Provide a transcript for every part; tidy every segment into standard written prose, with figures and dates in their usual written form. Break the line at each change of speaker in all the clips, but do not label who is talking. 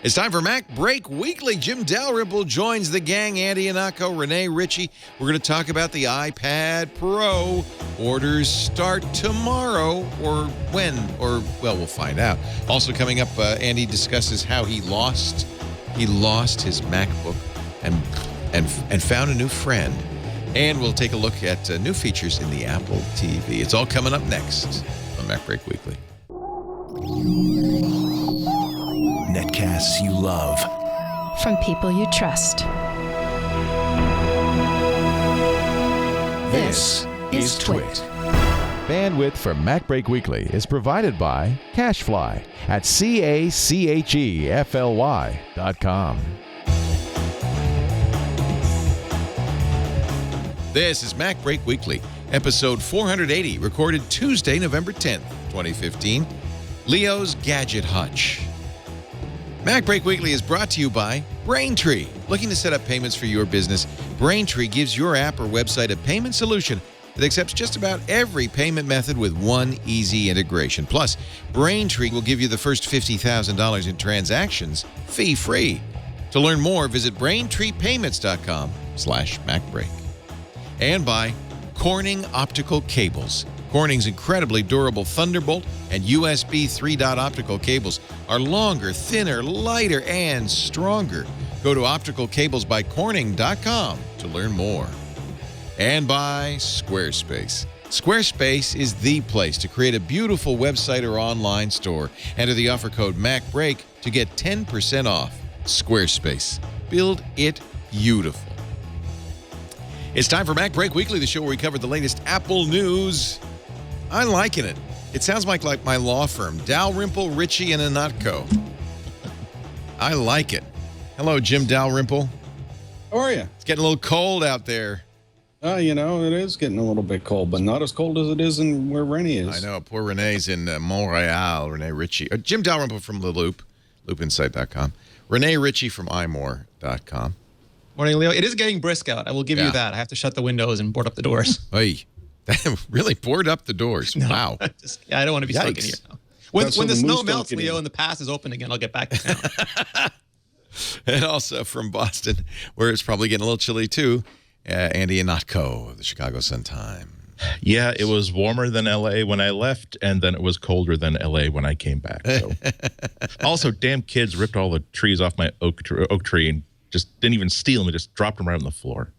It's time for MacBreak Weekly. Jim Dalrymple joins the gang. Ihnatko, Rene, Ritchie. We're going to talk about the iPad Pro. Orders start tomorrow, or when, or, well, we'll find out. Also coming up, Andy discusses how he lost his MacBook and found a new friend. And we'll take a look at new features in the Apple TV. It's all coming up next on MacBreak Weekly.
Netcasts you love.
From people you trust.
This is Twit.
Bandwidth for MacBreak Weekly is provided by CacheFly at CACHEFLY.com.
This is MacBreak Weekly, episode 480, recorded Tuesday, November 10th, 2015. Leo's Gadget Hutch. MacBreak Weekly is brought to you by Braintree. Looking to set up payments for your business? Braintree gives your app or website a payment solution that accepts just about every payment method with one easy integration. Plus, Braintree will give you the first $50,000 in transactions fee-free. To learn more, visit BraintreePayments.com/MacBreak. And by Corning Optical Cables. Corning's incredibly durable Thunderbolt and USB 3.0 optical cables are longer, thinner, lighter, and stronger. Go to opticalcablesbycorning.com to learn more. And by Squarespace. Squarespace is the place to create a beautiful website or online store. Enter the offer code MacBreak to get 10% off. Squarespace. Build it beautiful. It's time for MacBreak Weekly, the show where we cover the latest Apple news. I'm liking it. It sounds like my law firm, Dalrymple, Ritchie, and Ihnatko. I like it. Hello, Jim Dalrymple.
How are you?
It's getting a little cold out there.
You know, it is getting a little bit cold, but not as cold as it is in where Rene is.
I know. Poor Rene's in Montreal. Rene Ritchie. Jim Dalrymple from The Loop, loopinsight.com. Rene Ritchie from imore.com.
Morning, Leo. It is getting brisk out. I will give you that. I have to shut the windows and board up the doors.
Hey, really board up the doors.
No,
wow.
I don't want to be stuck in here now. When the snow melts, Leo, and the pass is open again, I'll get back to town.
And also from Boston, where it's probably getting a little chilly too, Andy Ihnatko of the Chicago Sun-Times.
Yeah, it was warmer than L.A. when I left, and then it was colder than L.A. when I came back. So. Also, damn kids ripped all the trees off my oak tree and just didn't even steal them. They just dropped them right on the floor.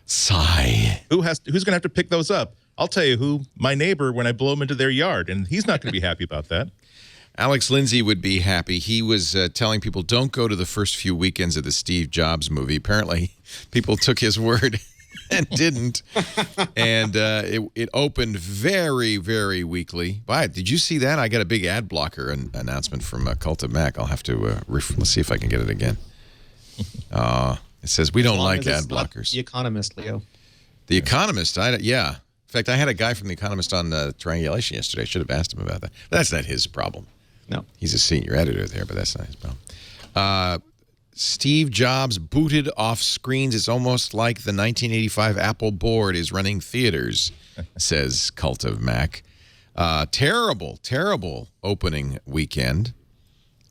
Sigh.
Who's going to have to pick those up? I'll tell you who. My neighbor when I blow them into their yard, and he's not going to be happy about that.
Alex Lindsay would be happy. He was telling people, don't go to the first few weekends of the Steve Jobs movie. Apparently, people took his word and didn't. And it opened very, very weakly. But did you see that? I got a big ad blocker announcement from Cult of Mac. I'll have to let's see if I can get it again. It says, we don't like ad blockers.
The Economist, Leo.
The Economist, yeah. In fact, I had a guy from The Economist on Triangulation yesterday. I should have asked him about that. But that's not his problem.
No.
He's a senior editor there, but that's not his problem. Steve Jobs booted off screens. It's almost like the 1985 Apple board is running theaters, says Cult of Mac. Terrible, terrible opening weekend.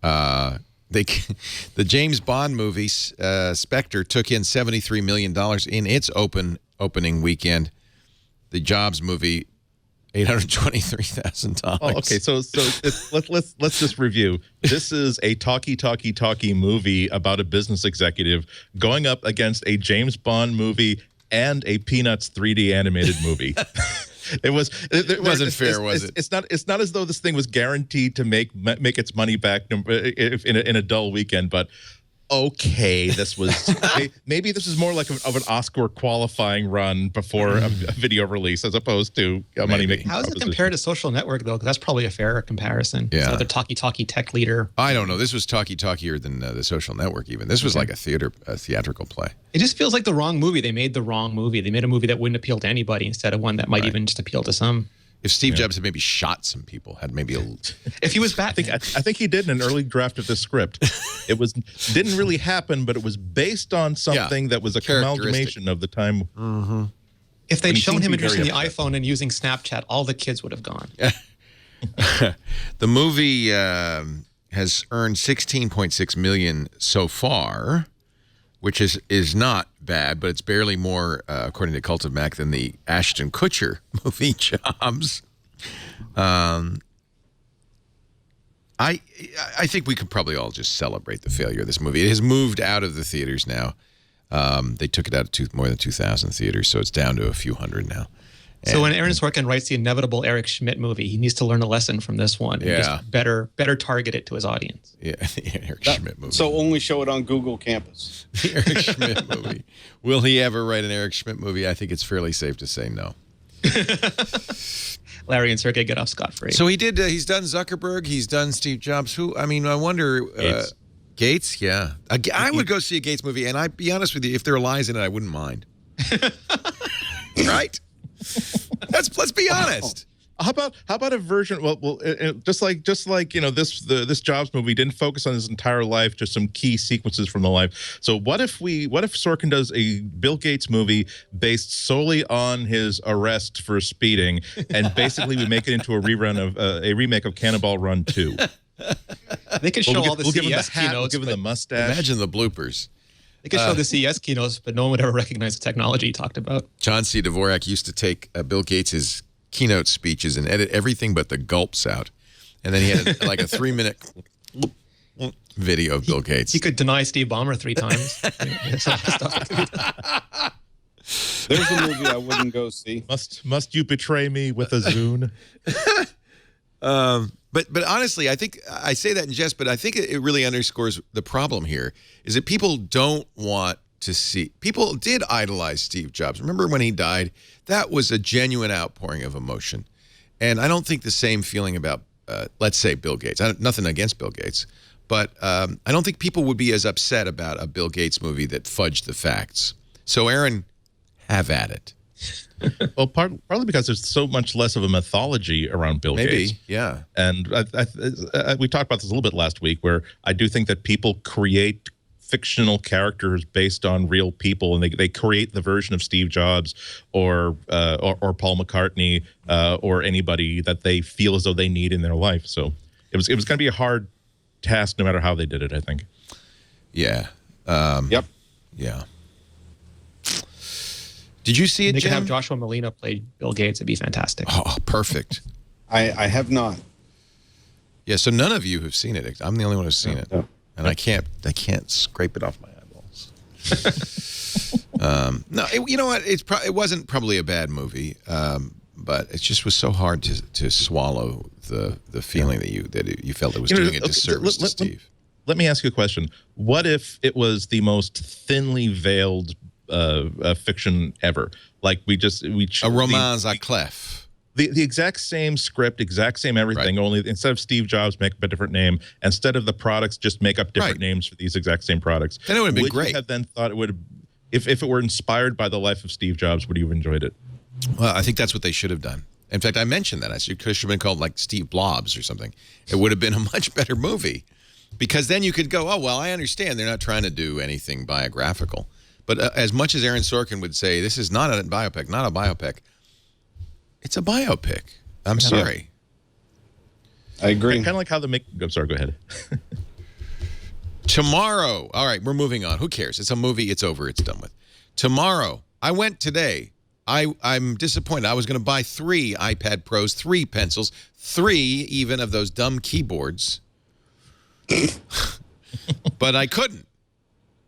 The James Bond movie, Spectre, took in $73 million in its opening weekend. The Jobs movie, $823,000.
Oh, okay, so let's just review. This is a talky movie about a business executive going up against a James Bond movie and a Peanuts 3D animated movie. It wasn't fair, was it? It's not as though this thing was guaranteed to make its money back in a dull weekend, but okay, this was maybe this is more like of an Oscar qualifying run before a video release as opposed to a money making.
How does it compare to Social Network though? Because that's probably a fairer comparison.
Yeah,
another talky tech leader.
I don't know. This was talkier than the Social Network. Even this was like a theatrical play.
It just feels like the wrong movie. They made the wrong movie. They made a movie that wouldn't appeal to anybody instead of one that might even just appeal to some.
If Steve Jobs had maybe shot some people, had maybe
if he was back,
I think he did in an early draft of this script. It didn't really happen, but it was based on something that was a amalgamation of the time.
Mm-hmm.
If they'd shown him introducing the iPhone and using Snapchat, all the kids would have gone.
The movie has earned $16.6 million so far, which is not bad, but it's barely more, according to Cult of Mac, than the Ashton Kutcher movie Jobs. I think we could probably all just celebrate the failure of this movie. It has moved out of the theaters now. They took it out of more than 2,000 theaters, so it's down to a few hundred now.
So when Aaron Sorkin writes the inevitable Eric Schmidt movie, he needs to learn a lesson from this one. And just better target it to his audience.
Yeah, the Eric Schmidt movie.
So only show it on Google Campus.
The Eric Schmidt movie. Will he ever write an Eric Schmidt movie? I think it's fairly safe to say no.
Larry and Sergey get off scot-free.
So he did. He's done Zuckerberg. He's done Steve Jobs. I wonder. Gates. Yeah, I would go see a Gates movie, and I'd be honest with you, if there are lies in it, I wouldn't mind. Right? Let's be honest.
How about a version? Well, just like this Jobs movie didn't focus on his entire life, just some key sequences from the life. So what if Sorkin does a Bill Gates movie based solely on his arrest for speeding, and basically we make it into a remake of Cannonball Run 2.
They could show all the
CES
keynotes.
We'll give him the mustache.
Imagine the bloopers.
They could show the CES keynotes, but no one would ever recognize the technology he talked about.
John C. Dvorak used to take Bill Gates' keynote speeches and edit everything but the gulps out. And then he had like a 3-minute video of Bill Gates.
He could deny Steve Ballmer 3 times.
There's a movie I wouldn't go see.
Must you betray me with a Zune?
But honestly, I think I say that in jest, but I think it really underscores the problem here is that people don't want to see. People did idolize Steve Jobs. Remember when he died? That was a genuine outpouring of emotion. And I don't think the same feeling about, let's say, Bill Gates. Nothing against Bill Gates. But I don't think people would be as upset about a Bill Gates movie that fudged the facts. So, Aaron, have at it.
Well, partly because there's so much less of a mythology around Bill Gates.
Yeah.
And we talked about this a little bit last week, where I do think that people create fictional characters based on real people, and they create the version of Steve Jobs or Paul McCartney or anybody that they feel as though they need in their life. So it was going to be a hard task, no matter how they did it, I think.
Yeah.
Yep.
Yeah. Did you see it,
They
Jim?
could have Joshua Malina play Bill Gates. It'd be fantastic.
Oh, perfect.
I have not.
Yeah, so none of you have seen it. I'm the only one who's seen it.
No.
And I can't scrape it off my eyeballs. No, you know what? It wasn't probably a bad movie, but it just was so hard to swallow the feeling that you felt it was doing a disservice to Steve.
Let me ask you a question. What if it was the most thinly veiled fiction ever? Like a romance à clef.
The
exact same script, exact same everything, right. Only instead of Steve Jobs, make up a different name. Instead of the products, just make up different names for these exact same products.
Then it would have been great.
Would you have then thought it would have, if it were inspired by the life of Steve Jobs, would you have enjoyed it?
Well, I think that's what they should have done. In fact, I mentioned that. It should have been called like Steve Blobs or something. It would have been a much better movie. Because then you could go, oh, well, I understand they're not trying to do anything biographical. But as much as Aaron Sorkin would say, this is not a biopic, not a biopic, it's a biopic. I'm sorry.
I agree.
Kind of like how I'm sorry, go ahead.
Tomorrow. All right, we're moving on. Who cares? It's a movie. It's over. It's done with. Tomorrow. I went today. I'm disappointed. I was going to buy 3 iPad Pros, 3 pencils, 3 even of those dumb keyboards. But I couldn't.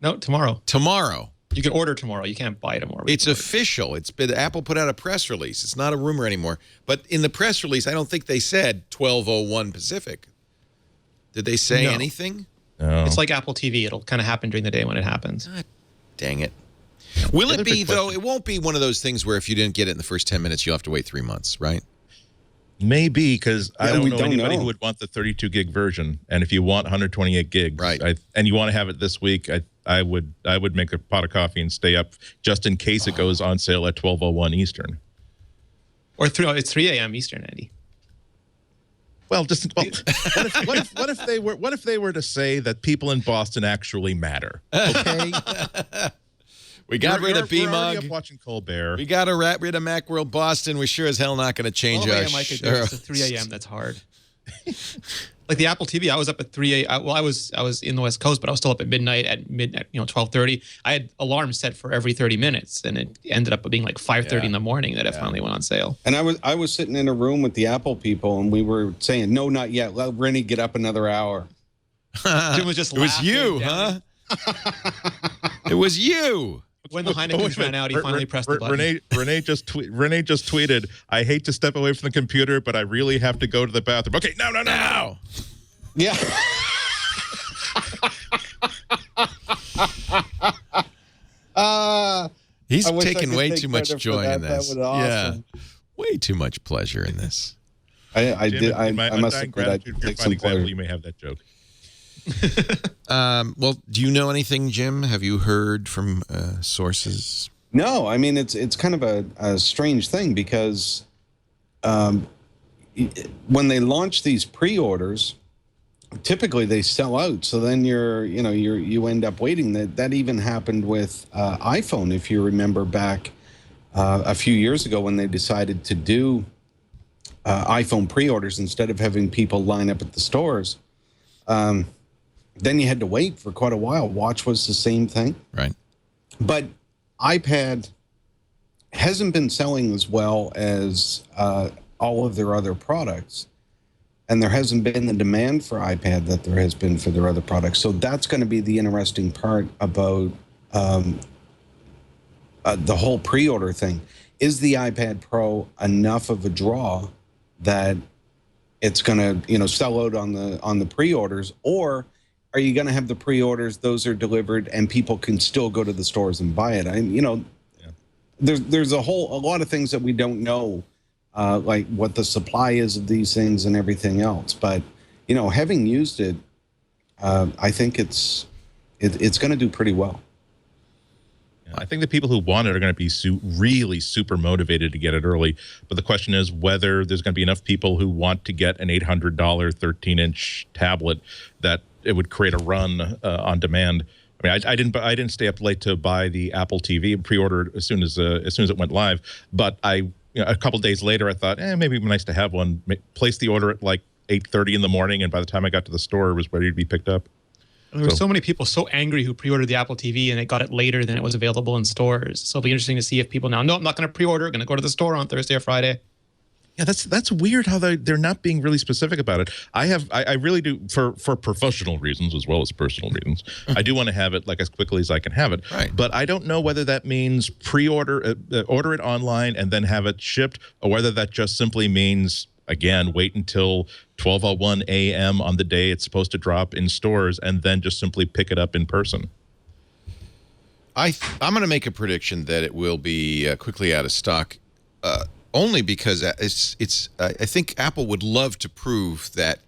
No, tomorrow.
Tomorrow.
You can order tomorrow. You can't buy tomorrow.
It's official. Apple put out a press release. It's not a rumor anymore. But in the press release, I don't think they said 12:01 Pacific. Did they say anything?
No.
It's like Apple TV. It'll kind of happen during the day when it happens.
God dang it. Will it be, though? It won't be one of those things where if you didn't get it in the first 10 minutes, you'll have to wait 3 months, right?
Maybe, because I don't know anybody who would want the 32 gig version. And if you want 128 gigs,
right.
And you want to have it this week, I would make a pot of coffee and stay up just in case it goes on sale at 12:01 Eastern.
Or it's 3 a.m. Eastern, Andy.
Well, what if they were to say that people in Boston actually matter? Okay.
We got rid of B-Mug.
Up watching Colbert.
We got rid of Macworld Boston. We're sure as hell not going to change our show.
It's 3 a.m. That's hard. Like the Apple TV, I was up at 3 a.m. Well, I was in the West Coast, but I was still up at midnight at 12:30. I had alarms set for every 30 minutes, and it ended up being like 5:30 in the morning that it finally went on sale.
And I was sitting in a room with the Apple people, and we were saying, no, not yet. Let Rene get up another hour.
Jim was just
It was you, huh? It was you.
When the Heinekens ran out, he finally pressed the button.
Rene just tweeted, "I hate to step away from the computer, but I really have to go to the bathroom." Okay, no.
Yeah.
He's taking way too much joy in this.
That was awesome.
Yeah, way too much pleasure in this.
I must
have
admit, I take some pleasure.
You may have that joke.
Well, do you know anything, Jim? Have you heard from sources?
No, I mean, it's kind of a strange thing because when they launch these pre-orders, typically they sell out. So then you end up waiting. That even happened with iPhone, if you remember back a few years ago when they decided to do iPhone pre-orders instead of having people line up at the stores. Then you had to wait for quite a while. Watch was the same thing.
Right.
But iPad hasn't been selling as well as all of their other products. And there hasn't been the demand for iPad that there has been for their other products. So that's going to be the interesting part about the whole pre-order thing. Is the iPad Pro enough of a draw that it's going to, sell out on the pre-orders, or are you going to have the pre-orders, those are delivered, and people can still go to the stores and buy it? There's a lot of things that we don't know, like what the supply is of these things and everything else. But having used it, I think it's going to do pretty well.
I think the people who want it are going to be really super motivated to get it early. But the question is whether there's going to be enough people who want to get an $800 13-inch tablet that it would create a run on demand. I mean, I didn't stay up late to buy the Apple TV and pre-order as soon as it went live. But a couple days later, I thought, maybe it'd be nice to have one. Place the order at like 8:30 in the morning, and by the time I got to the store, it was ready to be picked up.
There were so many people so angry who pre-ordered the Apple TV and it got it later than it was available in stores. So it'll be interesting to see if people now, no, I'm not going to pre-order, going to go to the store on Thursday or Friday.
Yeah, that's weird how they're not being really specific about it. I really do, for professional reasons as well as personal reasons. I do want to have it like as quickly as I can have it.
Right.
But I don't know whether that means pre-order, order it online and then have it shipped, or whether that just simply means, again, wait until 12:01 a.m. on the day it's supposed to drop in stores and then just simply pick it up in person.
I'm going to make a prediction that it will be quickly out of stock, only because I think Apple would love to prove that,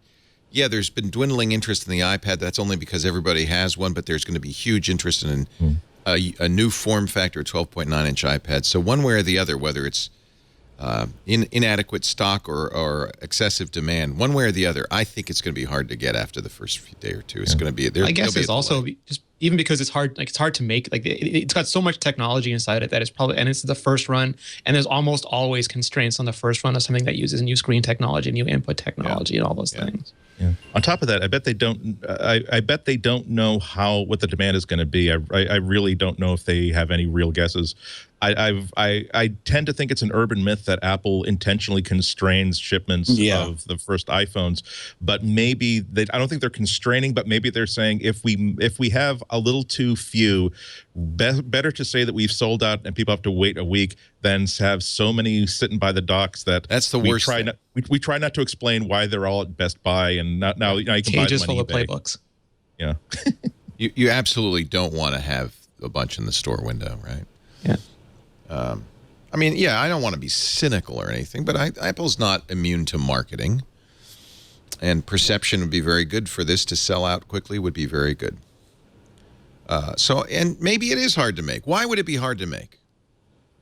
yeah, there's been dwindling interest in the iPad. That's only because everybody has one, but there's going to be huge interest in a new form factor, 12.9-inch iPad. So one way or the other, whether it's inadequate stock or excessive demand, one way or the other, I think it's going to be hard to get after the first day or two. It's going to be there.
I guess it's also just even because it's hard to make. Like it's got so much technology inside it that it's probably, and it's the first run, and there's almost always constraints on the first run of something that uses new screen technology, new input technology, and all those things.
Yeah. On top of that, I bet they don't. I bet they don't know what the demand is going to be. I really don't know if they have any real guesses. I tend to think it's an urban myth that Apple intentionally constrains shipments of the first iPhones, but maybe I don't think they're constraining, but maybe they're saying if we have a little too few, better to say that we've sold out and people have to wait a week than have so many sitting by the docks that's the worst. We try not to explain why they're all at Best Buy and now you can
cages
buy them on
full of
eBay.
playbooks.
Yeah,
you absolutely don't want to have a bunch in the store window, right?
Yeah.
I mean, yeah, I don't want to be cynical or anything, but Apple's not immune to marketing. And perception would be very good for this to sell out quickly would be very good. And maybe it is hard to make. Why would it be hard to make?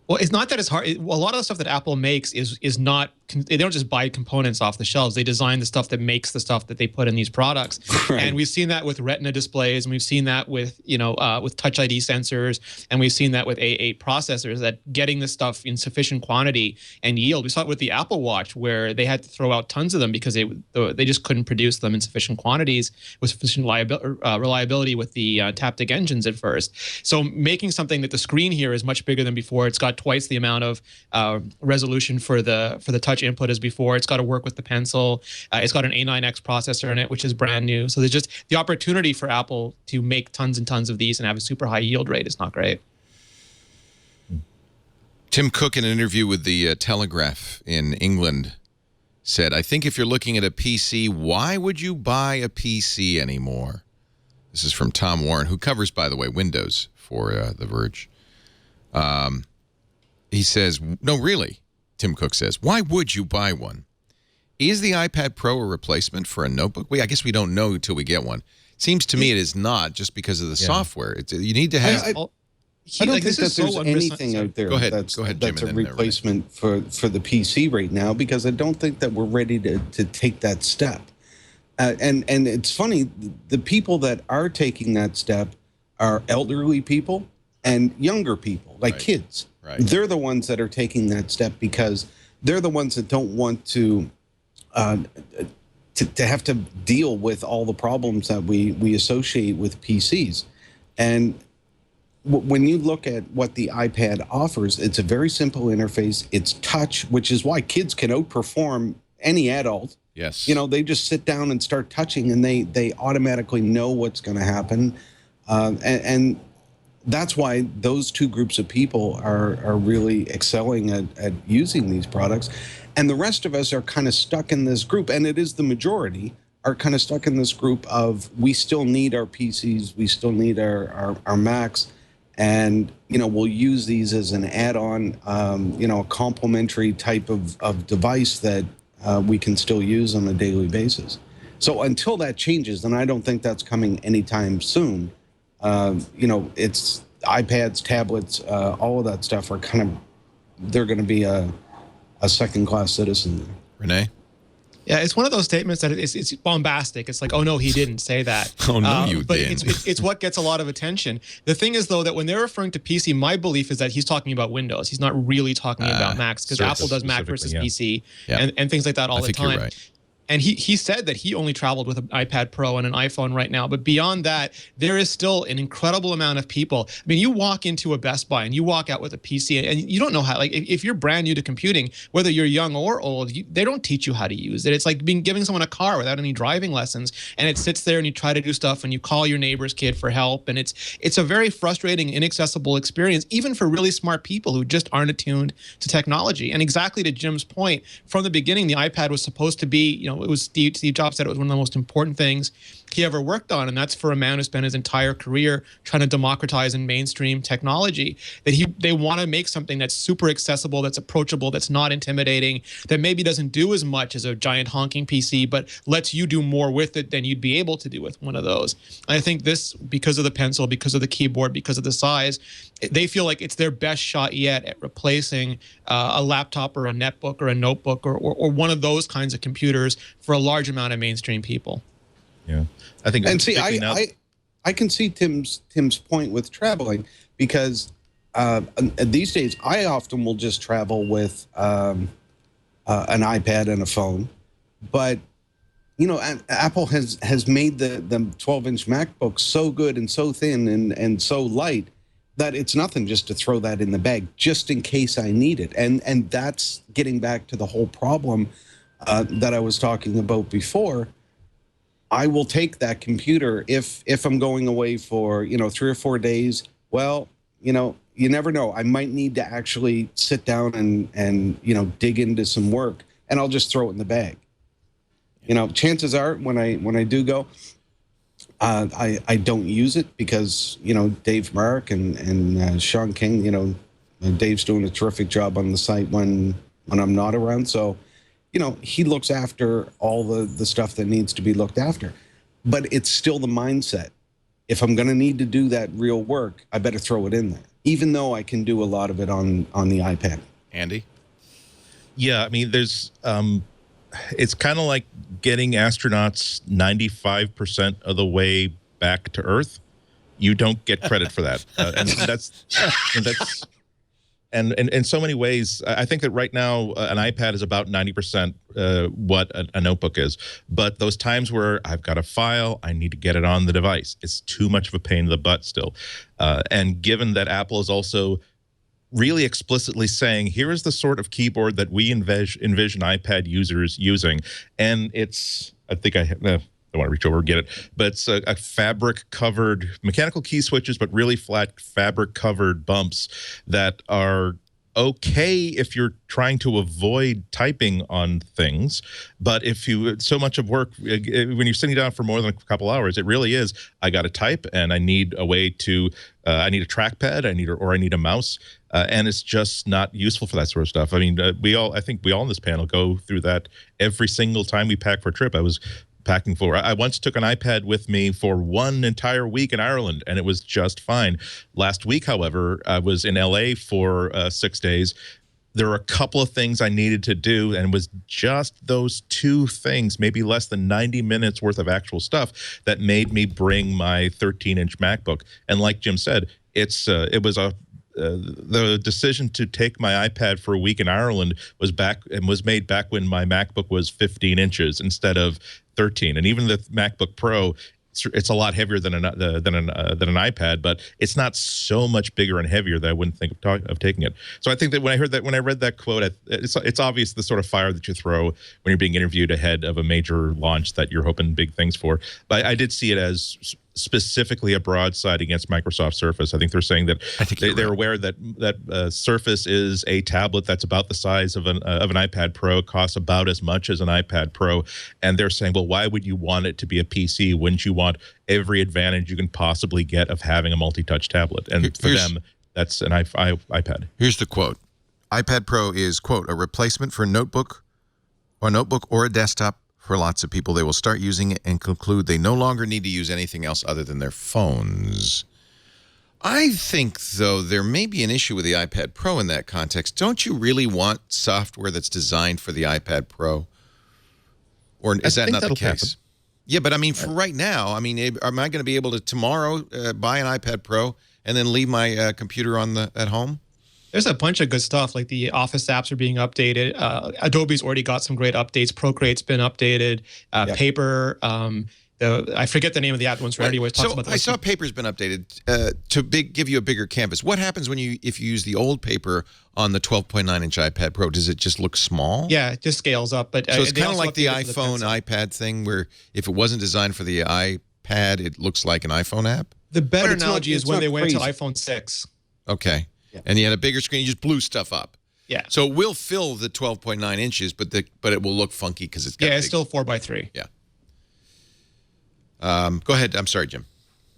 Well, it's not that it's hard. A lot of the stuff that Apple makes is not they don't just buy components off the shelves. They design the stuff that makes the stuff that they put in these products.
Right.
And we've seen that with Retina displays, and we've seen that with with Touch ID sensors, and we've seen that with A8 processors. That getting this stuff in sufficient quantity and yield. We saw it with the Apple Watch, where they had to throw out tons of them because they just couldn't produce them in sufficient quantities with sufficient reliability with the Taptic engines at first. So making something that the screen here is much bigger than before. It's got twice the amount of resolution for the touch input as before. It's got to work with the pencil. It's got an A9X processor in it, which is brand new. So there's just the opportunity for Apple to make tons and tons of these and have a super high yield rate is not great.
Tim Cook, in an interview with the Telegraph in England, said, "I think if you're looking at a PC, why would you buy a PC anymore?" This is from Tom Warren, who covers, by the way, Windows for The Verge. He says, no, really, Tim Cook says, why would you buy one? Is the iPad Pro a replacement for a notebook? I guess we don't know until we get one. Seems to me it is not, just because of the software. You need to have...
I don't think that there's anything out there that's
Jim,
a replacement for the PC right now, because I don't think that we're ready to take that step. And it's funny, the people that are taking that step are elderly people and younger people, like kids.
Right.
They're the ones that are taking that step because they're the ones that don't want to have to deal with all the problems that we associate with PCs. And when you look at what the iPad offers, it's a very simple interface. It's touch, which is why kids can outperform any adult.
Yes.
They just sit down and start touching, and they automatically know what's going to happen. And that's why those two groups of people are really excelling at using these products. And the rest of us are kind of stuck in this group, and it is the majority, are kind of stuck in this group of we still need our PCs, we still need our Macs, and we'll use these as an add-on, a complementary type of device that we can still use on a daily basis. So until that changes, and I don't think that's coming anytime soon, it's iPads, tablets, all of that stuff are they're going to be a second-class citizen.
Renee?
Yeah, it's one of those statements that it's bombastic. It's like, oh no, he didn't say that.
Oh no, you
but
didn't.
It's what gets a lot of attention. The thing is, though, that when they're referring to PC, my belief is that he's talking about Windows. He's not really talking about Macs, because Apple does Mac versus PC and things like that all the time.
You're right.
And he said that he only traveled with an iPad Pro and an iPhone right now. But beyond that, there is still an incredible amount of people. I mean, you walk into a Best Buy and you walk out with a PC, and you don't know how, like, if you're brand new to computing, whether you're young or old, they don't teach you how to use it. It's like giving someone a car without any driving lessons. And it sits there and you try to do stuff and you call your neighbor's kid for help. And it's a very frustrating, inaccessible experience, even for really smart people who just aren't attuned to technology. And exactly to Jim's point, from the beginning, the iPad was supposed to be, it was Steve Jobs said it was one of the most important things he ever worked on, and that's for a man who spent his entire career trying to democratize and mainstream technology. That they want to make something that's super accessible, that's approachable, that's not intimidating, that maybe doesn't do as much as a giant honking PC, but lets you do more with it than you'd be able to do with one of those. And I think this, because of the pencil, because of the keyboard, because of the size, they feel like it's their best shot yet at replacing a laptop or a netbook or a notebook or one of those kinds of computers for a large amount of mainstream people.
Yeah, I think.
And see, I can see Tim's point with traveling, because these days I often will just travel with an iPad and a phone, but Apple has made the 12-inch MacBook so good and so thin and so light that it's nothing just to throw that in the bag just in case I need it. And that's getting back to the whole problem that I was talking about before. I will take that computer if I'm going away for 3 or 4 days. Well, you never know. I might need to actually sit down and dig into some work, and I'll just throw it in the bag. Chances are when I do go, I don't use it because Dave Mark and Sean King. Dave's doing a terrific job on the site when I'm not around. So. He looks after all the stuff that needs to be looked after. But it's still the mindset. If I'm going to need to do that real work, I better throw it in there, even though I can do a lot of it on the iPad.
Andy?
Yeah, I mean, there's it's kind of like getting astronauts 95% of the way back to Earth. You don't get credit for that, and in so many ways, I think that right now an iPad is about 90% what a notebook is. But those times where I've got a file, I need to get it on the device, it's too much of a pain in the butt still. And given that Apple is also really explicitly saying, here is the sort of keyboard that we envision iPad users using. And it's, I think I don't want to reach over and get it, but it's a fabric-covered, mechanical key switches, but really flat fabric-covered bumps that are okay if you're trying to avoid typing on things. But if you, so much of work, when you're sitting down for more than a couple hours, it really is, I got to type and I need a way to, I need a trackpad, I need a mouse. And it's just not useful for that sort of stuff. I mean, I think we all in this panel go through that every single time we pack for a trip. I was packing for, I once took an iPad with me for one entire week in Ireland, and it was just fine. Last week, however, I was in LA for 6 days. There were a couple of things I needed to do, and it was just those two things, maybe less than 90 minutes worth of actual stuff, that made me bring my 13-inch MacBook. And like Jim said, it was the decision to take my iPad for a week in Ireland was made back when my MacBook was 15 inches instead of 13. And even the MacBook Pro, it's a lot heavier than an iPad, but it's not so much bigger and heavier that I wouldn't think of taking it. So I think that when I read that quote, it's obvious the sort of fire that you throw when you're being interviewed ahead of a major launch that you're hoping big things for. But I did see it as specifically a broadside against Microsoft Surface. I think they're saying that they're aware that Surface is a tablet that's about the size of an iPad Pro, costs about as much as an iPad Pro, and they're saying, well, why would you want it to be a PC? Wouldn't you want every advantage you can possibly get of having a multi-touch tablet? And for them, that's an iPad.
Here's the quote. iPad Pro is, quote, a replacement for a notebook or a desktop. For lots of people, they will start using it and conclude they no longer need to use anything else other than their phones. I think, though, there may be an issue with the iPad Pro in that context. Don't you really want software that's designed for the iPad Pro? Or is that not the case? Happen. Yeah, but I mean, for right now, I mean, am I going to be able to tomorrow buy an iPad Pro and then leave my computer at home?
There's a bunch of good stuff, like the Office apps are being updated. Adobe's already got some great updates. Procreate's been updated. Paper, I forget the name of the app once Rene always talks about.
I saw Paper's been updated to give you a bigger canvas. What happens if you use the old Paper on the 12.9-inch iPad Pro? Does it just look small?
Yeah, it just scales up. But
so it's kind of like the iPhone iPad thing, where if it wasn't designed for the iPad, it looks like an iPhone app.
The better analogy is when they went to iPhone 6.
Okay. Yeah. And you had a bigger screen, you just blew stuff up.
Yeah.
So it will fill the 12.9 inches, but it will look funky because it's got
it's still 4x3.
Yeah. Go ahead. I'm sorry, Jim.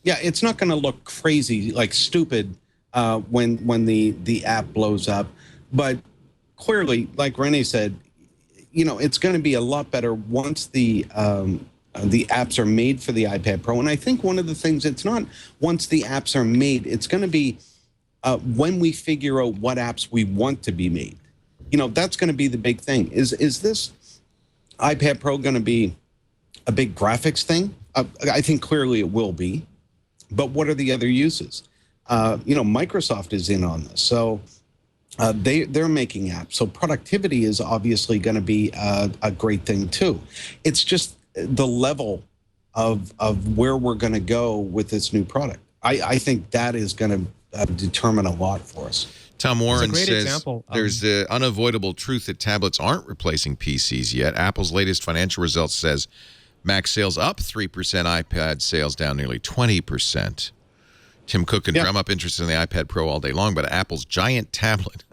Yeah, it's not going to look crazy, like stupid, when the app blows up. But clearly, like Rene said, it's going to be a lot better once the apps are made for the iPad Pro. And I think one of the things, it's not once the apps are made, it's going to be when we figure out what apps we want to be made. That's going to be the big thing. Is this iPad Pro going to be a big graphics thing? I think clearly it will be. But what are the other uses? Microsoft is in on this. So they're making apps. So productivity is obviously going to be a great thing too. It's just the level of where we're going to go with this new product. I think that is going to determine a lot for us.
Tom Warren says there's the unavoidable truth that tablets aren't replacing PCs yet. Apple's latest financial results says Mac sales up 3%, iPad sales down nearly 20%. Tim Cook can drum up interest in the iPad Pro all day long, but Apple's giant tablet.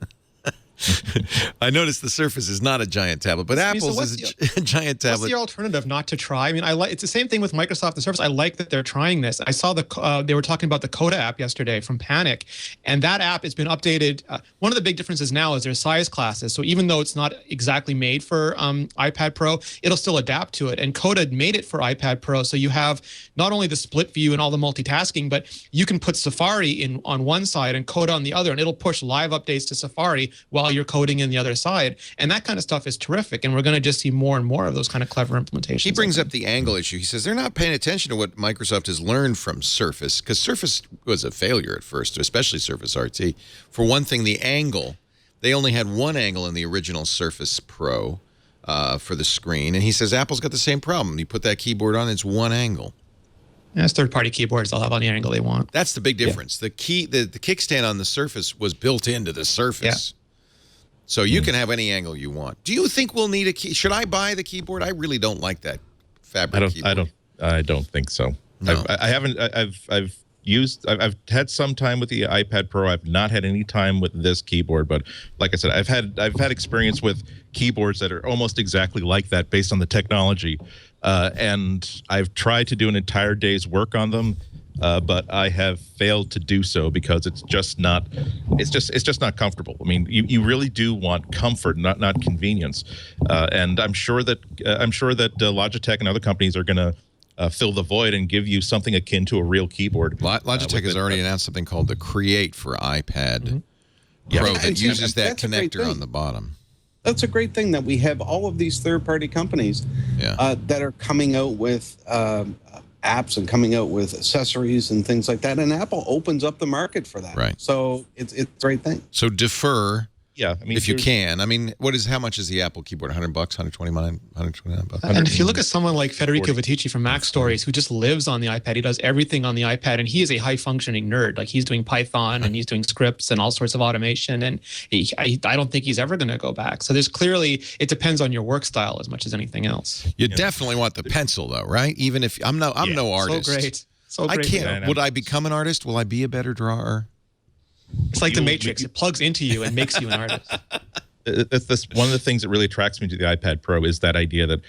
I noticed the Surface is not a giant tablet, but Apple's is a giant tablet.
What's the alternative not to try? I mean, it's the same thing with Microsoft, the Surface. I like that they're trying this. I saw they were talking about the Coda app yesterday from Panic, and that app has been updated. One of the big differences now is their size classes. So even though it's not exactly made for iPad Pro, it'll still adapt to it. And Coda made it for iPad Pro, so you have not only the split view and all the multitasking, but you can put Safari on one side and Coda on the other, and it'll push live updates to Safari while while you're coding in the other side. And that kind of stuff is terrific. And we're going to just see more and more of those kind of clever implementations.
He brings up the angle issue. He says they're not paying attention to what Microsoft has learned from Surface, because Surface was a failure at first, especially Surface RT. For one thing, the angle, they only had one angle in the original Surface Pro for the screen. And he says Apple's got the same problem. You put that keyboard on, it's one angle.
As third-party keyboards, they'll have on the angle they want.
That's the big difference. The kickstand on the Surface was built into the Surface. So you can have any angle you want. Do you think we'll need a key? Should I buy the keyboard? I really don't like that fabric keyboard.
I don't think so.
No.
I haven't. I've had some time with the iPad Pro. I've not had any time with this keyboard, but like I said, I've had experience with keyboards that are almost exactly like that based on the technology. And I've tried to do an entire day's work on them, but I have failed to do so because it's just not comfortable. I mean, you really do want comfort, not convenience. And I'm sure that Logitech and other companies are going to fill the void and give you something akin to a real keyboard.
Logitech has already announced something called the Create for iPad Pro that uses that connector on the bottom.
That's a great thing that we have all of these third-party companies that are coming out with apps and coming out with accessories and things like that. And Apple opens up the market for that.
Right.
So it's a great thing.
So defer.
Yeah, I mean,
if you can. I mean, how much is the Apple keyboard? $100, $129.
And if you look at someone like Federico Viticci from Mac Stories, who just lives on the iPad, he does everything on the iPad, and he is a high-functioning nerd. Like, he's doing Python and he's doing scripts and all sorts of automation, and I don't think he's ever going to go back. So there's clearly, it depends on your work style as much as anything else.
You definitely want the pencil, though, right? Even if I'm no artist.
So great.
I can't. Would I become an artist? Will I be a better drawer?
It's like the Matrix. It plugs into you and makes you an artist.
That's one of the things that really attracts me to the iPad Pro is that idea that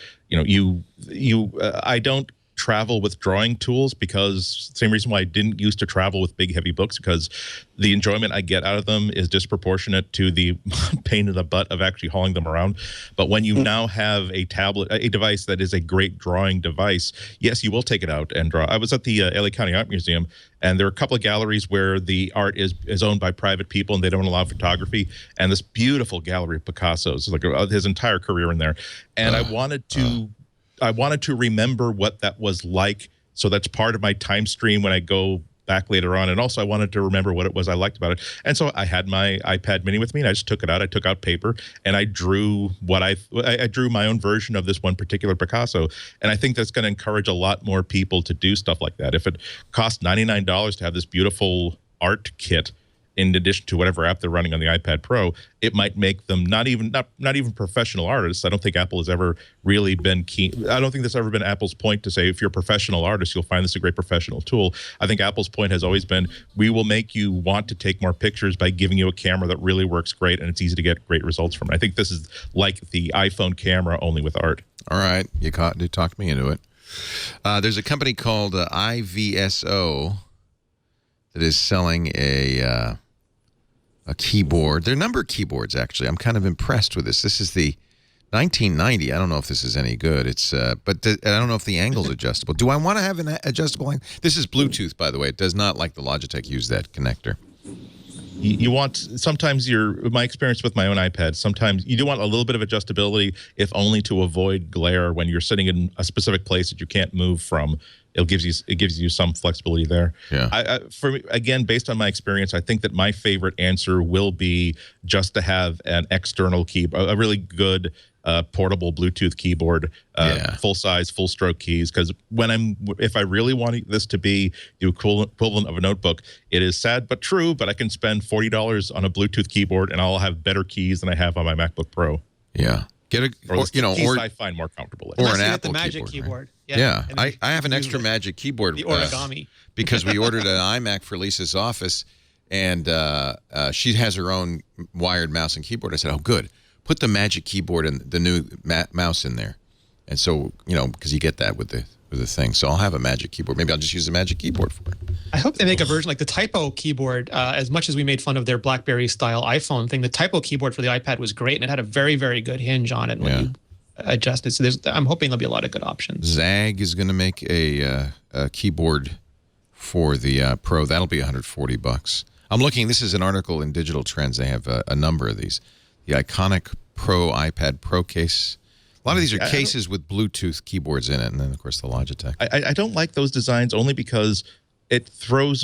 I don't travel with drawing tools because same reason why I didn't used to travel with big heavy books, because the enjoyment I get out of them is disproportionate to the pain in the butt of actually hauling them around. But when you now have a tablet, a device that is a great drawing device, yes, you will take it out and draw. I was at the LA County Art Museum, and there are a couple of galleries where the art is owned by private people and they don't allow photography. And this beautiful gallery of Picasso's, like his entire career in there. And I wanted to remember what that was like. So that's part of my time stream when I go back later on. And also I wanted to remember what it was I liked about it. And so I had my iPad mini with me and I just took it out. I took out paper and I drew I drew my own version of this one particular Picasso. And I think that's going to encourage a lot more people to do stuff like that. If it costs $99 to have this beautiful art kit, in addition to whatever app they're running on the iPad Pro, it might make them not even professional artists. I don't think Apple has ever really been keen. I don't think that's ever been Apple's point to say, if you're a professional artist, you'll find this a great professional tool. I think Apple's point has always been, we will make you want to take more pictures by giving you a camera that really works great and it's easy to get great results from it. I think this is like the iPhone camera, only with art.
All right. You talked me into it. There's a company called IVSO that is selling a keyboard. They're number keyboards, actually. I'm kind of impressed with this. This is the 1990. I don't know if this is any good. It's but I don't know if the angle's adjustable. Do I want to have an adjustable angle? This is Bluetooth, by the way. It does not, like the Logitech, use that connector.
You want, sometimes my experience with my own iPad, sometimes you do want a little bit of adjustability, if only to avoid glare when you're sitting in a specific place that you can't move from. It gives you some flexibility there.
Yeah.
For me, again, based on my experience, I think that my favorite answer will be just to have an external keyboard, a really good portable Bluetooth keyboard, full size, full stroke keys. Because if I really want this to be the equivalent of a notebook, it is sad but true. But I can spend $40 on a Bluetooth keyboard, and I'll have better keys than I have on my MacBook Pro.
Yeah.
Keys I find more comfortable.
Or an Apple
the Magic
keyboard.
Right?
Yeah. I have an extra Magic keyboard.
The origami.
Because we ordered an iMac for Lisa's office, and she has her own wired mouse and keyboard. I said, oh, good. Put the Magic keyboard and the new mouse in there. And so, because you get that with the thing. So I'll have a Magic keyboard. Maybe I'll just use the Magic keyboard for it.
I hope they make a version like the Typo keyboard. As much as we made fun of their BlackBerry-style iPhone thing, the Typo keyboard for the iPad was great, and it had a very, very good hinge on it when you adjust it. So I'm hoping there'll be a lot of good options. Zag
is going to make a keyboard for the Pro. That'll be $140. I'm looking. This is an article in Digital Trends. They have a number of these. the iconic Pro iPad Pro case. A lot of these are cases with Bluetooth keyboards in it, and then, of course, the Logitech.
I don't like those designs only because it throws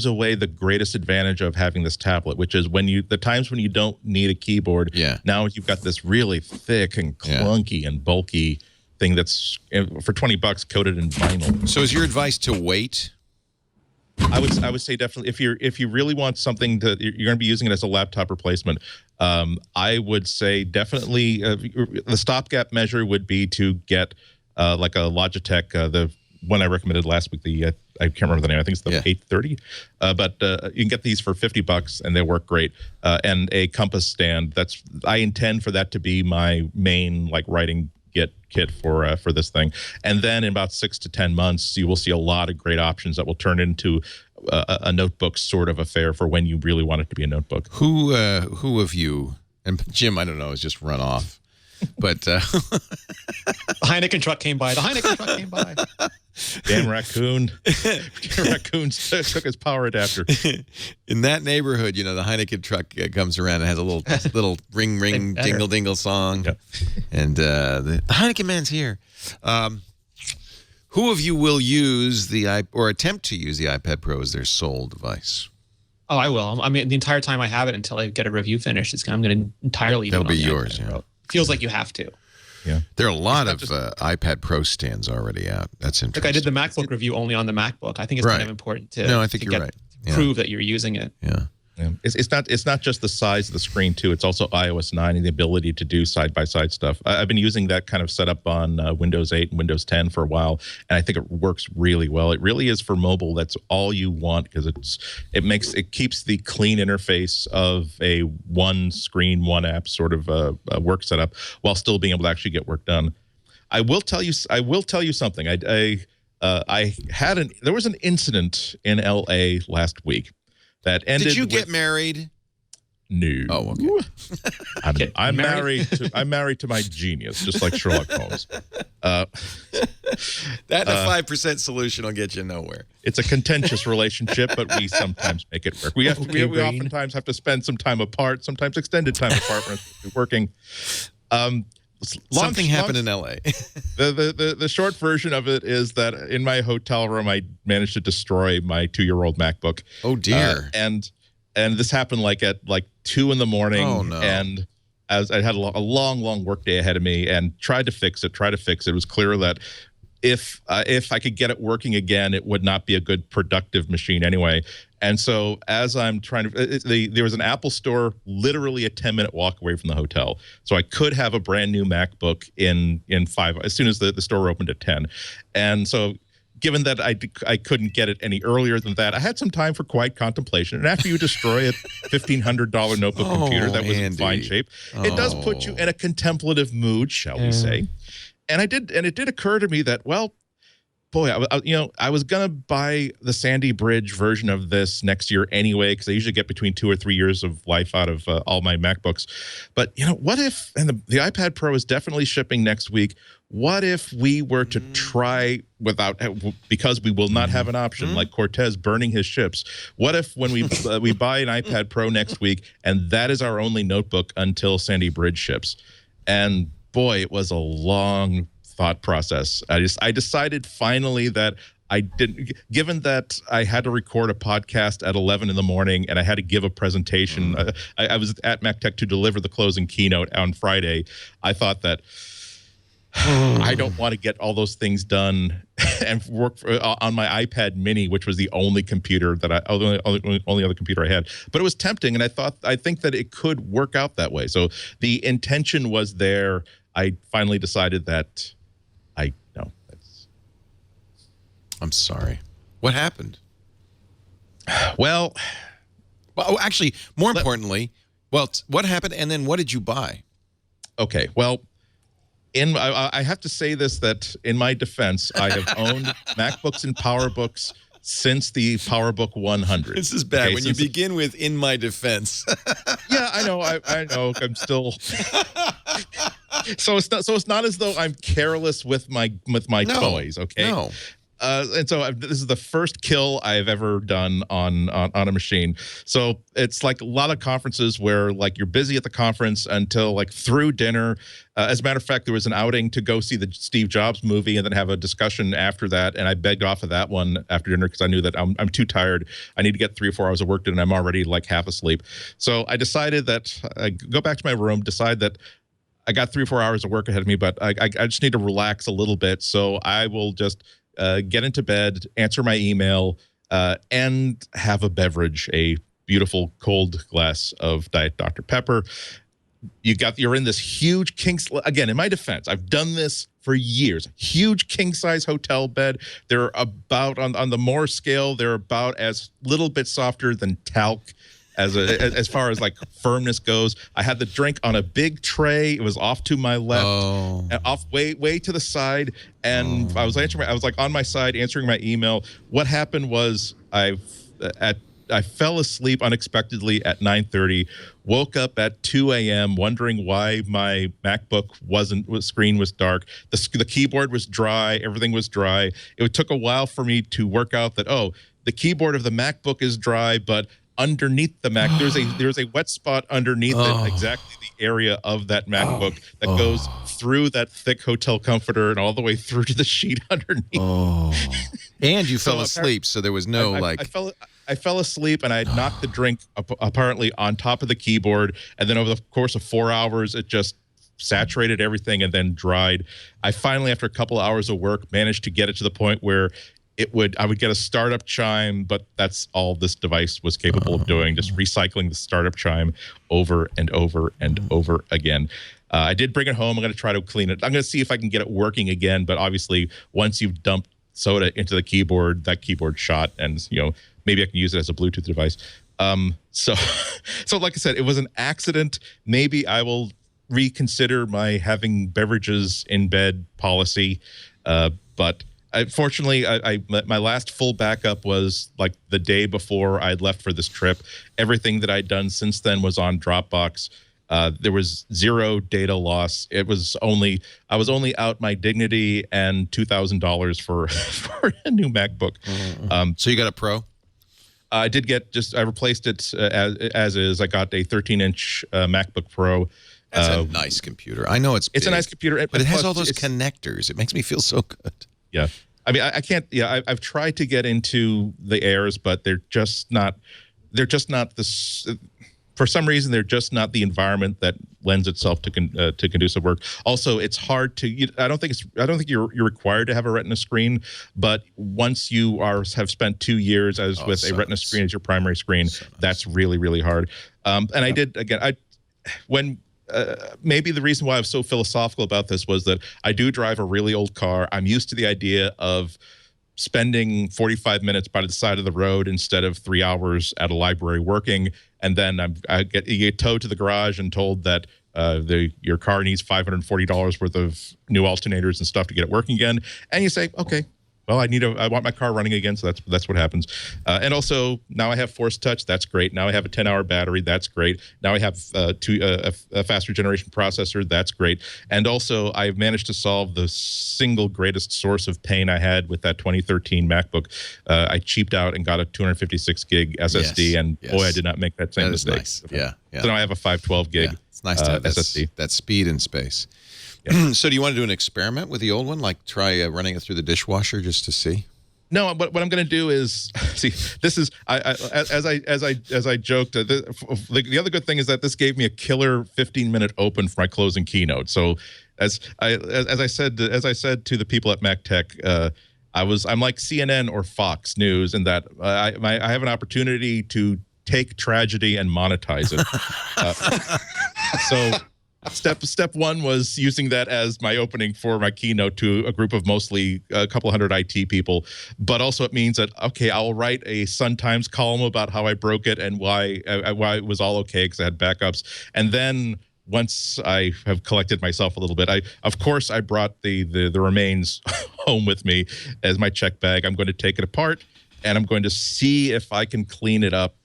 away the greatest advantage of having this tablet, which is the times when you don't need a keyboard.
Yeah.
Now you've got this really thick and clunky and bulky thing that's for $20 coated in vinyl.
So is your advice to wait?
I would say definitely if you really want something you're going to be using it as a laptop replacement. I would say definitely the stopgap measure would be to get like a Logitech, the one I recommended last week. I can't remember the name. I think it's the 830. But you can get these for $50 and they work great. And a compass stand. I intend for that to be my main writing kit for this thing. And then in about 6 to 10 months, you will see a lot of great options that will turn into a notebook sort of affair for when you really want it to be a notebook.
Who of you, and Jim, I don't know, has just run off, but
the Heineken truck came by.
Damn raccoon. Raccoon took his power adapter.
In that neighborhood, the Heineken truck comes around and has a little ring dingle dingle song.
Yep.
And the Heineken man's here. Who of you will use or attempt to use the iPad Pro as their sole device?
Oh, I will. I mean, the entire time I have it until I get a review finished, I'm going to entirely.
That'll be yours. Yeah.
Feels like you have to.
Yeah,
there are a lot of iPad Pro stands already out. That's interesting.
Like I did the MacBook review only on the MacBook. I think it's kind of important to.
No, I think you're right.
Prove that you're using it.
Yeah.
Yeah. It's not just the size of the screen too. It's also iOS 9 and the ability to do side-by-side stuff. I've been using that kind of setup on Windows 8 and Windows 10 for a while, and I think it works really well. It really is for mobile. That's all you want because it keeps the clean interface of a one screen, one app sort of work setup while still being able to actually get work done. I will tell you something. There was an incident in LA last week. That ended.
Did you get married?
No.
Oh, okay.
I'm married to my genius, just like Sherlock Holmes.
That and a 5% solution will get you nowhere.
It's a contentious relationship, but we sometimes make it work. We oftentimes have to spend some time apart, sometimes extended time apart when we're working.
Something happened in LA.
The short version of it is that in my hotel room, I managed to destroy my 2-year-old MacBook.
Oh dear!
And this happened at 2 in the morning.
Oh no!
And as I had a long work day ahead of me, and tried to fix it. It was clear that if I could get it working again, it would not be a good productive machine anyway. And so as I'm trying to, there was an Apple store literally a 10-minute walk away from the hotel. So I could have a brand new MacBook in 5 as soon as the store opened at 10. And so given that I couldn't get it any earlier than that, I had some time for quiet contemplation. And after you destroy a $1,500 notebook computer that was in fine shape, it does put you in a contemplative mood, shall we say. And it did occur to me that, well, boy, I was gonna buy the Sandy Bridge version of this next year anyway, because I usually get between 2 or 3 years of life out of all my MacBooks. But what if? And the iPad Pro is definitely shipping next week. What if we were to try because we will not have an option like Cortez burning his ships? What if when we buy an iPad Pro next week and that is our only notebook until Sandy Bridge ships? And boy, it was a long thought process. I decided finally that I didn't, given that I had to record a podcast at 11 in the morning and I had to give a presentation. I was at MacTech to deliver the closing keynote on Friday. I thought that I don't want to get all those things done and work on my iPad Mini, which was the only computer that only other computer I had. But it was tempting, and I think that it could work out that way. So the intention was there. I finally decided that
I'm sorry. What happened?
Well,
actually, more importantly, what happened, and then what did you buy?
Okay, well, I have to say this, that in my defense, I have owned MacBooks and PowerBooks since the PowerBook 100.
This is bad. When you begin with "in my defense."
Yeah, I know. I know. I'm still. So it's not as though I'm careless with my toys. Okay.
No.
And so this is the first kill I've ever done on a machine. So it's like a lot of conferences where like you're busy at the conference until like through dinner. As a matter of fact, there was an outing to go see the Steve Jobs movie and then have a discussion after that. And I begged off of that one after dinner because I knew that I'm too tired. I need to get 3 or 4 hours of work done, and I'm already like half asleep. So I decided that I go back to my room, decide that I got 3 or 4 hours of work ahead of me, but I just need to relax a little bit. So I will just get into bed, answer my email, and have a beverage, a beautiful cold glass of Diet Dr. Pepper. You're in this huge again, in my defense, I've done this for years. Huge king size hotel bed. They're about on the Moore scale. They're about as little bit softer than talc as far as like firmness goes. I had the drink on a big tray. It was off to my left, and off way to the side. And I was like on my side answering my email. What happened was I fell asleep unexpectedly at 9:30, woke up at 2 a.m. wondering why my MacBook screen was dark. The keyboard was dry. Everything was dry. It took a while for me to work out that, the keyboard of the MacBook is dry, but underneath the Mac, there's a wet spot underneath it, exactly the area of that MacBook that goes through that thick hotel comforter and all the way through to the sheet underneath.
And you fell asleep, so there was no
I fell asleep, and I had knocked the drink apparently on top of the keyboard, and then over the course of 4 hours, it just saturated everything and then dried. I finally, after a couple of hours of work, managed to get it to the point where I would get a startup chime, but that's all this device was capable of doing, just recycling the startup chime over and over and over again. I did bring it home. I'm going to try to clean it. I'm going to see if I can get it working again, but obviously once you've dumped soda into the keyboard, that keyboard shot, and maybe I can use it as a Bluetooth device. So like I said, it was an accident. Maybe I will reconsider my having beverages in bed policy, but fortunately, my last full backup was like the day before I'd left for this trip. Everything that I'd done since then was on Dropbox. There was zero data loss. I was only out my dignity and $2,000 for a new MacBook.
So you got a Pro?
I did I replaced it as is. I got a 13-inch MacBook Pro.
That's a nice computer. I know it's
a nice computer,
but it has all those connectors. It makes me feel so good.
Yeah. I mean, I can't. Yeah, I've tried to get into the Airs, but they're just not this. For some reason, they're just not the environment that lends itself to conducive work. Also, it's hard to. I don't think you're required to have a Retina screen, but once you have spent 2 years with a Retina screen as your primary screen, that's really, really hard. And I did again. Maybe the reason why I was so philosophical about this was that I do drive a really old car. I'm used to the idea of spending 45 minutes by the side of the road instead of 3 hours at a library working, and then you get towed to the garage and told that your car needs $540 worth of new alternators and stuff to get it working again, and you say, okay, well, I want my car running again, so that's what happens. And also, now I have Force Touch. That's great. Now I have a 10-hour battery. That's great. Now I have a faster generation processor. That's great. And also, I've managed to solve the single greatest source of pain I had with that 2013 MacBook. I cheaped out and got a 256 gig SSD, and boy, I did not make that same mistake.
Nice. Yeah.
So now I have a 512 gig.
Yeah. It's nice to have
SSD.
That speed in space. Yeah. So do you want to do an experiment with the old one, like try running it through the dishwasher just to see?
No, but what I'm going to do is see. This is as I joked. The other good thing is that this gave me a killer 15-minute open for my closing keynote. So as I said to the people at MacTech, I'm like CNN or Fox News in that I have an opportunity to take tragedy and monetize it. So. Step one was using that as my opening for my keynote to a group of mostly a couple hundred IT people. But also it means that, okay, I'll write a Sun-Times column about how I broke it and why it was all okay because I had backups. And then once I have collected myself a little bit, I brought the remains home with me as my check bag. I'm going to take it apart and I'm going to see if I can clean it up.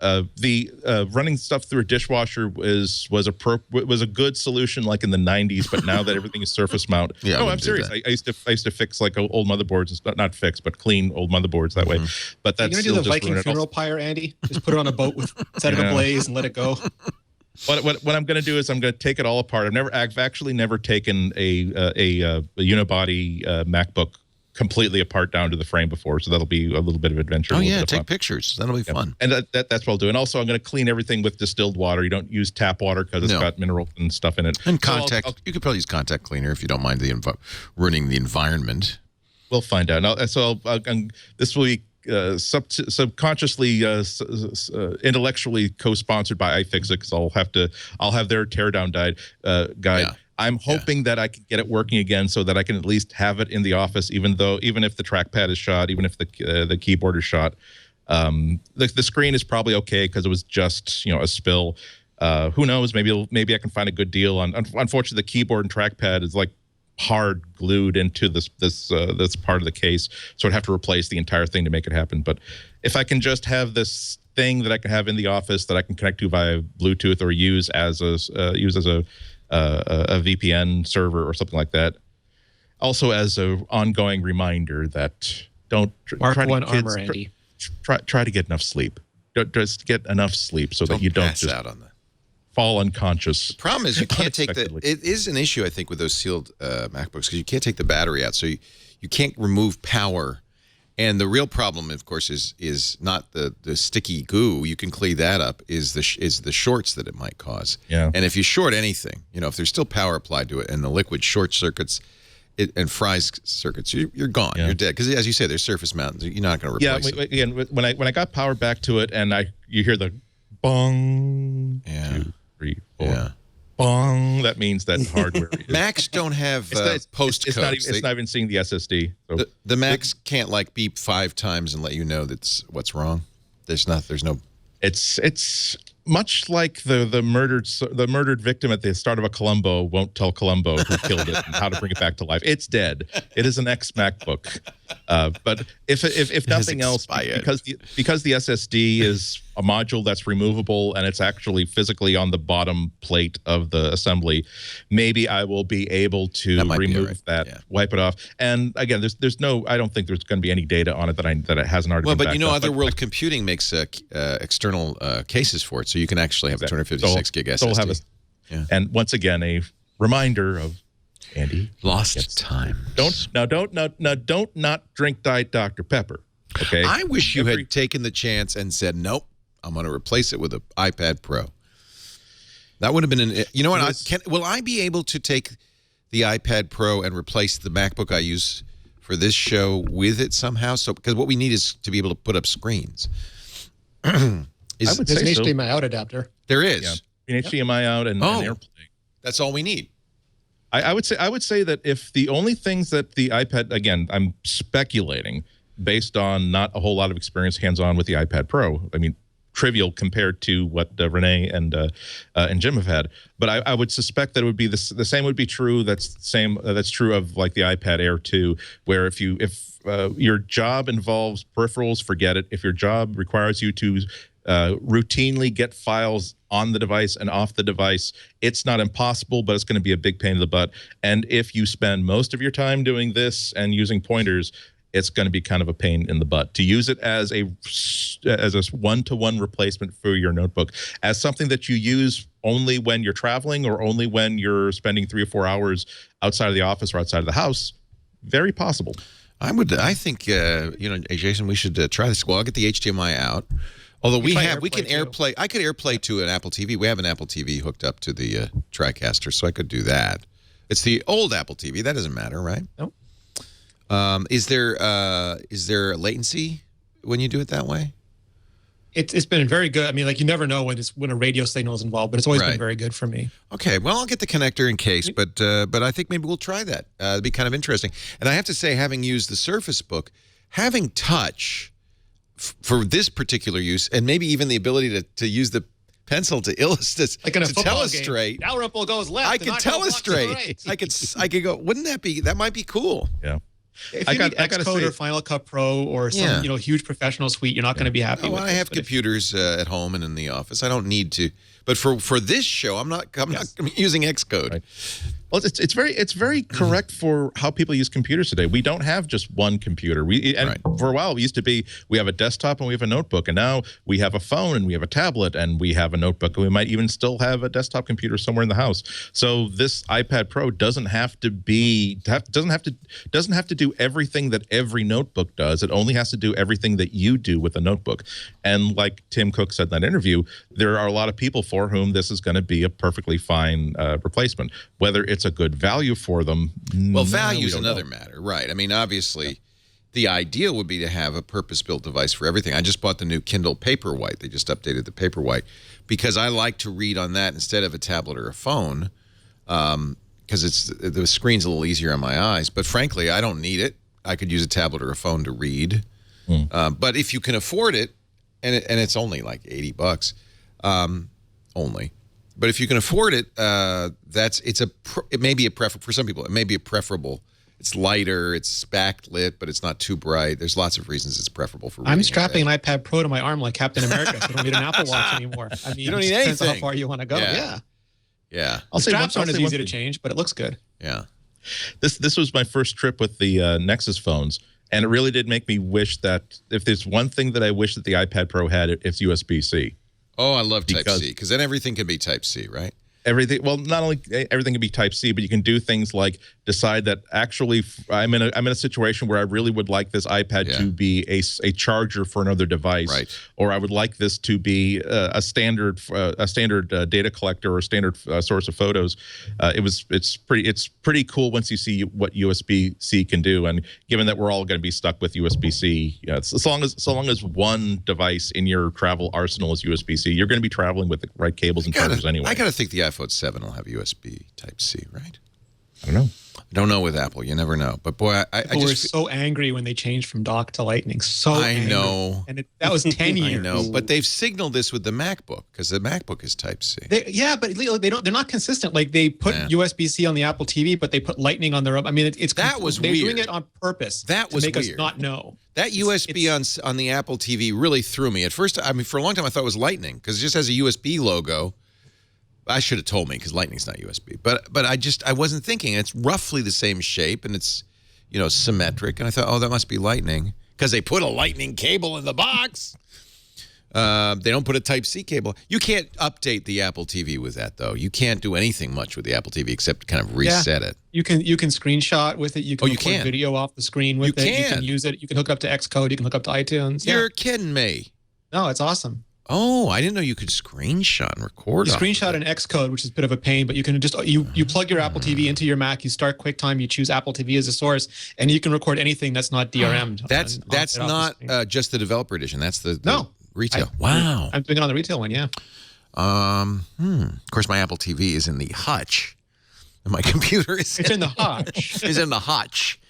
The running stuff through a dishwasher was a good solution like in the 90s, but now that everything is surface mount.
Yeah,
no, I'm serious. I used to fix like old motherboards, not fix, but clean old motherboards that way. But that's
You're gonna do the Viking funeral pyre, Andy? Just put it on a boat with set it ablaze and let it go.
What I'm going to do is I'm going to take it all apart. I've actually never taken a unibody MacBook completely apart down to the frame before, so that'll be a little bit of adventure.
Oh yeah, take pictures. That'll be fun.
And that's what I'll do. And also, I'm going to clean everything with distilled water. You don't use tap water because it's got minerals and stuff in it.
And contact. You could probably use contact cleaner if you don't mind ruining the environment.
We'll find out. This will be subconsciously, intellectually co-sponsored by iFixit, because I'll have their teardown guide.
Yeah.
I'm hoping that I can get it working again, so that I can at least have it in the office, even if the trackpad is shot, even if the keyboard is shot. The screen is probably okay because it was just a spill. Who knows? Maybe I can find a good deal on. Unfortunately, the keyboard and trackpad is like hard glued into this part of the case, so I'd have to replace the entire thing to make it happen. But if I can just have this thing that I can have in the office that I can connect to via Bluetooth or use as a VPN server or something like that. Also, as an ongoing reminder that
Mark one armor, Andy.
Try to get enough sleep. Just get enough sleep so that you don't just
out on that.
Fall unconscious. The
problem is you can't take it is an issue, I think, with those sealed MacBooks, because you can't take the battery out, so you can't remove power. And the real problem, of course, is not the sticky goo. You can clean that up. Is the shorts that it might cause.
Yeah.
And if you short anything, if there's still power applied to it, and the liquid short circuits and fries circuits, you're gone. Yeah. You're dead. Because as you say, there's surface mount. You're not going to replace it.
Again, when I got power back to it, and you hear the bong.
Yeah.
2, 3, 4. Yeah. Bong. That means that hardware.
Macs don't have post codes.
It's not even seeing the SSD. So
the Macs can't beep 5 times and let you know that's what's wrong. There's no.
It's much like the murdered victim at the start of a Columbo won't tell Columbo who killed it and how to bring it back to life. It's dead. It is an ex MacBook. But if nothing else, because the SSD is a module that's removable and it's actually physically on the bottom plate of the assembly, maybe I will be able to remove that, wipe it off. And again, I don't think there's going to be any data on it that it hasn't already.
Well,
been
but
backed up.
Otherworld Computing makes external cases for it, so you can actually have a 256 gig SSD.
And once again, a reminder of Andy
lost time.
Don't not drink Diet Dr. Pepper. Okay.
I wish you had taken the chance and said, nope, I'm going to replace it with an iPad Pro. That would have been you know what? Will I be able to take the iPad Pro and replace the MacBook I use for this show with it somehow? So, because what we need is to be able to put up screens.
There's an HDMI out adapter.
There is.
Yeah. An HDMI out and AirPlay.
That's all we need.
I would say that if the only things that the iPad, again, I'm speculating based on not a whole lot of experience hands-on with the iPad Pro. I mean, trivial compared to what Rene and Jim have had. But I would suspect that it would be the same would be true. That's true of like the iPad Air 2, where if your job involves peripherals, forget it. If your job requires you to routinely get files on the device and off the device, it's not impossible, but it's going to be a big pain in the butt. And if you spend most of your time doing this and using pointers, it's going to be kind of a pain in the butt to use it as a one-to-one replacement for your notebook, as something that you use only when you're traveling or only when you're spending 3 or 4 hours outside of the office or outside of the house. Very possible.
I think Jason, we should try this. Well, I'll get the HDMI out. Although we can AirPlay. I could AirPlay to an Apple TV. We have an Apple TV hooked up to the TriCaster, so I could do that. It's the old Apple TV. That doesn't matter, right?
Nope.
Is there latency when you do it that way?
It's been very good. I mean, like, you never know when a radio signal is involved, but it's always been very good for me.
Okay, well, I'll get the connector in case, but I think maybe we'll try that. It'd be kind of interesting. And I have to say, having used the Surface Book, having touch for this particular use, and maybe even the ability to use the pencil to illustrate,
like in a football
telestrate.
Dalrymple goes left.
I could telestrate. I could go. Wouldn't that might be cool?
Yeah.
If you need Xcode or Final Cut Pro or some huge professional suite, you're not going to be happy with it.
I have computers at home and in the office. I don't need to. But for this show, I'm not using Xcode.
Right. Well, it's very correct for how people use computers today. We don't have just one computer. For a while, it used to be we have a desktop and we have a notebook, and now we have a phone and we have a tablet and we have a notebook, and we might even still have a desktop computer somewhere in the house. So this iPad Pro doesn't have to do everything that every notebook does. It only has to do everything that you do with a notebook. And like Tim Cook said in that interview, there are a lot of people for whom this is going to be a perfectly fine replacement. Whether it's a good value for them.
Well, value is another matter, right? I mean, obviously, the ideal would be to have a purpose-built device for everything. I just bought the new Kindle Paperwhite. They just updated the Paperwhite because I like to read on that instead of a tablet or a phone because the screen's a little easier on my eyes. But frankly, I don't need it. I could use a tablet or a phone to read. But if you can afford it, and it's only like $80 only. But if you can afford it, it may be a preferable for some people. It may be a preferable. It's lighter, it's backlit, but it's not too bright. There's lots of reasons it's preferable for reading.
I'm strapping an iPad Pro to my arm like Captain America, so I don't need an Apple Watch anymore. I mean,
you don't need
depends
anything.
on how far you want to go. Yeah.
The
straps aren't as easy to change, but it looks good.
Yeah.
This was my first trip with the Nexus phones, and it really did make me wish that if there's one thing that I wish that the iPad Pro had, it's USB-C.
Oh, I love Type-C because then everything can be Type-C, right?
Everything. Well, not only everything can be Type-C, but you can do things like decide that actually I'm in a situation where I really would like this iPad to be a charger for another device,
right? Or
I would like this to be a standard data collector or standard source of photos. It's pretty cool once you see what USB-C can do, and given that we're all going to be stuck with USB-C, as long as one device in your travel arsenal is USB-C, you're going to be traveling with the right cables and chargers anyway.
I got to think the iPhone 7 will have USB Type-C, right?
I don't know.
I don't know with Apple. You never know. But boy, I
just were so angry when they changed from dock to Lightning.
I know.
And that was 10 years.
I know. But they've signaled this with the MacBook because the MacBook is Type-C.
But they're not consistent. Like they put USB-C on the Apple TV, but they put Lightning on their own. I mean,
that was weird.
They're doing it on purpose.
That was
make
weird.
Us not know.
That USB on the Apple TV really threw me. At first, I mean, for a long time, I thought it was Lightning because it just has a USB logo. I should have told me because Lightning's not USB. But I wasn't thinking. It's roughly the same shape and it's, symmetric. And I thought, oh, that must be Lightning because they put a Lightning cable in the box. They don't put a Type-C cable. You can't update the Apple TV with that, though. You can't do anything much with the Apple TV except kind of reset it.
You can screenshot with it. You can record video off the screen with it. You can use it. You can hook up to Xcode. You can hook up to iTunes.
You're kidding me.
No, it's awesome.
Oh, I didn't know you could screenshot and record.
You screenshot in Xcode, which is a bit of a pain, but you can just you plug your Apple TV into your Mac, you start QuickTime, you choose Apple TV as a source, and you can record anything that's not DRM'd.
That's not just the developer edition. That's the retail.
Wow. I'm doing it on the retail one, yeah.
Of course, my Apple TV is in the Hutch, and my computer is
in the Hutch.
Is in the Hutch.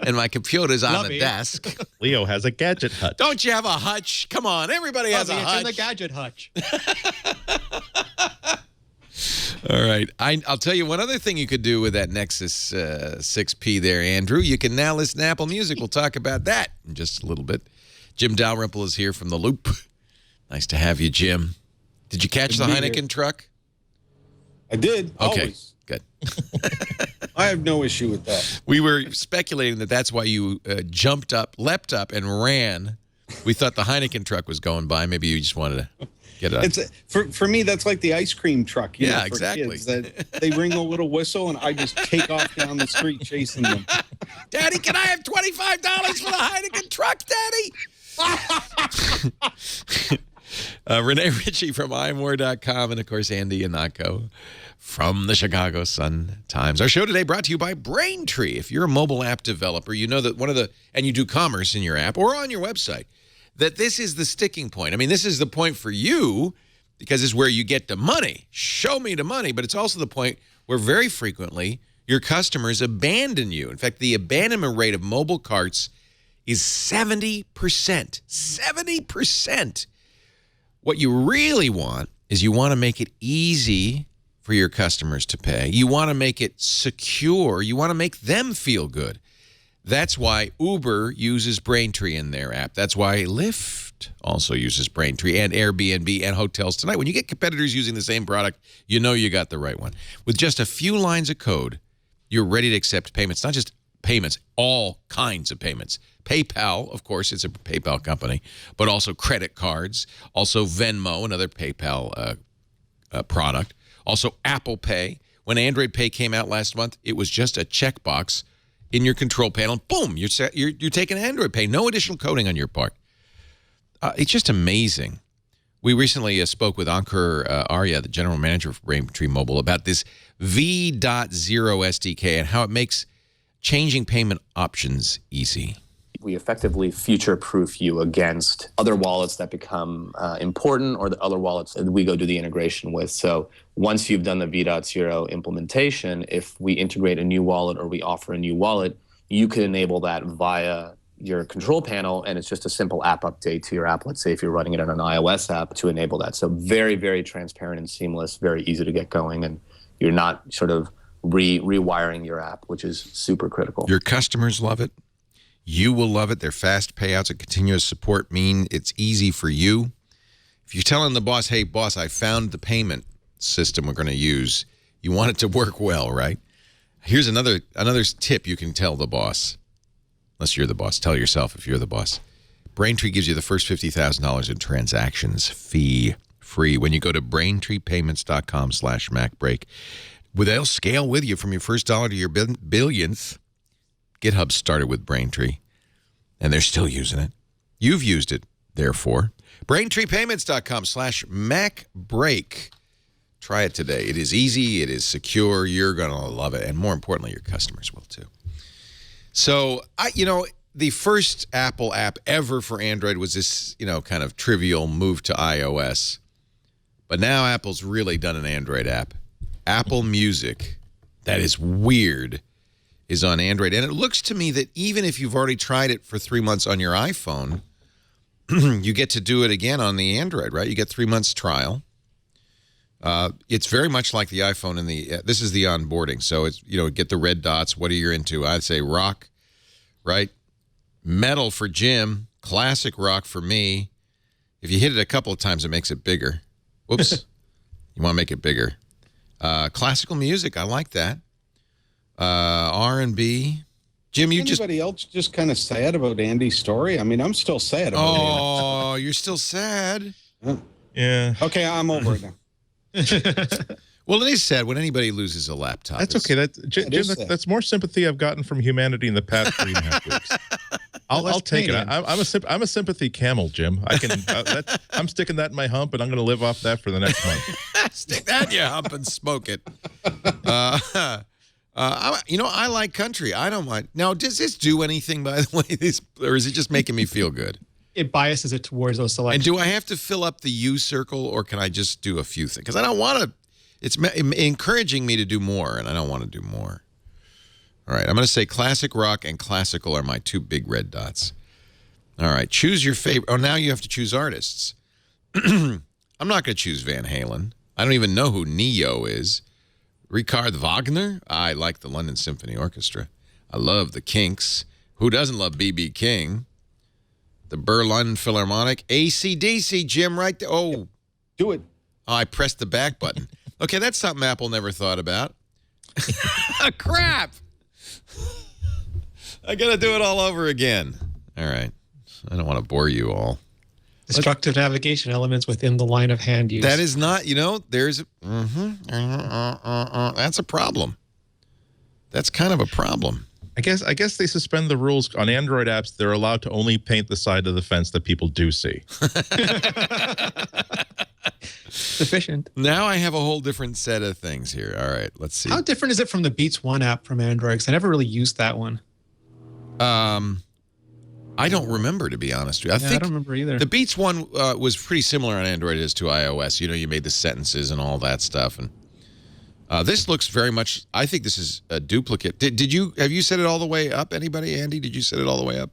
And my computer's on the desk.
Leo has a Gadget Hutch.
Don't you have a Hutch? Come on, everybody has a Hutch.
It's in the Gadget Hutch.
All right. I'll tell you one other thing you could do with that Nexus 6P there, Andrew. You can now listen to Apple Music. We'll talk about that in just a little bit. Jim Dalrymple is here from The Loop. Nice to have you, Jim. Did you catch the Heineken truck?
I did.
Okay.
Always.
Good.
I have no issue with that.
We were speculating that's why you leapt up, and ran. We thought the Heineken truck was going by. Maybe you just wanted to get up.
For me, that's like the ice cream truck. For
exactly.
Kids, that they ring a little whistle, and I just take off down the street chasing them.
Daddy, can I have $25 for the Heineken truck, Daddy? Rene Ritchie from imore.com, and of course Andy Ihnatko from the Chicago Sun-Times. Our show today brought to you by Braintree. If you're a mobile app developer, you know that and you do commerce in your app or on your website, that this is the sticking point. I mean, this is the point for you because it's where you get the money. Show me the money, but it's also the point where very frequently your customers abandon you. In fact, the abandonment rate of mobile carts is 70%. 70%. What you really want is you want to make it easy for your customers to pay. You want to make it secure. You want to make them feel good. That's why Uber uses Braintree in their app. That's why Lyft also uses Braintree, and Airbnb and Hotels Tonight. When you get competitors using the same product, you know you got the right one. With just a few lines of code, you're ready to accept payments. Not just payments, all kinds of payments. PayPal, of course, it's a PayPal company, but also credit cards, also Venmo, another PayPal product, also Apple Pay. When Android Pay came out last month, it was just a checkbox in your control panel. Boom, you're taking Android Pay. No additional coding on your part. It's just amazing. We recently spoke with Ankur Arya, the general manager for Braintree Mobile, about this V.0 SDK and how it makes changing payment options easy.
We effectively future-proof you against other wallets that become important, or the other wallets that we go do the integration with. So once you've done the V.0 implementation, if we integrate a new wallet or we offer a new wallet, you can enable that via your control panel, and it's just a simple app update to your app. Let's say if you're running it on an iOS app, to enable that. So very, very transparent and seamless, very easy to get going, and you're not sort of rewiring your app, which is super critical.
Your customers love it. You will love it. Their fast payouts and continuous support mean it's easy for you. If you're telling the boss, hey, boss, I found the payment system we're going to use, you want it to work well, right? Here's another tip you can tell the boss. Unless you're the boss. Tell yourself if you're the boss. Braintree gives you the first $50,000 in transactions fee-free when you go to BraintreePayments.com/MacBreak. They'll scale with you from your first dollar to your billionth. GitHub started with Braintree, and they're still using it. You've used it, therefore. BraintreePayments.com/MacBreak. Try it today. It is easy. It is secure. You're going to love it. And more importantly, your customers will too. So, the first Apple app ever for Android was this, kind of trivial move to iOS. But now Apple's really done an Android app. Apple Music, that is weird, is on Android. And it looks to me that even if you've already tried it for 3 months on your iPhone, you get to do it again on the Android, right? You get 3 months trial. It's very much like the iPhone and this is the onboarding. So it's, get the red dots. What are you into? I'd say rock, right? Metal for Jim, classic rock for me. If you hit it a couple of times, it makes it bigger. Whoops. You want to make it bigger. Classical music, I like that. R&B. Jim,
Anybody else just kind of sad about Andy's story? I mean, I'm still sad about it.
Oh, you're still sad?
Yeah.
Okay, I'm over it now.
Well, it is sad when anybody loses a laptop.
That's okay. Jim, that's more sympathy I've gotten from humanity in the past 3.5 weeks. I'll take it. I'm a sympathy camel, Jim. I can. I'm sticking that in my hump, and I'm going to live off that for the next month.
Stick that in your hump and smoke it. I like country. I don't mind. Now, does this do anything, by the way, or is it just making me feel good?
It biases it towards those selections.
And do I have to fill up the U circle, or can I just do a few things? Because I don't want to. It's encouraging me to do more, and I don't want to do more. All right, I'm going to say classic rock and classical are my two big red dots. All right, choose your favorite. Oh, now you have to choose artists. I'm not going to choose Van Halen. I don't even know who Neo is. Richard Wagner? I like the London Symphony Orchestra. I love the Kinks. Who doesn't love B.B. King? The Berlin Philharmonic. AC/DC, Jim, right there. Oh.
Do it.
Oh, I pressed the back button. Okay, that's something Apple never thought about. Crap! I got to do it all over again. All right. I don't want to bore you all.
Destructive navigation elements within the line of hand use.
That is not, there's... that's a problem. That's kind of a problem.
I guess they suspend the rules on Android apps. They're allowed to only paint the side of the fence that people do see.
Sufficient.
Now I have a whole different set of things here. All right, let's see.
How different is it from the Beats One app from Android? Because I never really used that one.
I don't remember, to be honest with you.
I don't remember either.
The Beats one was pretty similar on Android as to iOS. You made the sentences and all that stuff. And this looks very much, I think this is a duplicate. Have you set it all the way up? Anybody, Andy, did you set it all the way up?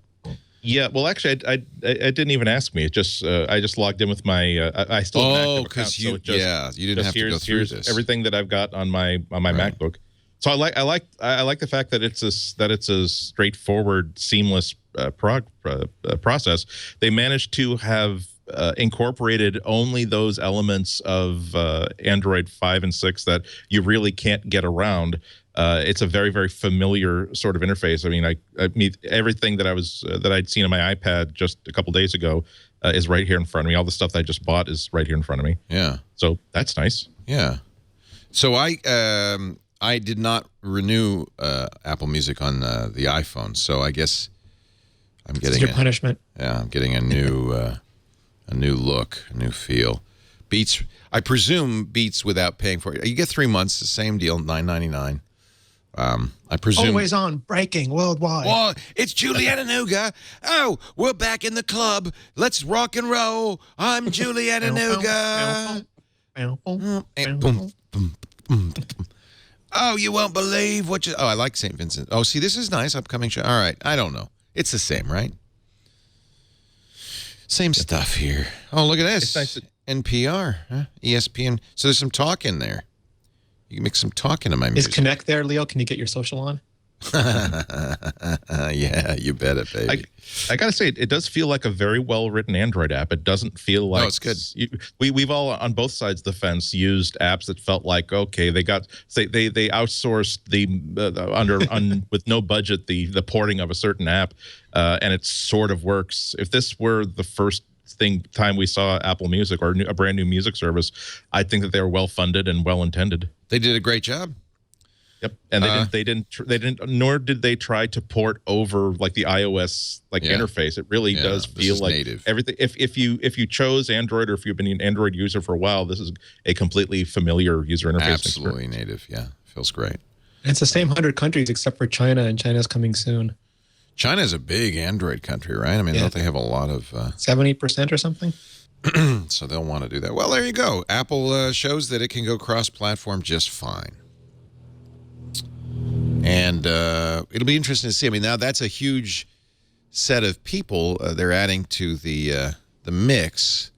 Yeah, well, actually, I didn't even ask me. It just I just logged in with my I still have an active account,
you didn't have to go through this.
Everything that I've got on my MacBook. So I like the fact that it's a straightforward, seamless process. They managed to have incorporated only those elements of Android 5 and 6 that you really can't get around. It's a very, very familiar sort of interface. I mean, everything that I'd seen on my iPad just a couple days ago is right here in front of me. All the stuff that I just bought is right here in front of me.
Yeah.
So that's nice.
Yeah. So I did not renew Apple Music on the iPhone, so I guess I'm getting
your punishment.
Yeah, I'm getting a new look, a new feel. Beats, I presume Beats without paying for it. You get 3 months, the same deal, $9.99. I presume.
Always on, breaking worldwide.
Well, it's Juliana Nuga. Oh, we're back in the club. Let's rock and roll. I'm Juliana Nuga. Oh, you won't believe what you... Oh, I like St. Vincent. Oh, see, this is nice. Upcoming show. All right. I don't know. It's the same, right? Same stuff here. Oh, look at this.
It's nice
NPR, huh? ESPN. So there's some talk in there. You can mix some talk into my music.
Is Connect there, Leo? Can you get your social on?
Yeah, you bet it, baby.
I gotta say, it does feel like a very well-written Android app. It doesn't feel like...
No, it's good.
We've all, on both sides of the fence, used apps that felt like, okay, they outsourced with no budget the porting of a certain app, and it sort of works. If this were the first time we saw Apple Music or a brand new music service, I think that they were well-funded and well-intended.
They did a great job.
Yep, and they didn't, nor did they try to port over like the iOS interface. It really does feel like
native.
Everything. If you chose Android or if you've been an Android user for a while, this is a completely familiar user interface.
Absolutely native. Yeah, feels great.
It's the same 100 countries except for China, and China's coming soon.
China's a big Android country, right? I mean, don't they have a lot of
70% or something?
So they'll want to do that. Well, there you go. Apple shows that it can go cross-platform just fine. And it'll be interesting to see. I mean, now that's a huge set of people they're adding to the mix.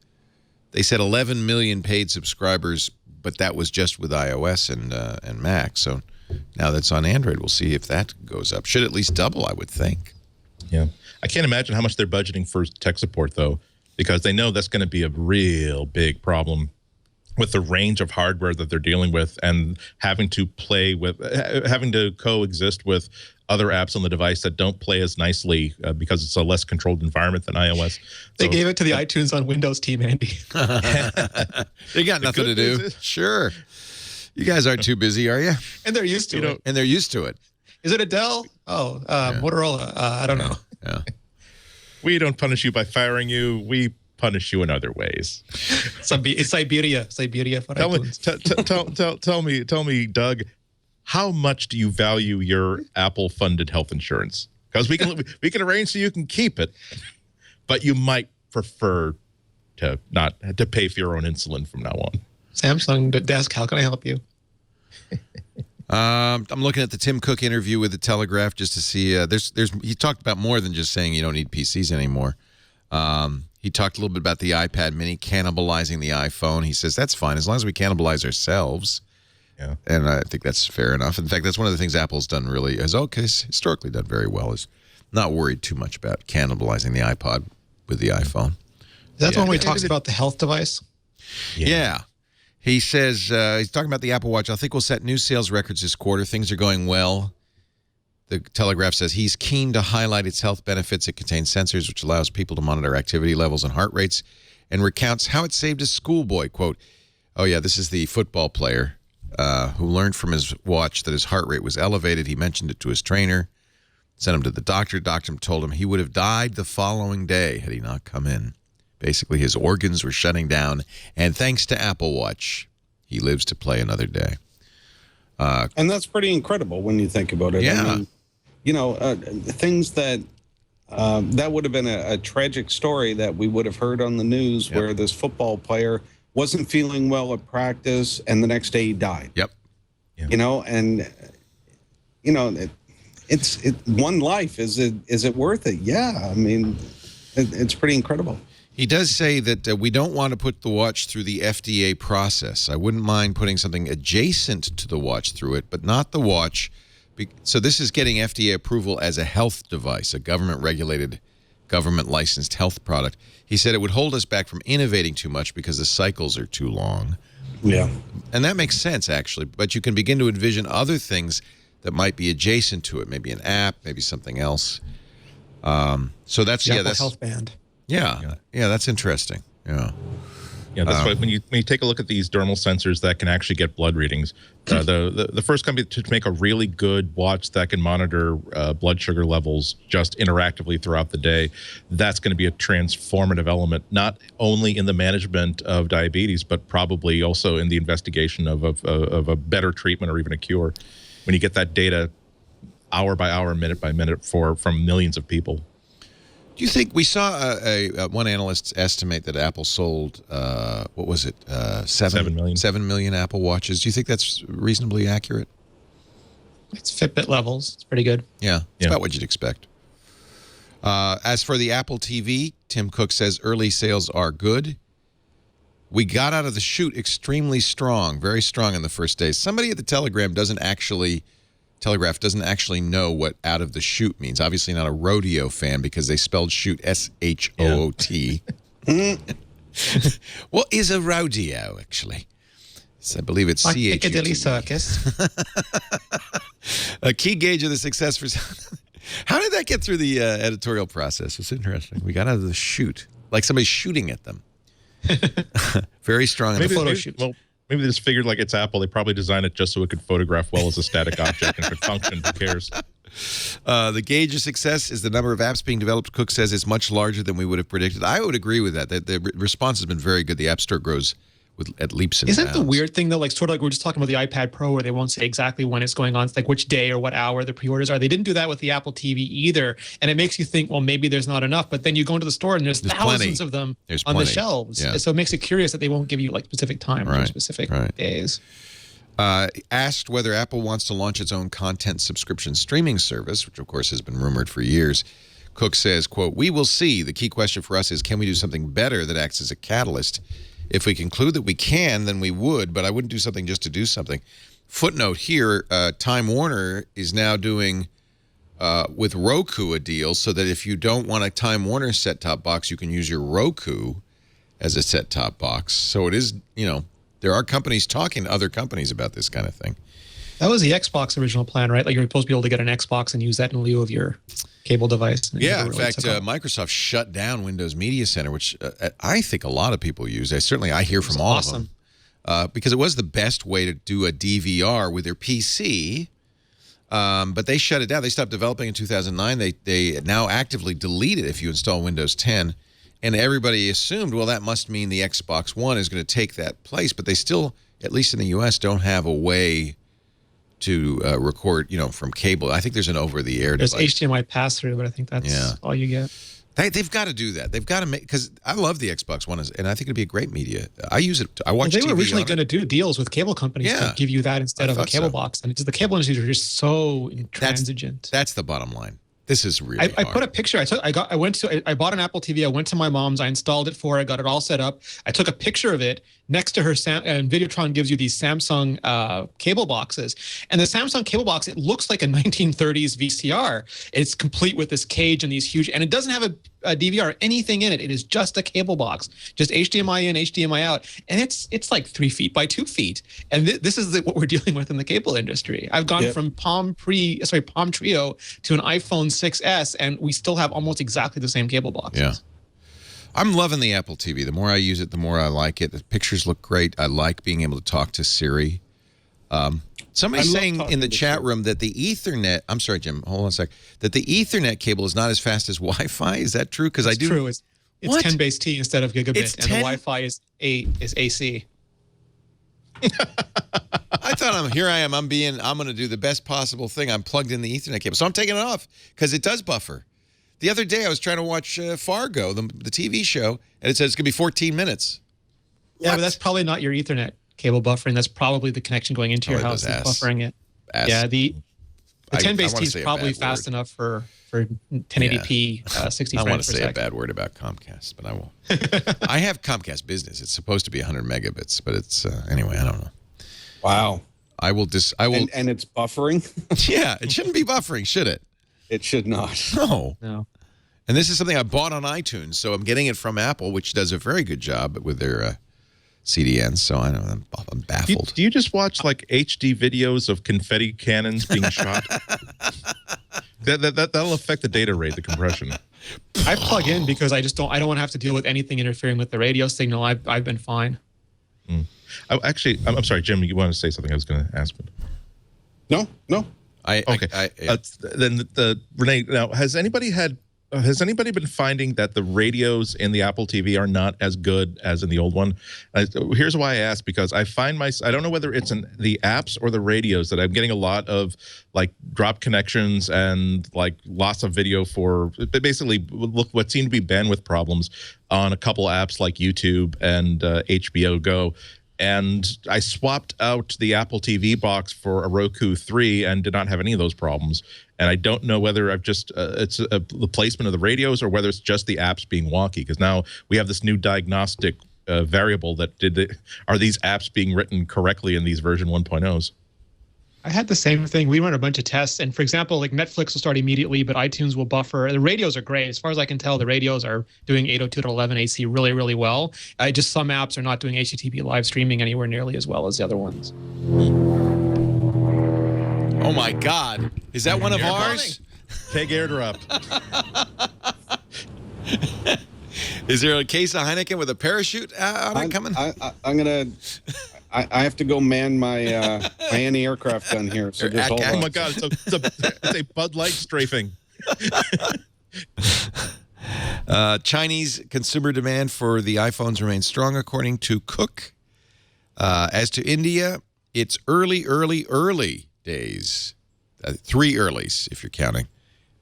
They said 11 million paid subscribers, but that was just with iOS and Mac. So now that's on Android. We'll see if that goes up. Should at least double, I would think.
Yeah. I can't imagine how much they're budgeting for tech support, though, because they know that's going to be a real big problem with the range of hardware that they're dealing with and having to coexist with other apps on the device that don't play as nicely because it's a less controlled environment than iOS.
They gave it to the iTunes on Windows team, Andy.
They got nothing to do. Sure. You guys aren't too busy, are you?
And they're used to it.
And they're used to it.
Is it a Dell? Oh, Motorola. I don't know.
Yeah.
We don't punish you by firing you. We punish you in other ways.
It's Siberia for iTunes.
Tell me, Doug, how much do you value your Apple-funded health insurance? Because we can arrange so you can keep it, but you might prefer to not to pay for your own insulin from now on.
Samsung desk, how can I help you?
I'm looking at the Tim Cook interview with the Telegraph just to see. He talked about more than just saying you don't need PCs anymore. He talked a little bit about the iPad Mini cannibalizing the iPhone. He says that's fine as long as we cannibalize ourselves.
Yeah,
and I think that's fair enough. In fact, that's one of the things Apple's done historically done very well, is not worried too much about cannibalizing the iPod with the iPhone.
That's when we talks about the health device.
Yeah. He says he's talking about the Apple Watch. I think we'll set new sales records this quarter. Things are going well. The Telegraph says he's keen to highlight its health benefits. It contains sensors, which allows people to monitor activity levels and heart rates, and recounts how it saved a schoolboy. Quote, oh, yeah, this is the football player who learned from his watch that his heart rate was elevated. He mentioned it to his trainer, sent him to the doctor. Doctor told him he would have died the following day had he not come in. Basically, his organs were shutting down, and thanks to Apple Watch, he lives to play another day.
And that's pretty incredible when you think about it.
Yeah.
I mean, things that that would have been a tragic story that we would have heard on the news, where this football player wasn't feeling well at practice, and the next day he died.
Yep.
It's one life. Is it worth it? Yeah. I mean, it's pretty incredible.
He does say that we don't want to put the watch through the FDA process. I wouldn't mind putting something adjacent to the watch through it, but not the watch. So this is getting FDA approval as a health device, a government-regulated, government-licensed health product. He said it would hold us back from innovating too much because the cycles are too long.
Yeah.
And that makes sense, actually. But you can begin to envision other things that might be adjacent to it. Maybe an app, maybe something else. So that's, that's
health band.
Yeah, that's interesting. Yeah.
Yeah, that's why when you take a look at these dermal sensors that can actually get blood readings, the first company to make a really good watch that can monitor blood sugar levels just interactively throughout the day, that's going to be a transformative element, not only in the management of diabetes, but probably also in the investigation of a better treatment or even a cure. When you get that data hour by hour, minute by minute from millions of people.
Do you think we saw one analyst estimate that Apple sold, what was it, 7 million? 7 million Apple Watches. Do you think that's reasonably accurate?
It's Fitbit levels. It's pretty good.
Yeah, it's about what you'd expect. As for the Apple TV, Tim Cook says early sales are good. We got out of the chute extremely strong, very strong in the first days. Somebody at the Telegraph doesn't actually know what out of the chute means. Obviously not a rodeo fan because they spelled shoot S-H-O-O-T. What is a rodeo, actually? So I believe it's C-H-U-T.
Piccadilly Circus.
A key gauge of the success for... How did that get through the editorial process? It's interesting. We got out of the chute. Like somebody's shooting at them. Very strong in the photo shoot.
Well, maybe they just figured like it's Apple. They probably designed it just so it could photograph well as a static object and if it functioned, who cares?
The gauge of success is the number of apps being developed. Cook says it's much larger than we would have predicted. I would agree with that. The response has been very good. The App Store grows at leaps and bounds.
Isn't the weird thing though, like sort of like we were just talking about the iPad Pro where they won't say exactly when it's going on, it's like which day or what hour the pre-orders are. They didn't do that with the Apple TV either. And it makes you think, well, maybe there's not enough, but then you go into the store and there's thousands of them on the shelves. Yeah. So it makes it curious that they won't give you like specific time or specific days.
Asked whether Apple wants to launch its own content subscription streaming service, which of course has been rumored for years, Cook says, quote, "We will see. The key question for us is, can we do something better that acts as a catalyst? If we conclude that we can, then we would, but I wouldn't do something just to do something." Footnote here, Time Warner is now doing, with Roku, a deal so that if you don't want a Time Warner set-top box, you can use your Roku as a set-top box. So it is, there are companies talking to other companies about this kind of thing.
That was the Xbox original plan, right? Like you're supposed to be able to get an Xbox and use that in lieu of your cable device.
Yeah, in fact, Microsoft shut down Windows Media Center, which I think a lot of people use. I hear from all of them. Because it was the best way to do a DVR with your PC, but they shut it down. They stopped developing in 2009. They now actively delete it if you install Windows 10. And everybody assumed, well, that must mean the Xbox One is going to take that place. But they still, at least in the U.S., don't have a way to record, from cable. I think there's an over-the-air device.
There's HDMI pass-through, but I think that's all you get.
They've got to do that. They've got to make, because I love the Xbox One, and I think it'd be a great media. I use it. I watch TV.
They were originally going to do deals with cable companies to give you that instead of a cable box, and the cable industry are just so intransigent.
That's the bottom line. This is really
I put a picture. I bought an Apple TV. I went to my mom's. I installed it for her. I got it all set up. I took a picture of it next to her. And Videotron gives you these Samsung cable boxes. And the Samsung cable box, it looks like a 1930s VCR. It's complete with this cage and these huge, and it doesn't have a DVR, anything in it. It is just a cable box, just HDMI in, HDMI out, and it's like 3 feet by 2 feet. And this is what we're dealing with in the cable industry. I've gone from Palm Trio to an iPhone 6s, and we still have almost exactly the same cable boxes.
Yeah. I'm loving the Apple TV. The more I use it, the more I like it. The pictures look great. I like being able to talk to Siri. Somebody's saying in the chat room that the Ethernet, I'm sorry, Jim, hold on a sec, that the Ethernet cable is not as fast as Wi-Fi. Is that true? Because I do.
True. It's 10 base T instead of gigabit, and the Wi-Fi is AC.
I thought I'm going to do the best possible thing. I'm plugged in the Ethernet cable. So I'm taking it off because it does buffer. The other day I was trying to watch Fargo, the TV show, and it says it's going to be 14 minutes.
Yeah, but that's probably not your Ethernet cable buffering. That's probably the connection going into your house that's buffering it. Yeah, the 10 base T is probably fast enough for for 1080p 60
I
frames
want to
per
say a
second.
bad word about Comcast, but I won't. I have Comcast Business. It's supposed to be 100 megabits, but it's anyway. I don't know.
Wow.
I will
and it's buffering.
Yeah, it shouldn't be buffering, should it?
It should not.
No.
No.
And this is something I bought on iTunes, so I'm getting it from Apple, which does a very good job with their CDNs. So I don't know, I'm baffled.
Do you just watch like HD videos of confetti cannons being shot? That'll affect the data rate, the compression.
I plug in because I don't want to have to deal with anything interfering with the radio signal. I've been fine.
Actually, I'm sorry, Jim. You want to say something? I was going to ask, but
No.
Then Rene. Now, has anybody been finding that the radios in the Apple TV are not as good as in the old one? Here's why I ask, because I find I don't know whether it's in the apps or the radios that I'm getting a lot of like drop connections and like loss of video for basically what seem to be bandwidth problems on a couple apps like YouTube and HBO Go. And I swapped out the Apple TV box for a Roku 3 and did not have any of those problems. And I don't know whether I've just it's the placement of the radios or whether it's just the apps being wonky. Because now we have this new diagnostic variable that are these apps being written correctly in these version 1.0s?
I had the same thing. We run a bunch of tests, and for example, like Netflix will start immediately, but iTunes will buffer. The radios are great. As far as I can tell, the radios are doing 802.11ac really, really well. Just some apps are not doing HTTP live streaming anywhere nearly as well as the other ones.
Oh my God! Is that one of ours?
Take airdrop.
Is there a case of Heineken with a parachute on it coming?
I have to go man my anti-aircraft gun here. So just hold on.
Oh my God! It's a Bud Light strafing.
Chinese consumer demand for the iPhones remains strong, according to Cook. As to India, it's early days. 3 earlies, if you're counting.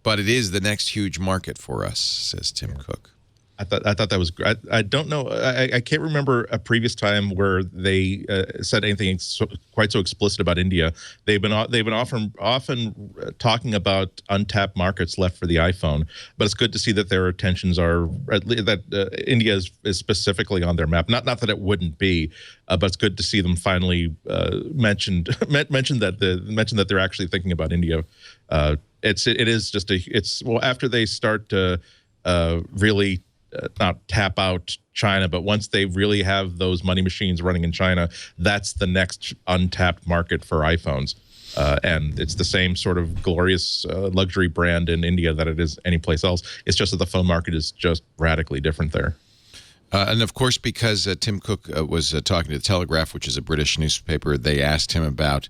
But it is the next huge market for us, says Tim Cook.
I thought that was great. I don't know. I can't remember a previous time where they said anything quite so explicit about India. They've been often talking about untapped markets left for the iPhone, but it's good to see that their attentions are that India is specifically on their map. Not that it wouldn't be, but it's good to see them finally mention that they're actually thinking about India. After they start to really. Not tap out China, but once they really have those money machines running in China, that's the next untapped market for iPhones. And it's the same sort of glorious luxury brand in India that it is anyplace else. It's just that the phone market is just radically different there.
And of course, because Tim Cook was talking to the Telegraph, which is a British newspaper, they asked him about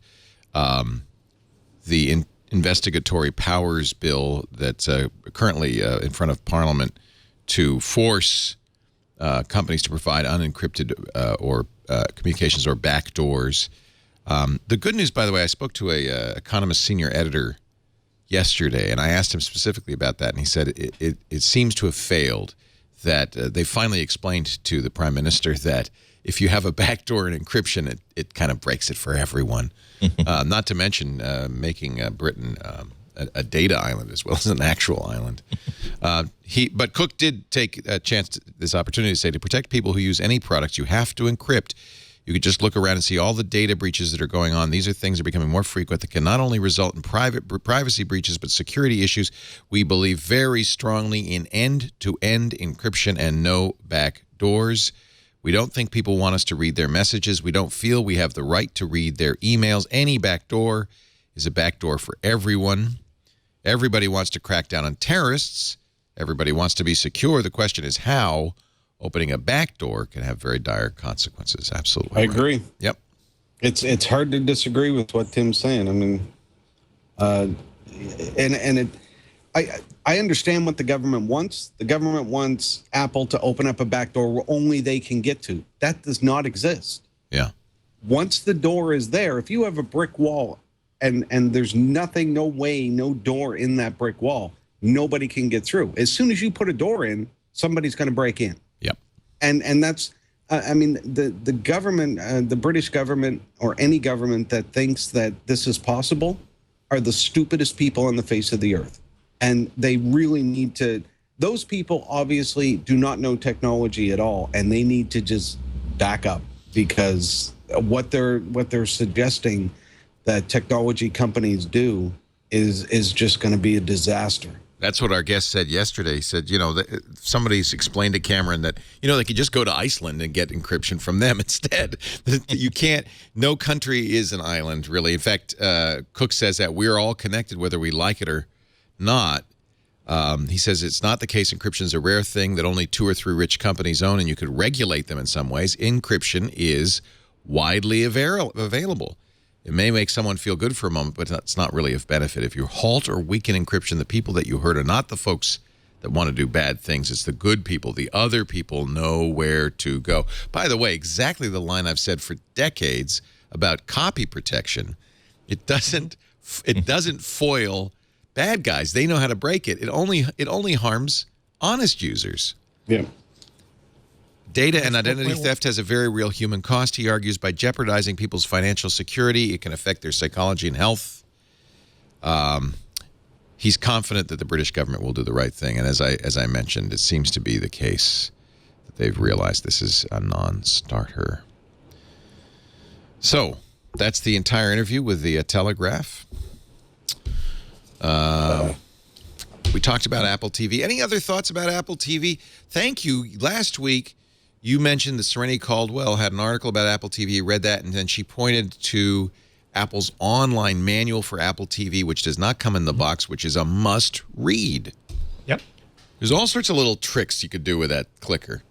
the investigatory powers bill that's currently in front of Parliament to force companies to provide unencrypted or communications or backdoors. The good news, by the way, I spoke to a Economist senior editor yesterday, and I asked him specifically about that, and he said it seems to have failed, that they finally explained to the Prime Minister that if you have a backdoor and encryption, it kind of breaks it for everyone. Not to mention making Britain a data island as well as an actual island. But Cook did take this opportunity to say, to protect people who use any products, you have to encrypt. You could just look around and see all the data breaches that are going on. These are things that are becoming more frequent that can not only result in privacy breaches, but security issues. We believe very strongly in end-to-end encryption and no backdoors. We don't think people want us to read their messages. We don't feel we have the right to read their emails. Any backdoor is a backdoor for everyone. Everybody wants to crack down on terrorists. Everybody wants to be secure. The question is how. Opening a backdoor can have very dire consequences. Absolutely.
I agree.
Yep.
It's hard to disagree with what Tim's saying. I mean, I understand what the government wants. The government wants Apple to open up a backdoor where only they can get to. That does not exist.
Yeah.
Once the door is there, if you have a brick wall and there's nothing, no way, no door in that brick wall, nobody can get through. As soon as you put a door in, somebody's going to break in.
Yep.
And that's, I mean, the government, the British government or any government that thinks that this is possible are the stupidest people on the face of the earth. And they really need to, those people obviously do not know technology at all, and they need to just back up, because what they're suggesting that technology companies do is just going to be a disaster.
That's what our guest said yesterday. He said, somebody's explained to Cameron that, they could just go to Iceland and get encryption from them instead. You can't, no country is an island, really. In fact, Cook says that we're all connected whether we like it or not. He says it's not the case. Encryption is a rare thing that only 2 or 3 rich companies own, and you could regulate them in some ways. Encryption is widely available. It may make someone feel good for a moment, but it's not really of benefit. If you halt or weaken encryption, the people that you hurt are not the folks that want to do bad things. It's the good people. The other people know where to go. By the way, exactly the line I've said for decades about copy protection. It doesn't foil bad guys. They know how to break it. It only harms honest users.
Yeah.
Data and identity theft has a very real human cost, he argues, by jeopardizing people's financial security. It can affect their psychology and health. He's confident that the British government will do the right thing. And as I mentioned, it seems to be the case that they've realized this is a non-starter. So that's the entire interview with the Telegraph. We talked about Apple TV. Any other thoughts about Apple TV? Thank you. Last week, you mentioned that Serenity Caldwell had an article about Apple TV. You read that, and then she pointed to Apple's online manual for Apple TV, which does not come in the box, which is a must-read.
Yep.
There's all sorts of little tricks you could do with that clicker.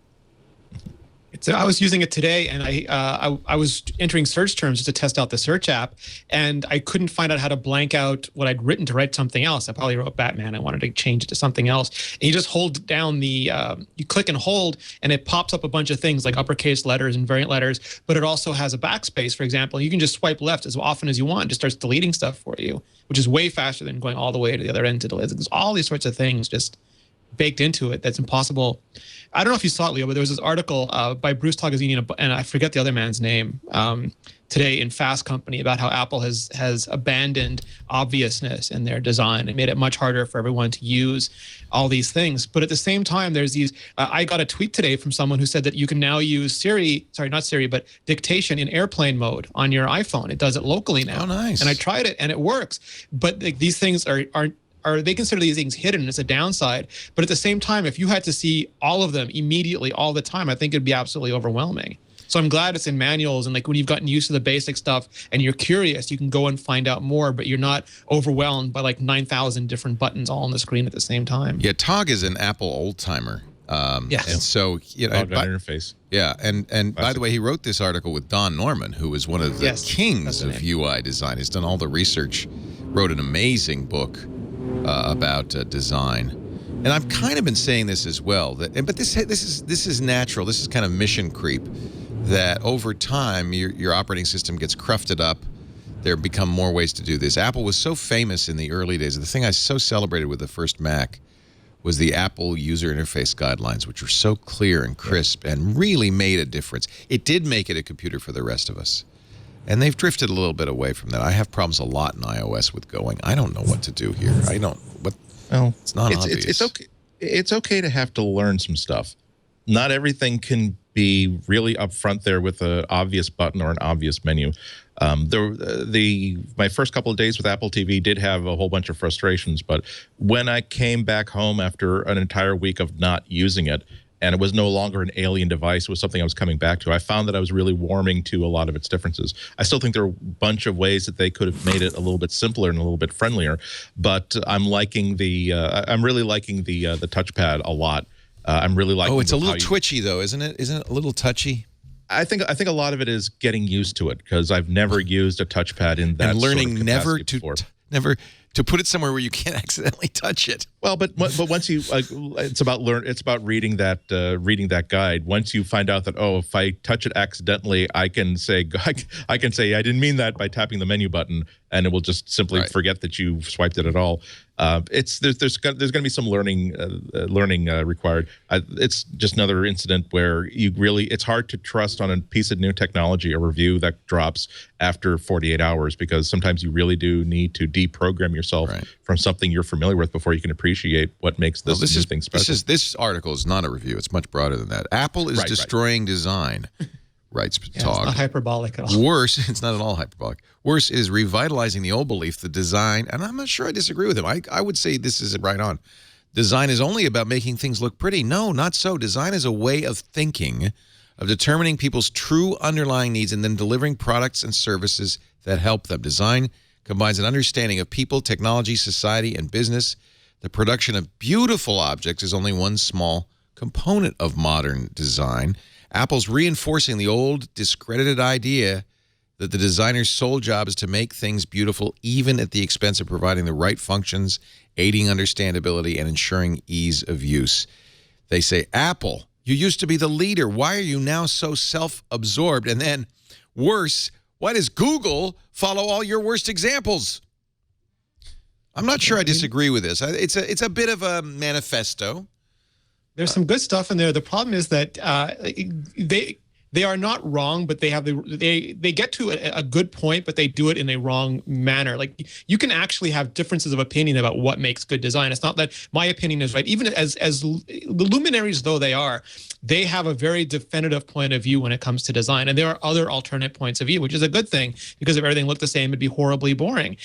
I was using it today, and I was entering search terms just to test out the search app, and I couldn't find out how to blank out what I'd written to write something else. I probably wrote Batman. I wanted to change it to something else. And you just hold down you click and hold, and it pops up a bunch of things like uppercase letters and variant letters, but it also has a backspace, for example. You can just swipe left as often as you want. It just starts deleting stuff for you, which is way faster than going all the way to the other end to delete. There's all these sorts of things just baked into it that's impossible. I don't know if you saw it, Leo, but there was this article by Bruce Tagazzini and I forget the other man's name today in Fast Company about how Apple has abandoned obviousness in their design and made it much harder for everyone to use all these things. But at the same time, there's these. I got a tweet today from someone who said that you can now use not Siri, but dictation in airplane mode on your iPhone. It does it locally now.
Oh, nice.
And I tried it and it works. But these things aren't. They consider these things hidden. It's a downside. But at the same time, if you had to see all of them immediately all the time, I think it'd be absolutely overwhelming. So I'm glad it's in manuals. And like when you've gotten used to the basic stuff and you're curious, you can go and find out more, but you're not overwhelmed by like 9,000 different buttons all on the screen at the same time.
Yeah, Tog is an Apple old-timer.
Yes.
And so,
interface.
Yeah, and by the way, he wrote this article with Don Norman, who is one of the kings of UI design. He's done all the research, wrote an amazing book about design, and I've kind of been saying this as well. But this is natural. This is kind of mission creep. That over time, your operating system gets crufted up. There become more ways to do this. Apple was so famous in the early days. The thing I so celebrated with the first Mac was the Apple user interface guidelines, which were so clear and crisp and really made a difference. It did make it a computer for the rest of us. And they've drifted a little bit away from that. I have problems a lot in iOS with going, I don't know what to do here. It's not obvious.
It's okay to have to learn some stuff. Not everything can be really upfront there with an obvious button or an obvious menu. My first couple of days with Apple TV did have a whole bunch of frustrations, but when I came back home after an entire week of not using it, and it was no longer an alien device, it was something I was coming back to, I found that I was really warming to a lot of its differences. I still think there are a bunch of ways that they could have made it a little bit simpler and a little bit friendlier, but I'm liking I'm really liking the touchpad a lot. I'm really liking.
Oh, it's a little twitchy though, isn't it? Isn't it a little touchy?
I think a lot of it is getting used to it because I've never used a touchpad in that
and learning
sort of
never to put it somewhere where you can't accidentally touch it.
Well, but once you it's about reading that guide. Once you find out that if I touch it accidentally, I can say I didn't mean that by tapping the menu button, and it will just simply forget that you swiped it at all. There's going to be some learning required. It's just another incident where it's hard to trust on a piece of new technology a review that drops after 48 hours, because sometimes you really do need to deprogram yourself from something you're familiar with before you can appreciate what makes this new thing special.
This article is not a review. It's much broader than that. Apple is destroying design. Writes Talk.
It's not hyperbolic at all.
Worse, it's not at all hyperbolic. Worse, it is revitalizing the old belief that design, and I'm not sure I disagree with him. I would say this is right on. Design is only about making things look pretty. No, not so. Design is a way of thinking, of determining people's true underlying needs and then delivering products and services that help them. Design combines an understanding of people, technology, society, and business. The production of beautiful objects is only one small component of modern design. Apple's reinforcing the old, discredited idea that the designer's sole job is to make things beautiful, even at the expense of providing the right functions, aiding understandability, and ensuring ease of use. They say, Apple, you used to be the leader. Why are you now so self-absorbed? And then, worse, why does Google follow all your worst examples? I'm not sure I disagree with this. It's a bit of a manifesto.
There's some good stuff in there. The problem is that they are not wrong, but they get to a good point, but they do it in a wrong manner. Like, you can actually have differences of opinion about what makes good design. It's not that my opinion is right. Even as the luminaries though they are, they have a very definitive point of view when it comes to design, and there are other alternate points of view, which is a good thing, because if everything looked the same, it'd be horribly boring.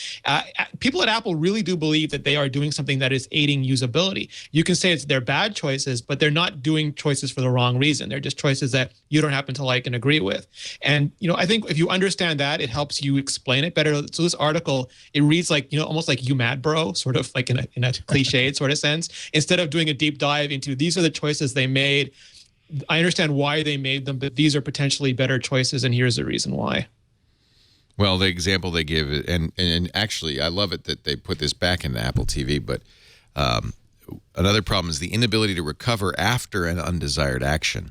People at Apple really do believe that they are doing something that is aiding usability. You can say they're bad choices, but they're not doing choices for the wrong reason. They're just choices that you don't happen to like and agree with. And, I think if you understand that, it helps you explain it better. So this article, it reads like, almost like you mad bro, sort of like in a cliched sort of sense, instead of doing a deep dive into these are the choices they made. I understand why they made them, but these are potentially better choices, and here's the reason why.
Well, the example they give, and actually, I love it that they put this back into Apple TV, but another problem is the inability to recover after an undesired action.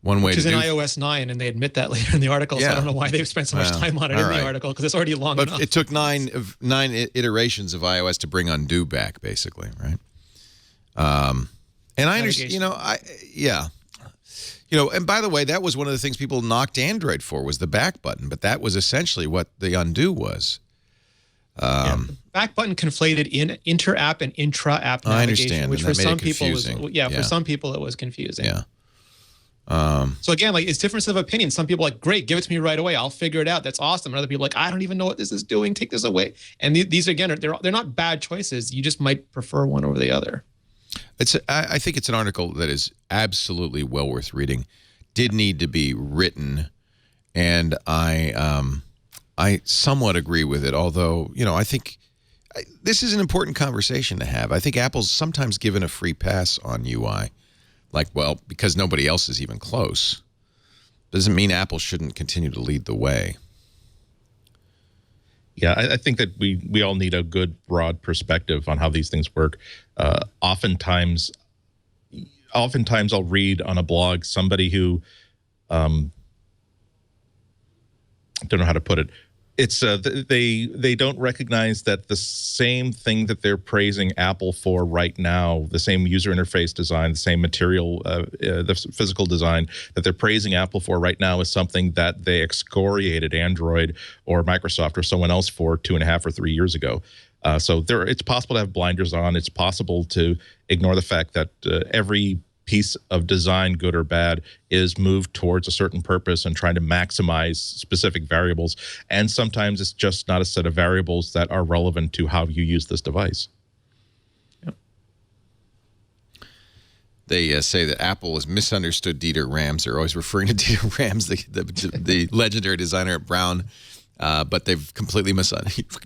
One way
Which is in iOS 9, and they admit that later in the article, so I don't know why they've spent so much time on it in the article, because it's already long enough.
But it took nine iterations of iOS to bring undo back, basically, right? And I understand, and by the way, that was one of the things people knocked Android for, was the back button, but that was essentially what the undo was.
The back button conflated in inter-app and intra-app navigation,
I understand,
which for some people for some people it was confusing.
Yeah.
So again, like, it's difference of opinion. Some people are like, great, give it to me right away, I'll figure it out, that's awesome. And other people are like, I don't even know what this is doing, take this away. And these again, they're not bad choices. You just might prefer one over the other.
I think it's an article that is absolutely well worth reading. Did need to be written, and I somewhat agree with it. Although, I think this is an important conversation to have. I think Apple's sometimes given a free pass on UI, because nobody else is even close. Doesn't mean Apple shouldn't continue to lead the way.
Yeah, I think that we all need a good broad perspective on how these things work. Oftentimes I'll read on a blog somebody who, don't know how to put it. It's they don't recognize that the same thing that they're praising Apple for right now, the same user interface design, the same material, the physical design that they're praising Apple for right now, is something that they excoriated Android or Microsoft or someone else for 2.5 or 3 years ago. So it's possible to have blinders on. It's possible to ignore the fact that every piece of design, good or bad, is moved towards a certain purpose and trying to maximize specific variables. And sometimes it's just not a set of variables that are relevant to how you use this device.
Yep.
They say that Apple has misunderstood Dieter Rams. They're always referring to Dieter Rams, the legendary designer at Brown. But they've completely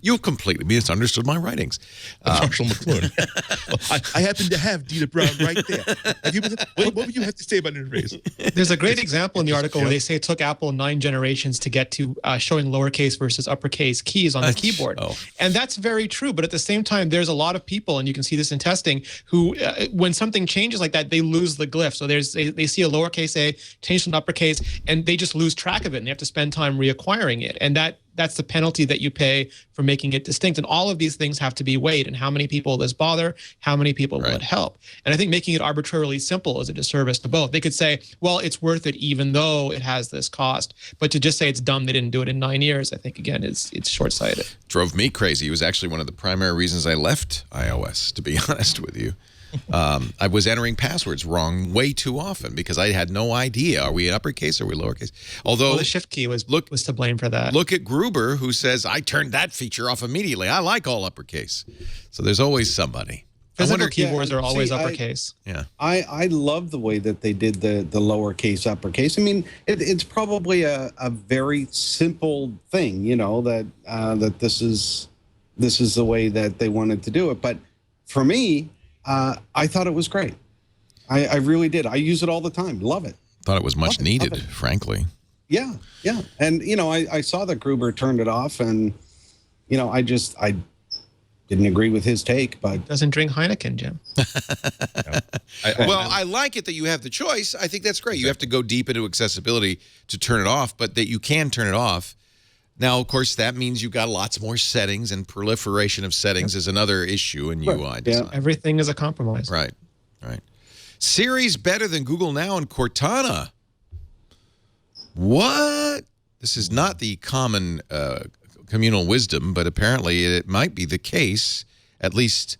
you've completely misunderstood my writings.
Marshall McLuhan. I happen to have Dieter Brown right there. What would you have to say about interface?
There's a great example in the article where they say it took Apple 9 generations to get to showing lowercase versus uppercase keys on the keyboard. And that's very true. But at the same time, there's a lot of people, and you can see this in testing, who when something changes like that, they lose the glyph. So they see a lowercase a, change to an uppercase, and they just lose track of it, and they have to spend time reacquiring it. And that that's the penalty that you pay for making it distinct. And all of these things have to be weighed. And how many people will this bother? How many people will it help? And I think making it arbitrarily simple is a disservice to both. They could say, well, it's worth it even though it has this cost. But to just say it's dumb they didn't do it in 9 years, I think, again, it's short-sighted.
Drove me crazy. It was actually one of the primary reasons I left iOS, to be honest with you. I was entering passwords wrong way too often because I had no idea. Are we in uppercase or are we lowercase? Although
the shift key was to blame for that.
Look at Gruber, who says, I turned that feature off immediately. I like all uppercase. So there's always somebody.
Physical keyboards are always uppercase.
I love the way that they did the lowercase uppercase. I mean, it's probably a very simple thing, you know, that this is the way that they wanted to do it. But for me, I thought it was great. I really did. I use it all the time. Love it.
Thought it was much needed, frankly.
Yeah, yeah. And, you know, I saw that Gruber turned it off, and, you know, I didn't agree with his take, but...
Doesn't drink Heineken, Jim.
I like it that you have the choice. I think that's great. You have to go deep into accessibility to turn it off, but that you can turn it off. Now, of course, that means you've got lots more settings, and proliferation of settings is another issue in UI design.
Everything is a compromise.
Right, right. Siri's better than Google Now and Cortana. What? This is not the common communal wisdom, but apparently it might be the case, at least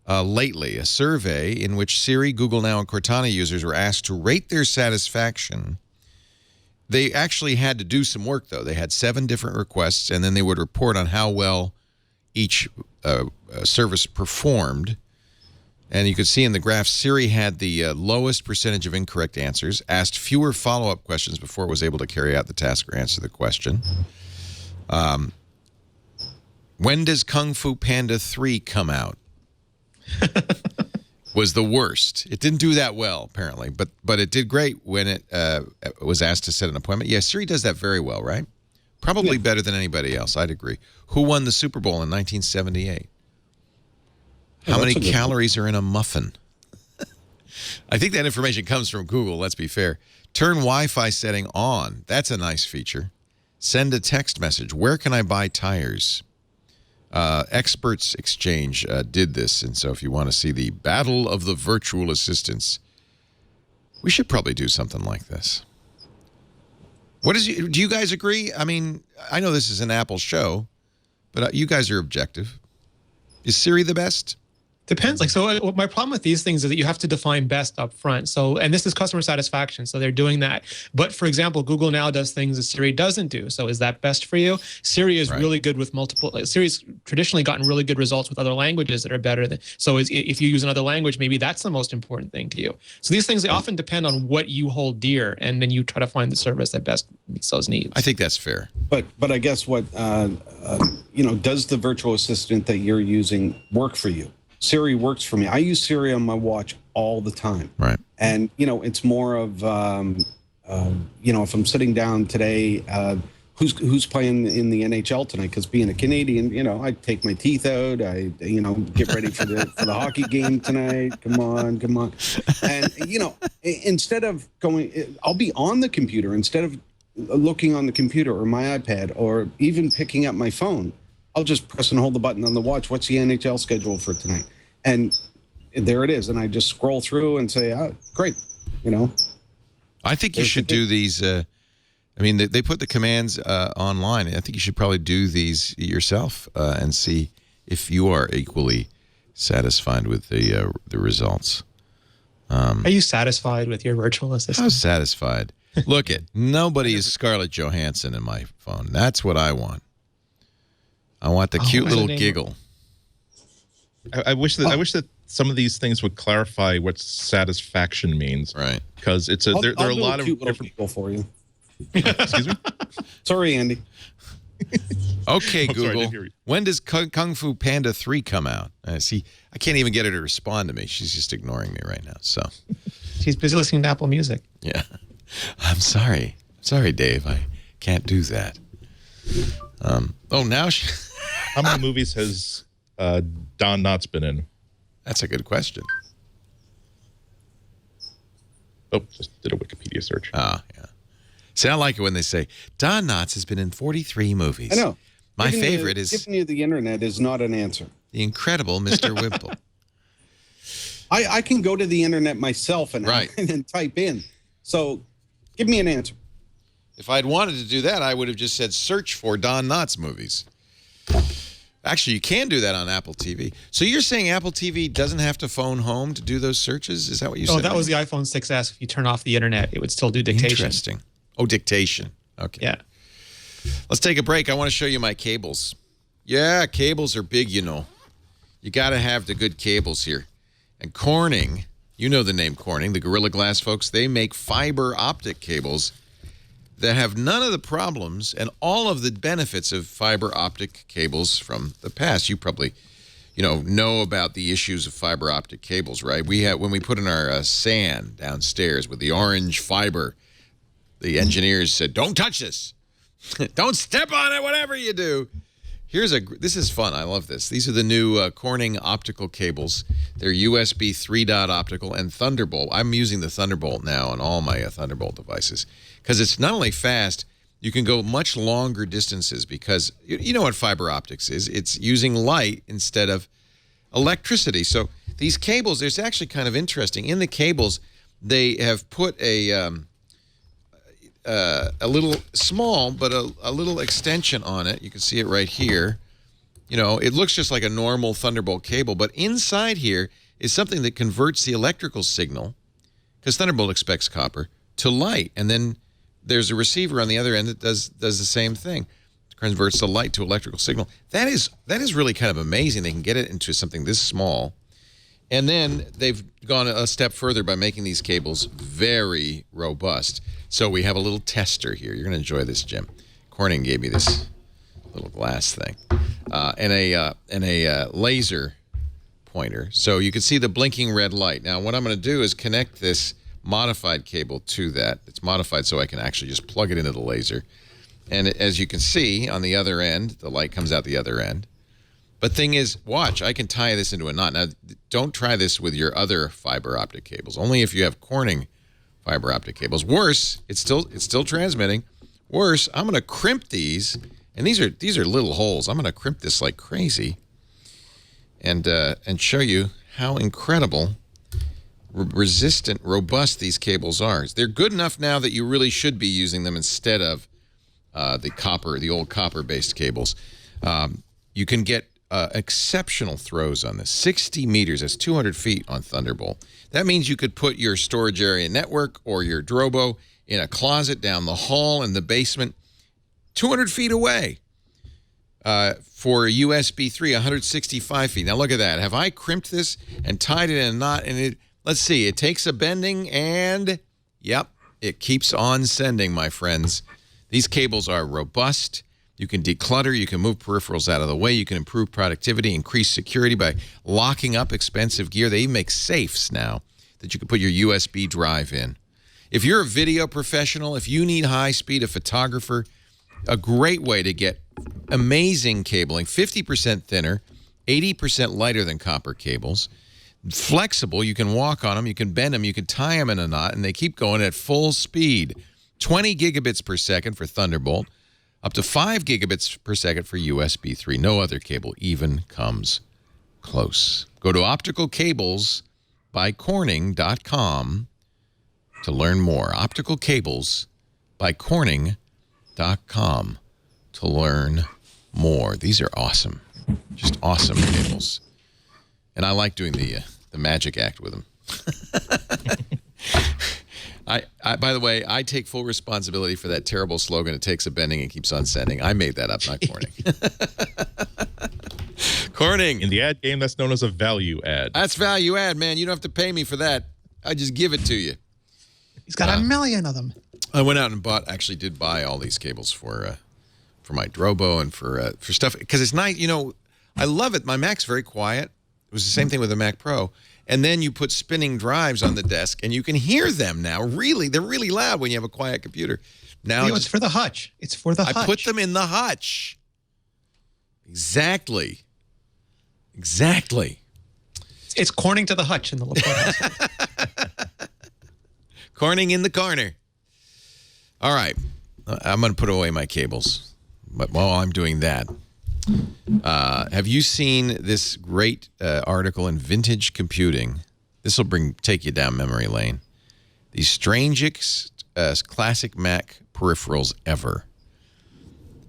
lately. A survey in which Siri, Google Now, and Cortana users were asked to rate their satisfaction. They actually had to do some work, though. They had 7 different requests, and then they would report on how well each service performed. And you could see in the graph, Siri had the lowest percentage of incorrect answers, asked fewer follow-up questions before it was able to carry out the task or answer the question. When does Kung Fu Panda 3 come out? Was the worst. It didn't do that well, apparently, but it did great when it was asked to set an appointment. Yeah, Siri does that very well, right? Probably better than anybody else, I'd agree. Who won the Super Bowl in 1978? How many calories are in a muffin? I think that information comes from Google, let's be fair. Turn Wi-Fi setting on. That's a nice feature. Send a text message. Where can I buy tires? Experts Exchange did this, and so if you want to see the battle of the virtual assistants, we should probably do something like this. Do you guys agree? I mean, I know this is an Apple show, but you guys are objective. Is Siri the best?
Depends. Like, so my problem with these things is that you have to define best up front. So, and this is customer satisfaction. So they're doing that. But for example, Google Now does things that Siri doesn't do. So is that best for you? Siri is really good with multiple, Siri's traditionally gotten really good results with other languages that are better than, so if you use another language, maybe that's the most important thing to you. So these things, they often depend on what you hold dear, and then you try to find the service that best meets those needs.
I think that's fair.
But I guess what, you know, does the virtual assistant that you're using work for you? Siri works for me. I use Siri on my watch all the time.
Right.
And, you know, it's more of, you know, if I'm sitting down today, who's playing in the NHL tonight? Because being a Canadian, you know, I take my teeth out. I, you know, get ready for the hockey game tonight. Come on. And, you know, instead of going, I'll be on the computer. Instead of looking on the computer or my iPad or even picking up my phone, I'll just press and hold the button on the watch. What's the NHL schedule for tonight? And there it is. And I just scroll through and say, oh, great. You know,
I think you should do these. I mean, they put the commands online. I think you should probably do these yourself and see if you are equally satisfied with the results.
Are you satisfied with your virtual assistant?
I'm satisfied. Look nobody is Scarlett Johansson in my phone. That's what I want. I want the cute little giggle.
I wish that some of these things would clarify what satisfaction means.
Right.
Because it's there are a lot of different
people for you.
Excuse me?
Sorry, Andy.
Okay, Google. Sorry, when does Kung Fu Panda 3 come out? See, I can't even get her to respond to me. She's just ignoring me right now. So
she's busy listening to Apple Music.
Yeah. I'm sorry. Sorry, Dave. I can't do that. Now she...
How many movies has Don Knotts been in?
That's a good question.
Oh, just did a Wikipedia search.
Yeah. See, I like it when they say, Don Knotts has been in 43 movies.
I know.
My favorite is...
Giving you the internet is not an answer.
The incredible Mr. Wimple.
I can go to the internet myself and, and type in. So give me an answer.
If I'd wanted to do that, I would have just said search for Don Knotts movies. Actually, you can do that on Apple TV. So you're saying Apple TV doesn't have to phone home to do those searches? Is that what you said?
Oh, that was the iPhone 6S. If you turn off the internet, it would still do dictation.
Interesting. Oh, dictation. Okay.
Yeah.
Let's take a break. I want to show you my cables. Yeah, cables are big, you know. You got to have the good cables here. And Corning, you know the name Corning, the Gorilla Glass folks, they make fiber optic cables that have none of the problems and all of the benefits of fiber optic cables from the past. You probably, know about the issues of fiber optic cables, right? When we put in our sand downstairs with the orange fiber, the engineers said, "Don't touch this. Don't step on it, whatever you do." This is fun. I love this. These are the new Corning optical cables. They're USB 3-dot optical and Thunderbolt. I'm using the Thunderbolt now on all my Thunderbolt devices because it's not only fast, you can go much longer distances because you know what fiber optics is. It's using light instead of electricity. So these cables, it's actually kind of interesting. In the cables, they have put a little small, but a little extension on it. You can see it right here. It looks just like a normal Thunderbolt cable, but inside here is something that converts the electrical signal, because Thunderbolt expects copper, to light. And then there's a receiver on the other end that does the same thing. It converts the light to electrical signal. That is really kind of amazing. They can get it into something this small. And then they've gone a step further by making these cables very robust. So we have a little tester here. You're going to enjoy this, Jim. Corning gave me this little glass thing and a laser pointer. So you can see the blinking red light. Now, what I'm going to do is connect this modified cable to that. It's modified so I can actually just plug it into the laser. And as you can see on the other end, the light comes out the other end. But thing is, watch, I can tie this into a knot. Now, don't try this with your other fiber optic cables. Only if you have Corning fiber optic cables. Worse, it's still transmitting. Worse, I'm going to crimp these, and these are little holes. I'm going to crimp this like crazy, and show you how incredible, resistant, robust these cables are. They're good enough now that you really should be using them instead of the old copper-based cables. You can get exceptional throws on this. 60 meters, that's 200 feet on Thunderbolt. That means you could put your storage area network or your Drobo in a closet down the hall in the basement 200 feet away for USB 3, 165 feet. Now look at that. Have I crimped this and tied it in a knot? And let's see, it takes a bending and, yep, it keeps on sending, my friends. These cables are robust. You can declutter, you can move peripherals out of the way, you can improve productivity, increase security by locking up expensive gear. They even make safes now that you can put your USB drive in. If you're a video professional, if you need high speed, a photographer, a great way to get amazing cabling, 50% thinner, 80% lighter than copper cables, flexible, you can walk on them, you can bend them, you can tie them in a knot, and they keep going at full speed. 20 gigabits per second for Thunderbolt, up to 5 gigabits per second for USB 3. No other cable even comes close. Go to opticalcablesbycorning.com to learn more. Opticalcablesbycorning.com to learn more. These are awesome. Just awesome cables. And I like doing the magic act with them. I, by the way, I take full responsibility for that terrible slogan, "It takes a bending and keeps on sending." I made that up, not Corning. Corning.
In the ad game, that's known as a value add.
That's value add, man. You don't have to pay me for that. I just give it to you.
He's got a million of them.
I went out and did buy all these cables for my Drobo and for stuff. Because it's nice, I love it. My Mac's very quiet. It was the same thing with the Mac Pro. And then you put spinning drives on the desk, and you can hear them now. Really, they're really loud when you have a quiet computer. Now
it's for the Hutch. It's for the Hutch.
I put them in the Hutch. Exactly.
It's Corning to the Hutch in the Laporte house.
Corning in the corner. All right. I'm going to put away my cables. But while I'm doing that, have you seen this great article in Vintage Computing? This will take you down memory lane. The strangest classic Mac peripherals ever.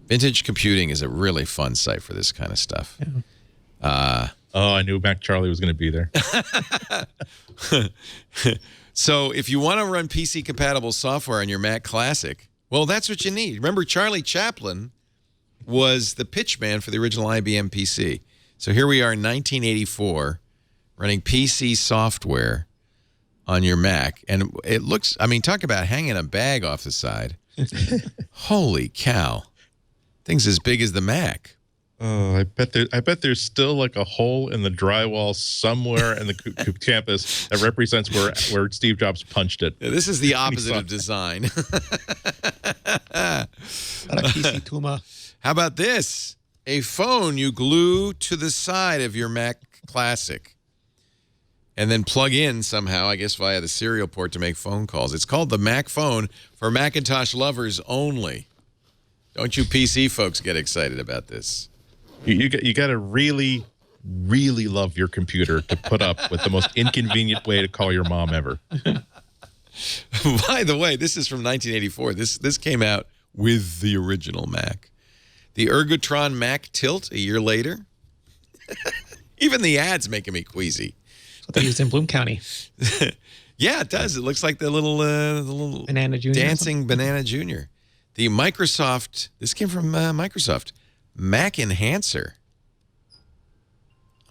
Vintage Computing is a really fun site for this kind of stuff.
Yeah.
I knew Mac Charlie was going to be there.
So if you want to run PC-compatible software on your Mac Classic, well, that's what you need. Remember, Charlie Chaplin was the pitchman for the original IBM PC. So here we are in 1984 running PC software on your Mac. And it looks, I mean, talk about hanging a bag off the side. Holy cow. Thing's as big as the Mac.
Oh, I bet there's still like a hole in the drywall somewhere in the campus that represents where Steve Jobs punched it.
Yeah, this is the opposite of design. How about this? A phone you glue to the side of your Mac Classic and then plug in somehow, I guess via the serial port to make phone calls. It's called the Mac Phone for Macintosh lovers only. Don't you PC folks get excited about this?
You got to really, really love your computer to put up with the most inconvenient way to call your mom ever.
By the way, this is from 1984. This came out with the original Mac. The Ergotron Mac Tilt a year later. Even the ad's making me queasy.
That's what they used in Bloom County.
Yeah, it does. It looks like the little
Banana Junior
dancing Banana Junior. The Microsoft, this came from Microsoft, Mac Enhancer.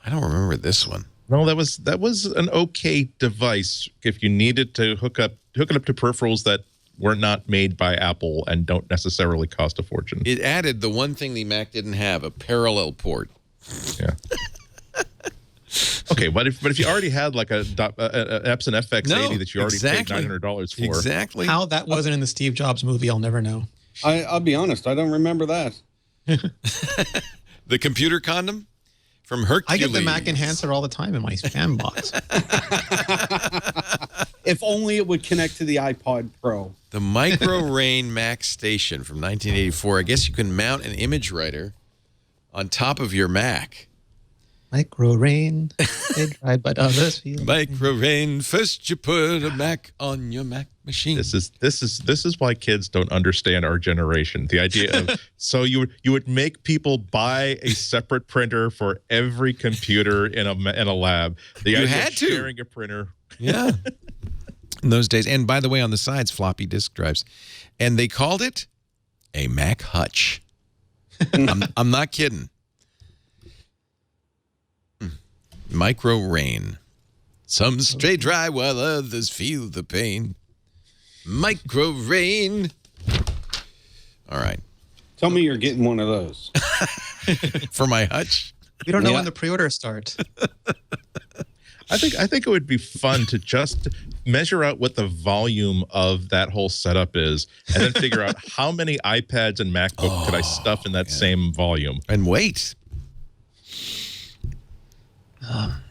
I don't remember this one.
No, that was an okay device if you needed to hook it up to peripherals that were not made by Apple and don't necessarily cost a fortune.
It added the one thing the Mac didn't have, a parallel port.
Yeah. Okay, but if you already had like an Epson FX80 that you already paid $900 for.
Exactly.
How that wasn't in the Steve Jobs movie, I'll never know.
I'll be honest, I don't remember that.
The computer condom from Hercules.
I get the Mac Enhancer all the time in my spam box.
If only it would connect to the iPod Pro.
The Micro Rain Mac Station from 1984. I guess you can mount an image writer on top of your Mac.
Micro Rain, they tried, but others feel.
Micro Rain, first you put a Mac on your Mac machine.
This is why kids don't understand our generation. The idea of so you would make people buy a separate printer for every computer in a lab. The idea
had
of
to
sharing a printer.
Yeah. In those days, and by the way, on the sides, floppy disk drives, and they called it a Mac Hutch. I'm not kidding. Micro Rain. Some stay dry while others feel the pain. Micro Rain. All right.
Tell me you're getting one of those.
For my Hutch?
We don't know when the pre-order starts.
I think it would be fun to just measure out what the volume of that whole setup is and then figure out how many iPads and MacBook could I stuff in that same volume.
And wait.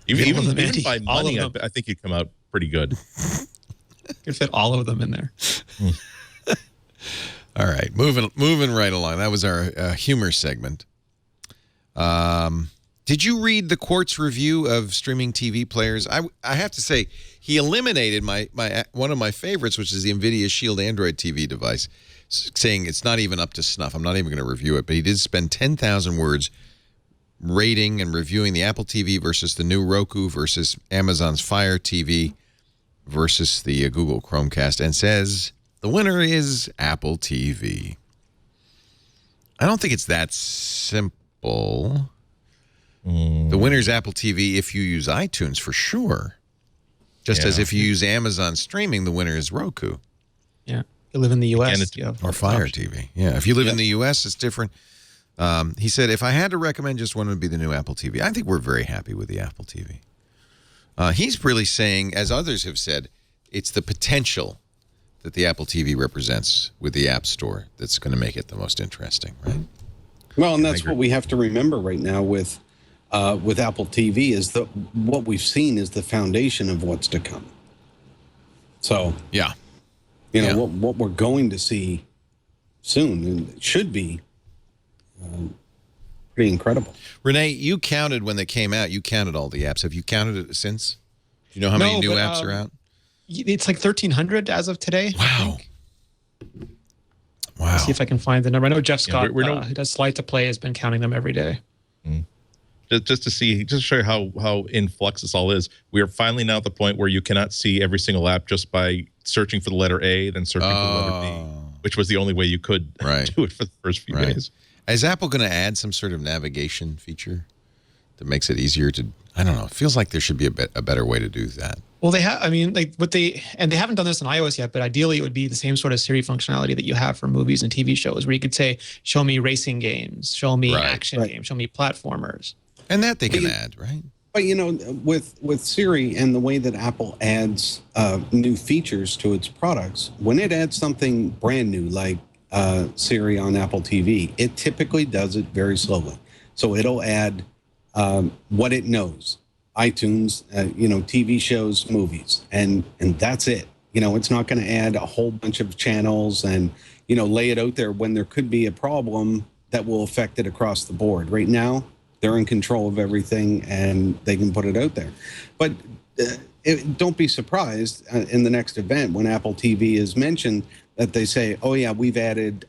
Even by money, I think you'd come out pretty good.
Could fit all of them in there.
All right, moving right along. That was our humor segment. Did you read the Quartz review of streaming TV players? I have to say, he eliminated my one of my favorites, which is the NVIDIA Shield Android TV device, saying it's not even up to snuff. I'm not even going to review it, but he did spend 10,000 words rating and reviewing the Apple TV versus the new Roku versus Amazon's Fire TV versus the Google Chromecast, and says the winner is Apple TV. I don't think it's that simple. The winner is Apple TV if you use iTunes, for sure. Just as if you use Amazon streaming, the winner is Roku.
Yeah. You live in the U.S.
Or Fire TV. Yeah. If you live in the U.S., it's different. He said, if I had to recommend just one, it would be the new Apple TV. I think we're very happy with the Apple TV. He's really saying, as others have said, it's the potential that the Apple TV represents with the App Store that's going to make it the most interesting, right?
Well, and that's what we have to remember right now with Apple TV is that what we've seen is the foundation of what's to come. So
yeah,
what we're going to see soon, and it should be pretty incredible.
Rene, you counted when they came out. You counted all the apps. Have you counted it since? Do you know how many new apps are out?
It's like 1,300 as of today.
Wow. Wow.
Let's see if I can find the number. I know Jeff Scott, who does Slide to Play, has been counting them every day.
Just to show you how in flux this all is. We are finally now at the point where you cannot see every single app just by searching for the letter A, then searching for the letter B, which was the only way you could do it for the first few days.
Is Apple going to add some sort of navigation feature that makes it easier to? I don't know. It feels like there should be a better way to do that.
Well, they have. I mean, like they haven't done this on iOS yet, but ideally it would be the same sort of Siri functionality that you have for movies and TV shows, where you could say, "Show me racing games, show me action games, show me platformers,"
and that they can add, right?
But with Siri and the way that Apple adds new features to its products, when it adds something brand new like Siri on Apple TV, it typically does it very slowly. So it'll add what it knows. iTunes, TV shows, movies, and that's it. It's not going to add a whole bunch of channels and, lay it out there when there could be a problem that will affect it across the board. Right now, they're in control of everything and they can put it out there. But don't be surprised in the next event when Apple TV is mentioned that they say, oh yeah, we've added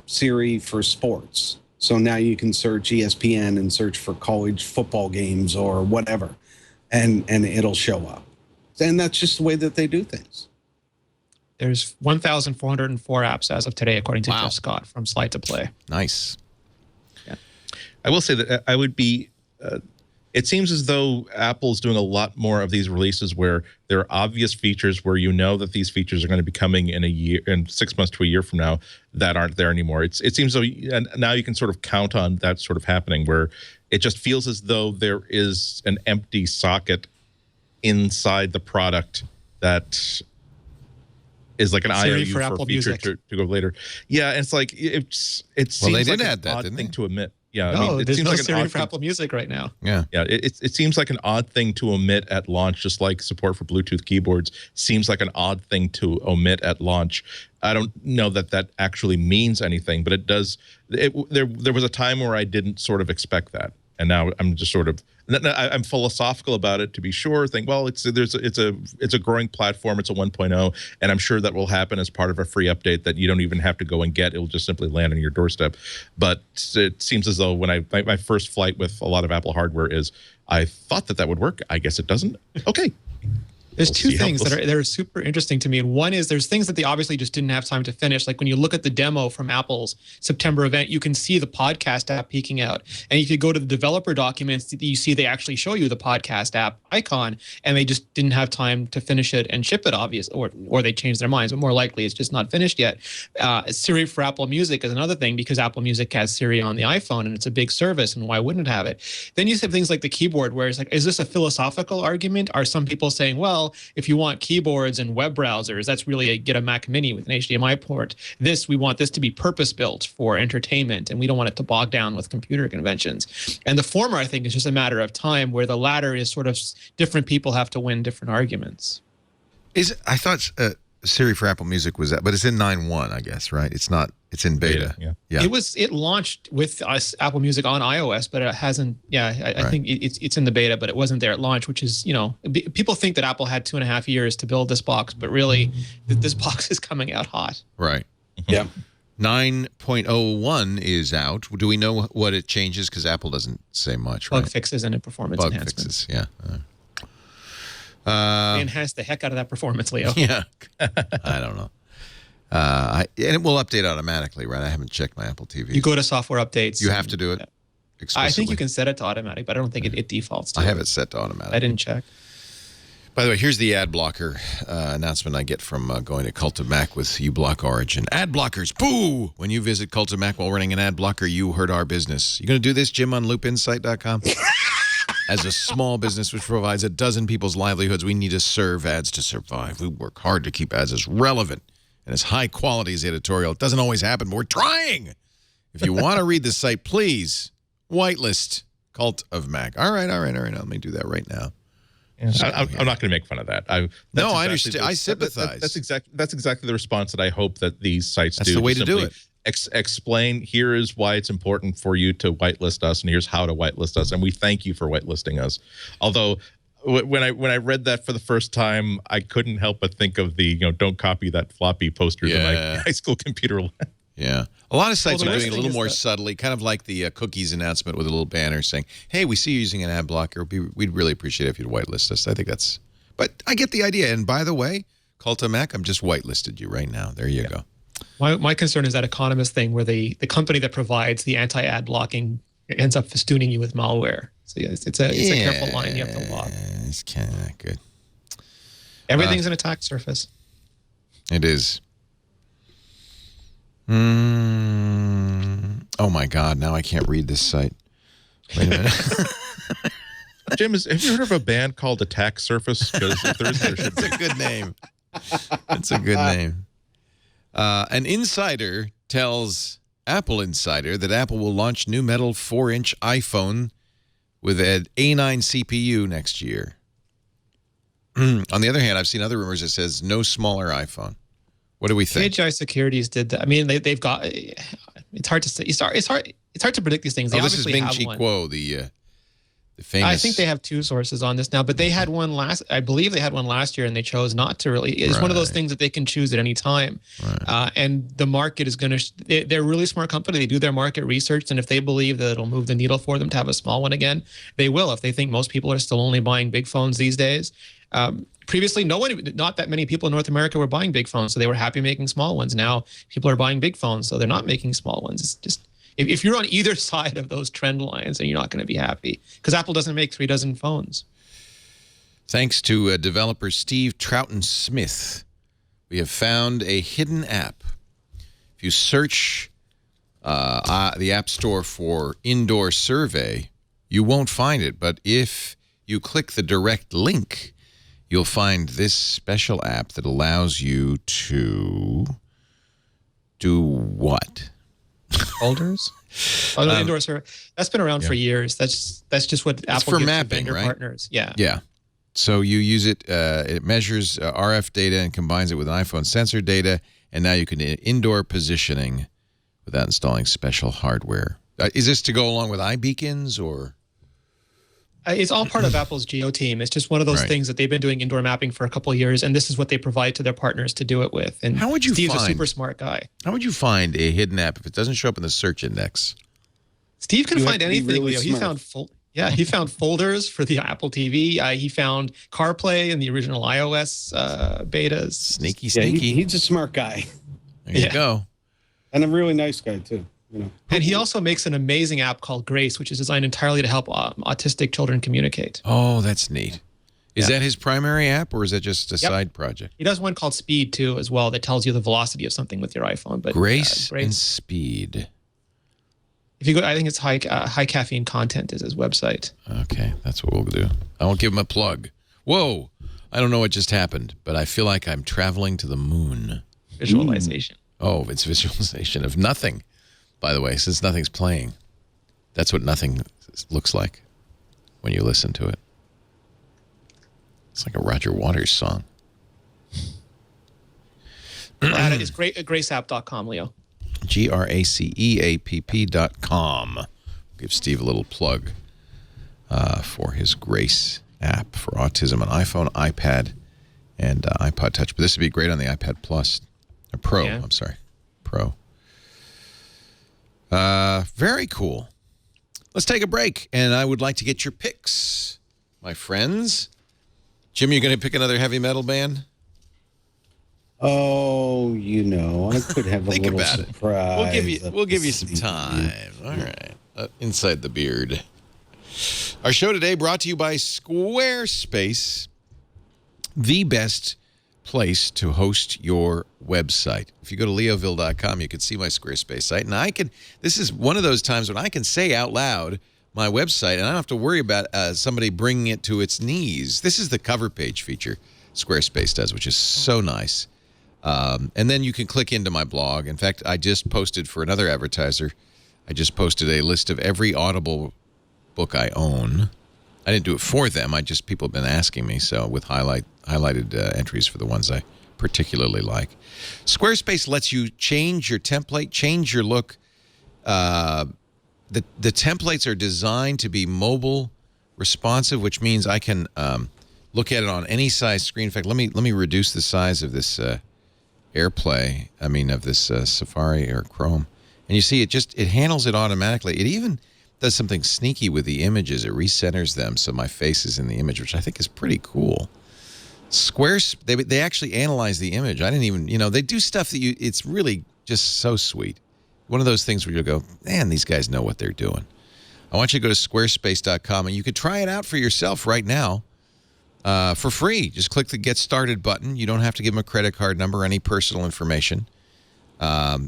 Siri for sports. So now you can search ESPN and search for college football games or whatever. And it'll show up. And that's just the way that they do things.
There's 1,404 apps as of today, according to Jeff Scott from Slide to Play.
Nice.
Yeah.
I will say that I would be, it seems as though Apple's doing a lot more of these releases where there are obvious features where that these features are going to be coming in 6 months to a year from now that aren't there anymore. It seems though now you can sort of count on that sort of happening where it just feels as though there is an empty socket inside the product that is like an IOU for a feature to go later. Yeah, and it's like it seems
they did
like
add
an
that,
odd
didn't
thing
they?
to omit. Yeah,
No,
it
there's
seems
no
like an
Siri
odd
for
thing.
Apple Music right now.
Yeah.
It seems like an odd thing to omit at launch, just like support for Bluetooth keyboards seems like an odd thing to omit at launch. I don't know that actually means anything, but it does. There was a time where I didn't sort of expect that, and now I'm just sort of. I'm philosophical about it, to be sure. Think, well, it's a growing platform. It's a 1.0, and I'm sure that will happen as part of a free update that you don't even have to go and get. It'll just simply land on your doorstep. But it seems as though when my first flight with a lot of Apple hardware is, I thought that would work. I guess it doesn't. Okay.
There's two things that are super interesting to me. And one is there's things that they obviously just didn't have time to finish. Like when you look at the demo from Apple's September event, you can see the podcast app peeking out. And if you go to the developer documents, you see they actually show you the podcast app icon, and they just didn't have time to finish it and ship it, or they changed their minds. But more likely, it's just not finished yet. Siri for Apple Music is another thing because Apple Music has Siri on the iPhone, and it's a big service, and why wouldn't it have it? Then you have things like the keyboard, where it's like, is this a philosophical argument? Are some people saying, well, if you want keyboards and web browsers, that's really get a Mac Mini with an HDMI port. We want this to be purpose-built for entertainment, and we don't want it to bog down with computer conventions. And the former, I think, is just a matter of time, where the latter is sort of different people have to win different arguments.
I thought Siri for Apple Music was that, but it's in 9.1, I guess, right? It's not. It's in beta. Yeah.
It launched with Apple Music on iOS, but it hasn't. Yeah, I think it's in the beta, but it wasn't there at launch. Which is, people think that Apple had 2.5 years to build this box, but really, this box is coming out hot.
Right.
Yeah.
9.01 is out. Do we know what it changes? Because Apple doesn't say much, right?
Bug fixes and performance enhancements.
Yeah.
They enhanced the heck out of that performance, Leo.
Yeah. I don't know. And it will update automatically, right? I haven't checked my Apple TV.
You go to software updates.
You have to do it explicitly.
I think you can set it to automatic, but I don't think it defaults to
I have it set to automatic.
I didn't check.
By the way, here's the ad blocker announcement I get from going to Cult of Mac with uBlock Origin. Ad blockers, boo! When you visit Cult of Mac while running an ad blocker, you hurt our business. You going to do this, Jim, on loopinsight.com? As a small business which provides 12 people's livelihoods, we need to serve ads to survive. We work hard to keep ads as relevant and as high quality as editorial. It doesn't always happen, but we're trying. If you want to read the site, please whitelist Cult of Mac. All right. Let me do that right now.
Yeah, I'm not going to make fun of that.
I understand. I sympathize.
That's exactly the response that I hope that these sites do.
That's the way to do it.
Explain, here is why it's important for you to whitelist us, and here's how to whitelist us, and we thank you for whitelisting us. Although when I read that for the first time, I couldn't help but think of the don't copy that floppy poster that my high school computer lab.
Yeah. A lot of sites are doing it a little more subtly, kind of like the cookies announcement with a little banner saying, hey, we see you using an ad blocker. We'd really appreciate it if you'd whitelist us. I think that's, but I get the idea. And by the way, Culta Mac, I'm just whitelisted you right now. There you go.
My concern is that Economist thing where the company that provides the anti-ad blocking ends up festooning you with malware. So it's a careful line you have to walk.
It's kind of not good.
Everything's an attack surface.
It is. Oh my God! Now I can't read this site. Wait a minute.
Jim, have you heard of a band called Attack Surface? Because if there is, there should be.
It's a good name. It's a good name. An insider tells Apple Insider that Apple will launch new metal 4-inch iPhone with an A9 CPU next year. On the other hand, I've seen other rumors that says no smaller iPhone. What do we think?
KGI Securities did that. I mean, they've got. It's hard to say. It's hard to predict these things. They
this is Ming Chi Kuo, the famous.
I think they have two sources on this now, but they had one last. I believe they had one last year, and they chose not to really. It's one of those things that they can choose at any time, and the market is going to. They're a really smart company. They do their market research, and if they believe that it'll move the needle for them to have a small one again, they will. If they think most people are still only buying big phones these days. Previously, not that many people in North America were buying big phones, so they were happy making small ones. Now people are buying big phones, so they're not making small ones. It's just if you're on either side of those trend lines, then you're not going to be happy because Apple doesn't make 3 dozen phones.
Thanks to developer Steve Troughton-Smith, we have found a hidden app. If you search the App Store for Indoor Survey, you won't find it. But if you click the direct link, you'll find this special app that allows you to do what?
Folders? Indoor Survey. That's been around for years. That's just what Apple gives
mapping,
to vendor
right?
partners. Yeah.
Yeah. So you use it. It measures RF data and combines it with an iPhone sensor data, and now you can indoor positioning without installing special hardware. Is this to go along with iBeacons or?
It's all part of Apple's Geo team. It's just one of those things that they've been doing indoor mapping for a couple of years, and this is what they provide to their partners to do it with. And
how would you
Steve's a super smart guy.
How would you find a hidden app if it doesn't show up in the search index?
Steve can find anything, Leo. He found he found folders for the Apple TV. He found CarPlay in the original iOS betas.
Sneaky.
Yeah, he's a smart guy.
There you go.
And a really nice guy, too.
And he also makes an amazing app called Grace, which is designed entirely to help autistic children communicate.
Oh, that's neat. Is that his primary app, or is that just a side project?
He does one called Speed, too, as well, that tells you the velocity of something with your iPhone. But
Grace and Speed.
If you go, I think it's high caffeine content is his website.
Okay, that's what we'll do. I won't give him a plug. Whoa, I don't know what just happened, but I feel like I'm traveling to the moon.
Visualization.
Oh, it's visualization of nothing. By the way, since nothing's playing, that's what nothing looks like when you listen to it. It's like a Roger Waters song.
It's graceapp.com, Leo.
GRACEAPP.com. Give Steve a little plug for his Grace app for autism on iPhone, iPad, and iPod Touch. But this would be great on the iPad Plus. Or Pro, I'm sorry. Pro. Very cool. Let's take a break, and I would like to get your picks, my friends. Jim, you're going to pick another heavy metal band?
Oh, I could have a
Think
little
about
surprise.
it. We'll give you some time. All right. Inside the beard. Our show today brought to you by Squarespace, the best place to host your website. If you go to leoville.com, you can see my Squarespace site. And this is one of those times when I can say out loud my website, and I don't have to worry about somebody bringing it to its knees. This is the cover page feature Squarespace does, which is so nice. And then you can click into my blog. In fact, I just posted for another advertiser, I just posted a list of every Audible book I own. I didn't do it for them. People have been asking me, so with highlighted entries for the ones I particularly like. Squarespace lets you change your template, change your look. The templates are designed to be mobile responsive, which means I can look at it on any size screen. In fact, let me reduce the size of this AirPlay. I mean, of this Safari or Chrome, and you see it handles it automatically. It even does something sneaky with the images. It recenters them so my face is in the image, which I think is pretty cool. They actually analyze the image. I didn't even, they do stuff that it's really just so sweet. One of those things where you'll go, man, these guys know what they're doing. I want you to go to squarespace.com, and you can try it out for yourself right now for free. Just click the Get Started button. You don't have to give them a credit card number or any personal information.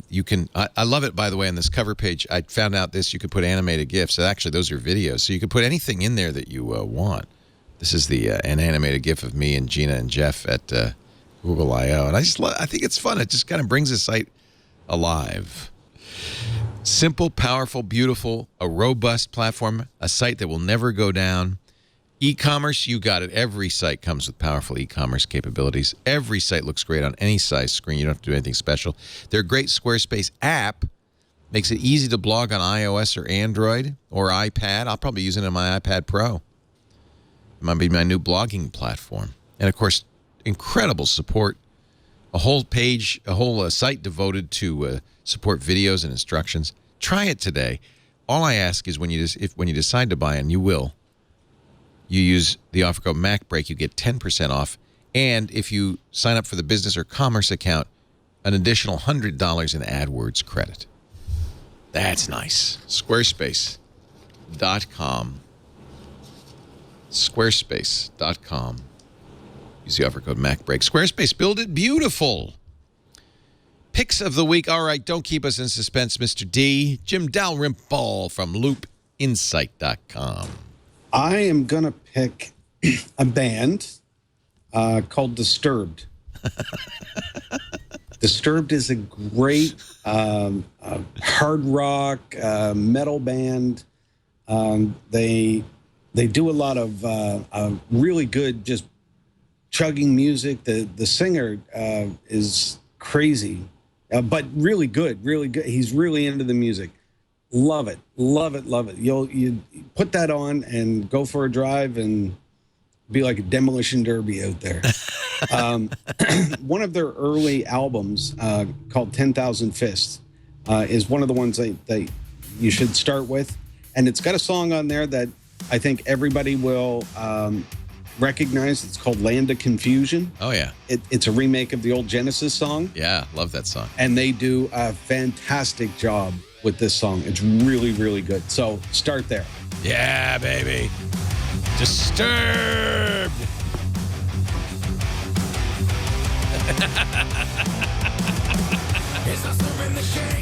You can. I love it, by the way, on this cover page. I found out you could put animated GIFs. Actually, those are videos, so you can put anything in there that you want. This is an animated GIF of me and Gina and Jeff at Google I/O, and I think it's fun. It just kind of brings the site alive. Simple, powerful, beautiful, a robust platform, a site that will never go down. E-commerce, you got it. Every site comes with powerful e-commerce capabilities. Every site looks great on any size screen. You don't have to do anything special. Their great Squarespace app makes it easy to blog on iOS or Android or iPad. I'll probably use it on my iPad Pro. It might be my new blogging platform. And, of course, incredible support. A whole page, a whole site devoted to support videos and instructions. Try it today. All I ask is when you decide to buy, and you will, you use the offer code MacBreak, you get 10% off. And if you sign up for the business or commerce account, an additional $100 in AdWords credit. That's nice. Squarespace.com. Squarespace.com. Use the offer code MacBreak. Squarespace, build it beautiful. Picks of the week. All right, don't keep us in suspense, Mr. D. Jim Dalrymple from loopinsight.com.
I am going to pick a band called Disturbed. Disturbed is a great hard rock metal band. They do a lot of really good just chugging music. The singer is crazy, but really good, really good. He's really into the music. Love it, love it, love it. You put that on and go for a drive and be like a demolition derby out there. One of their early albums called 10,000 Fists is one of the ones that you should start with. And it's got a song on there that I think everybody will recognize. It's called Land of Confusion.
Oh, yeah.
It's a remake of the old Genesis song.
Yeah, love that song.
And they do a fantastic job with this song. It's really, really good. So start there.
Yeah, baby. Disturbed.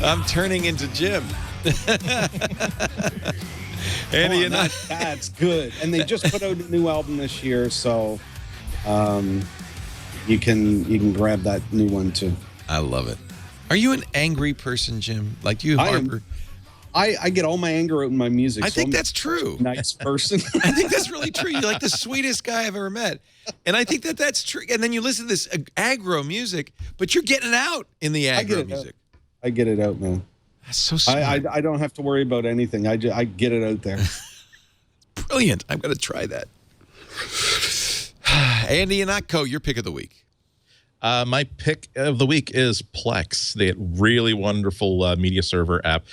I'm turning into Jim. Andy and
that's good. And they just put out a new album this year, so you can grab that new one too.
I love it. Are you an angry person, Jim? Like, do you harbor?
I get all my anger out in my music.
I think that's true.
Nice person.
I think that's really true. You're like the sweetest guy I've ever met. And I think that's true. And then you listen to this aggro music, but you're getting it out in the aggro music.
I get it out, man.
That's so sweet.
I don't have to worry about anything. I get it out there.
Brilliant. I'm going to try that. Andy Ihnatko, your pick of the week.
My pick of the week is Plex, the really wonderful media server app.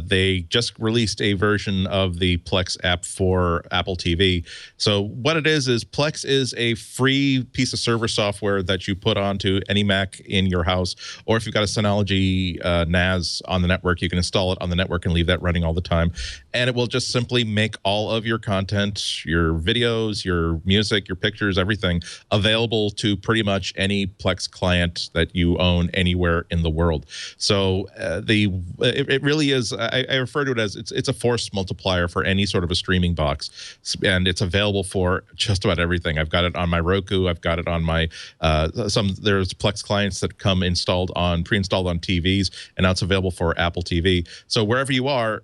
They just released a version of the Plex app for Apple TV. So what it is Plex is a free piece of server software that you put onto any Mac in your house, or if you've got a Synology NAS on the network, you can install it on the network and leave that running all the time. And it will just simply make all of your content, your videos, your music, your pictures, everything available to pretty much any Plex client that you own anywhere in the world. So it really is. I refer to it as it's a force multiplier for any sort of a streaming box, and it's available for just about everything. I've got it on my Roku. I've got it on my there's Plex clients that come pre-installed on TVs, and now it's available for Apple TV. So wherever you are,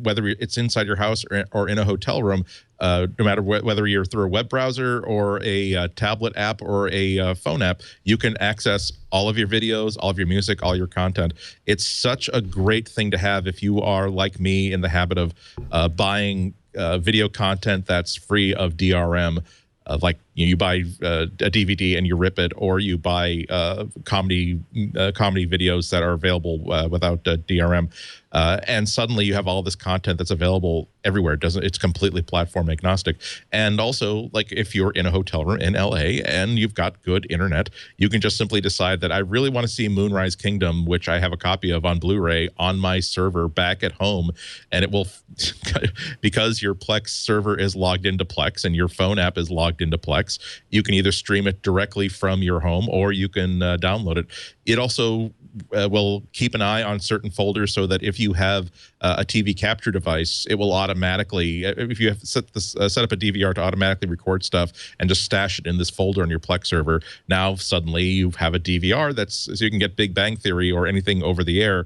whether it's inside your house or in a hotel room, no matter whether you're through a web browser or a tablet app or a phone app, you can access all of your videos, all of your music, all your content. It's such a great thing to have if you are like me in the habit of buying video content that's free of DRM. Like you buy a DVD and you rip it, or you buy comedy videos that are available without DRM, and suddenly you have all this content that's available everywhere. It's completely platform agnostic. And also, like if you're in a hotel room in LA and you've got good internet, you can just simply decide that I really want to see Moonrise Kingdom, which I have a copy of on Blu-ray, on my server back at home, and it will, because your Plex server is logged into Plex and your phone app is logged into Plex, you can either stream it directly from your home or you can download it. It also will keep an eye on certain folders so that if you have a TV capture device, it will automatically, if you have set up a DVR to automatically record stuff and just stash it in this folder on your Plex server, now suddenly you have a DVR so you can get Big Bang Theory or anything over the air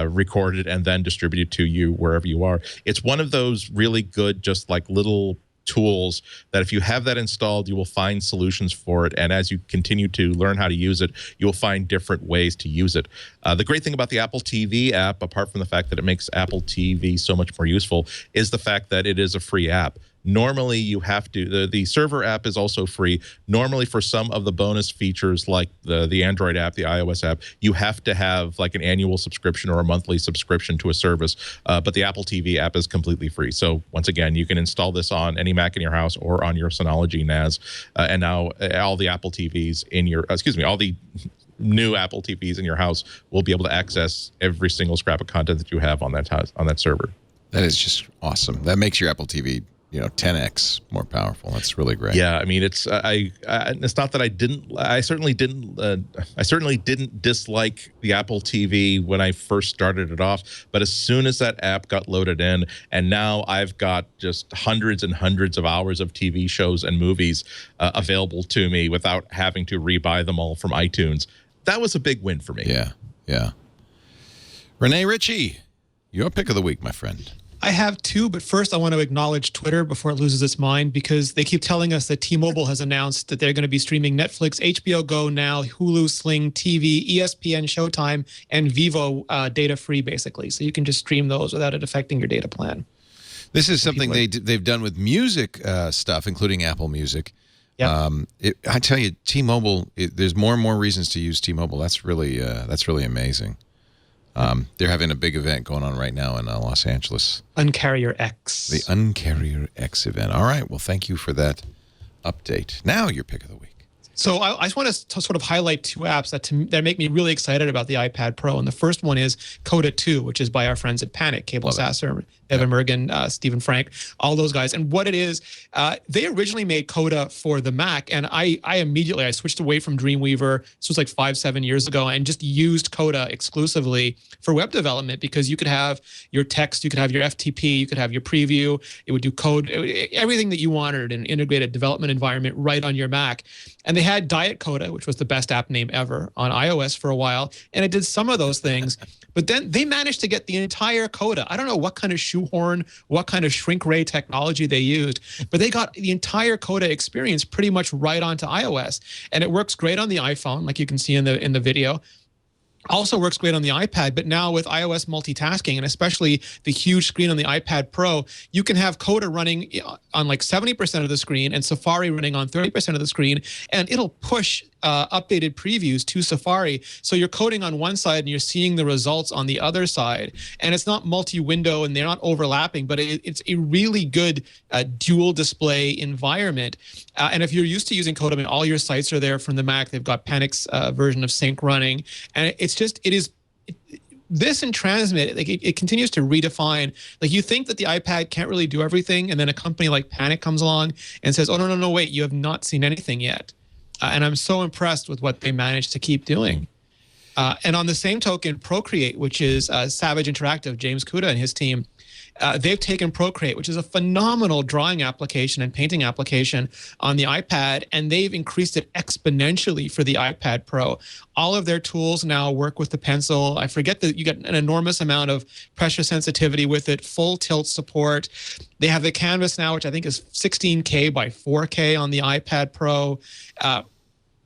recorded and then distributed to you wherever you are. It's one of those really good, just like little tools that if you have that installed, you will find solutions for it. And as you continue to learn how to use it, you'll find different ways to use it. The great thing about the Apple TV app, apart from the fact that it makes Apple TV so much more useful, is the fact that it is a free app. Normally, you have to, the server app is also free. Normally, for some of the bonus features like the Android app, the iOS app, you have to have like an annual subscription or a monthly subscription to a service. But the Apple TV app is completely free. So once again, you can install this on any Mac in your house or on your Synology NAS. And now all the Apple TVs in your, all the new Apple TVs in your house will be able to access every single scrap of content that you have on that server.
That is just awesome. That makes your Apple TV 10x more powerful. That's really great.
Yeah, I mean, it's not that I certainly didn't dislike the Apple TV when I first started it off, but as soon as that app got loaded in, and now I've got just hundreds and hundreds of hours of TV shows and movies available to me without having to rebuy them all from iTunes. That was a big win for me.
Yeah. Rene, Ritchie, your pick of the week, my friend.
I have two, but first I want to acknowledge Twitter before it loses its mind, because they keep telling us that T-Mobile has announced that they're going to be streaming Netflix, HBO Go Now, Hulu, Sling TV, ESPN, Showtime, and Vivo data-free, basically. So you can just stream those without it affecting your data plan.
This is something they've done with music stuff, including Apple Music.
Yep.
I tell you, T-Mobile, there's more and more reasons to use T-Mobile. That's really amazing. They're having a big event going on right now in Los Angeles.
Uncarrier X.
The Uncarrier X event. All right. Well, thank you for that update. Now your pick of the week.
So I just want to sort of highlight two apps that make me really excited about the iPad Pro. And the first one is Coda 2, which is by our friends at Panic, Cable Sasser, Evan Mergen, Stephen Frank, all those guys. And what it is, they originally made Coda for the Mac, and I immediately switched away from Dreamweaver. This was like 5-7 years ago, and just used Coda exclusively for web development, because you could have your text, you could have your FTP, you could have your preview. It would do code, everything that you wanted in an integrated development environment right on your Mac. And they had Diet Coda, which was the best app name ever, on iOS for a while, and it did some of those things. But then they managed to get the entire Coda. I don't know what kind of shoehorn, what kind of shrink ray technology they used, but they got the entire Coda experience pretty much right onto iOS. And it works great on the iPhone, like you can see in the video. Also works great on the iPad, but now with iOS multitasking, and especially the huge screen on the iPad Pro, you can have Coda running on like 70% of the screen and Safari running on 30% of the screen, and it'll push updated previews to Safari. So you're coding on one side and you're seeing the results on the other side. And it's not multi-window and they're not overlapping, but it's a really good dual display environment. And if you're used to using Coda, I mean, all your sites are there from the Mac. They've got Panic's version of Sync running. And this and Transmit, like it continues to redefine. Like, you think that the iPad can't really do everything, and then a company like Panic comes along and says, oh, no, wait, you have not seen anything yet. And I'm so impressed with what they managed to keep doing. And on the same token, Procreate, which is Savage Interactive, James Kuda and his team, they've taken Procreate, which is a phenomenal drawing application and painting application on the iPad, and they've increased it exponentially for the iPad Pro. All of their tools now work with the pencil. I forget that you get an enormous amount of pressure sensitivity with it, full tilt support. They have the canvas now, which I think is 16K by 4K on the iPad Pro.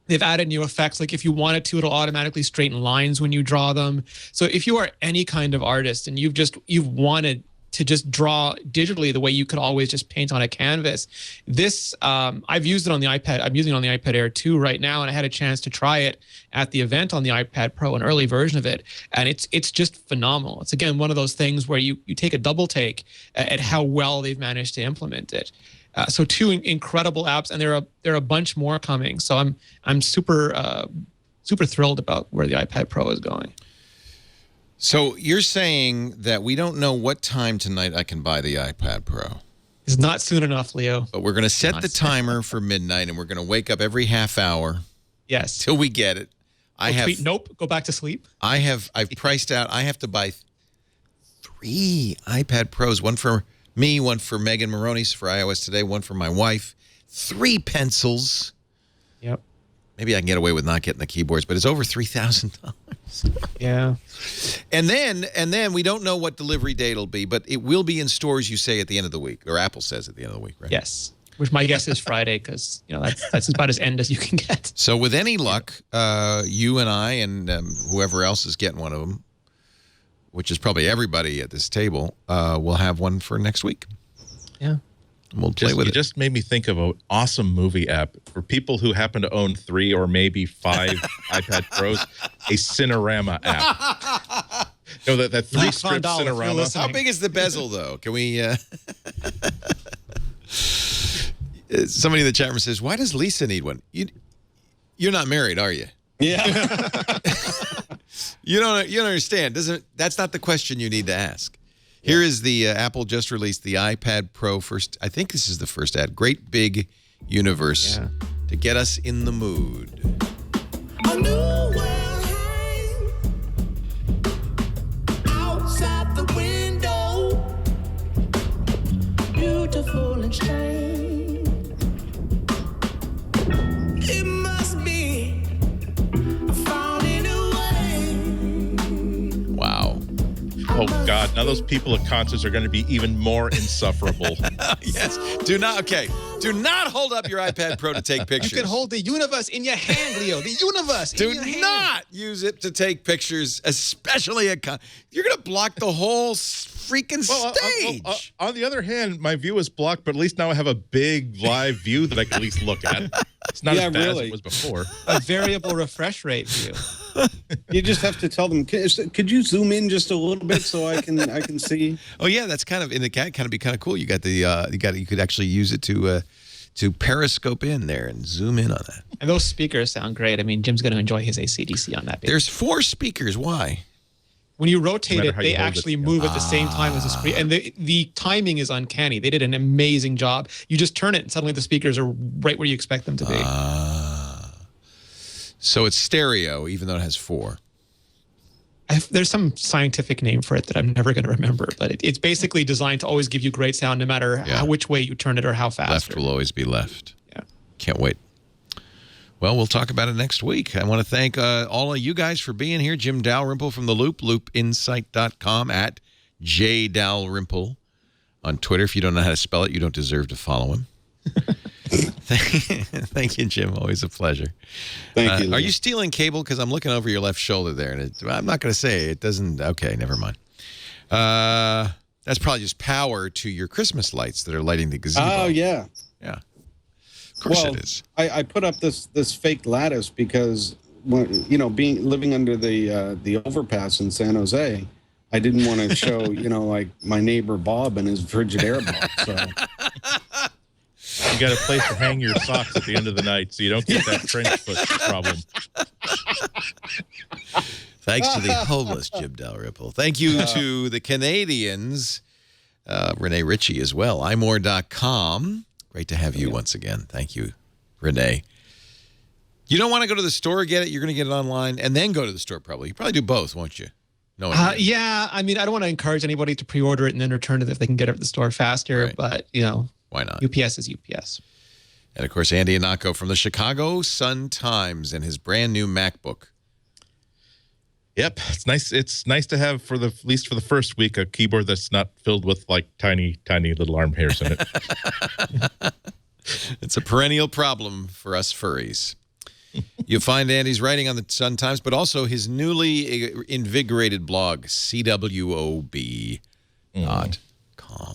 They've added new effects, like if you wanted to, it'll automatically straighten lines when you draw them. So if you are any kind of artist and you've wanted to just draw digitally the way you could always just paint on a canvas, this I've used it on the iPad. I'm using it on the iPad Air 2 right now, and I had a chance to try it at the event on the iPad Pro, an early version of it, and it's just phenomenal. It's again one of those things where you take a double take at how well they've managed to implement it. So two incredible apps, and there are a bunch more coming. So I'm super thrilled about where the iPad Pro is going.
So you're saying that we don't know what time tonight I can buy the iPad Pro.
It's not soon enough, Leo.
But we're going to set the timer for midnight, and we're going to wake up every half hour.
Yes.
Till we get it.
Nope. Go back to sleep.
I've priced out. I have to buy 3 iPad Pros. One for me, one for Megan Maroney's for iOS Today, one for my wife. 3 pencils.
Yep.
Maybe I can get away with not getting the keyboards, but it's over $3,000.
Yeah.
And then we don't know what delivery date it'll be, but it will be in stores, you say, at the end of the week, or Apple says at the end of the week, right?
Yes. Which my guess is Friday, because that's about as end as you can get.
So with any luck, you and I and whoever else is getting one of them, which is probably everybody at this table, will have one for next week.
Yeah.
And we'll play with it.
You just made me think of an awesome movie app for people who happen to own 3 or maybe 5 iPad Pros, a Cinerama app. You know, that 3-strip Cinerama.
How big is the bezel, though? Can we... Somebody in the chat room says, why does Lisa need one? You're not married, are you?
Yeah.
You don't understand. That's not the question you need to ask. Here is the Apple just released the iPad Pro first. I think this is the first ad. Great big universe to get us in the mood.
A new world hangs outside the window, beautiful and strange. It must be found in a way.
Wow.
Oh, God. Now those people at concerts are going to be even more insufferable.
Yes. Do not hold up your iPad Pro to take pictures.
You can hold the universe in your hand, Leo. The universe in your hand.
Do not use it to take pictures, especially at you're going to block the whole freaking stage.
On the other hand, my view is blocked, but at least now I have a big live view that I can at least look at. It's not as bad as it was before.
A variable refresh rate view.
You just have to tell them, could you zoom in just a little bit so I can see?
Oh yeah, that's kind of be kind of cool. You got you could actually use it to periscope in there and zoom in on that.
And those speakers sound great. I mean, Jim's going to enjoy his AC/DC on that.
There's 4 speakers. Why?
When you rotate it, they actually move at the same time as the screen. And the timing is uncanny. They did an amazing job. You just turn it and suddenly the speakers are right where you expect them to be.
So it's stereo, even though it has 4.
There's some scientific name for it that I'm never going to remember, but it's basically designed to always give you great sound no matter which way you turn it or how fast.
Left will always be left.
Yeah.
Can't wait. Well, we'll talk about it next week. I want to thank all of you guys for being here. Jim Dalrymple from The Loop, loopinsight.com, at @JDalrymple on Twitter. If you don't know how to spell it, you don't deserve to follow him. Thank you, Jim. Always a pleasure.
Thank you.
Are you stealing cable? Because I'm looking over your left shoulder there, and I'm not going to say it doesn't. Okay, never mind. That's probably just power to your Christmas lights that are lighting the gazebo.
Oh, yeah.
Yeah. Of course it is.
I put up this fake lattice because, living under the overpass in San Jose, I didn't want to show, like my neighbor Bob and his Frigidaire box. So.
You got a place to hang your socks at the end of the night so you don't get that trench foot problem.
Thanks to the homeless Jim Dalrymple. Thank you to the Canadians, Rene Ritchie as well. imore.com. Great to have you once again. Thank you, Rene. You don't want to go to the store, get it. You're going to get it online and then go to the store probably. You probably do both, won't you? No.
Yeah. I mean, I don't want to encourage anybody to pre-order it and then return it if they can get it at the store faster.
Right.
But, you know,
why not?
UPS is UPS.
And, of course, Andy Ihnatko from the Chicago Sun-Times and his brand new MacBook.
Yep, it's nice. It's nice to have at least for the first week a keyboard that's not filled with like tiny little arm hairs in it.
It's a perennial problem for us furries. You'll find Andy's writing on the Sun-Times, but also his newly invigorated blog, CWOB.com.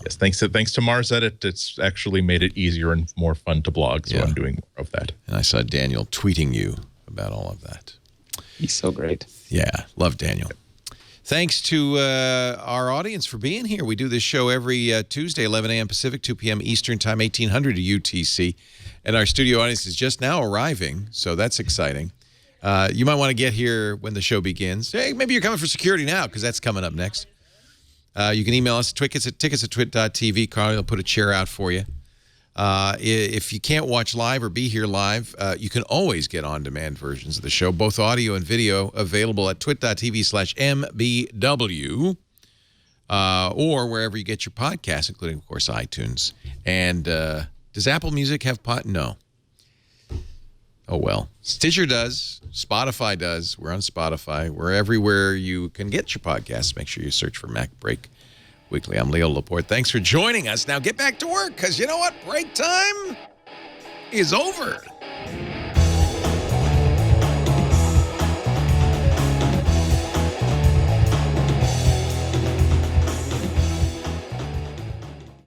Yes, thanks to Mars Edit, it's actually made it easier and more fun to blog. So I'm doing more of that.
And I saw Daniel tweeting you about all of that.
He's so great.
Yeah, love Daniel. Thanks to our audience for being here. We do this show every Tuesday, 11 a.m. Pacific, 2 p.m. Eastern Time, 1800 UTC. And our studio audience is just now arriving, so that's exciting. You might want to get here when the show begins. Hey, maybe you're coming for security now, because that's coming up next. You can email us at tickets@twit.tv. Carly will put a chair out for you. If you can't watch live or be here live, you can always get on-demand versions of the show, both audio and video, available at twit.tv/mbw or wherever you get your podcasts, including, of course, iTunes. And does Apple Music have No. Oh, well. Stitcher does. Spotify does. We're on Spotify. We're everywhere you can get your podcasts. Make sure you search for MacBreak Weekly. I'm Leo Laporte. Thanks for joining us. Now get back to work, because you know what? Break time is over.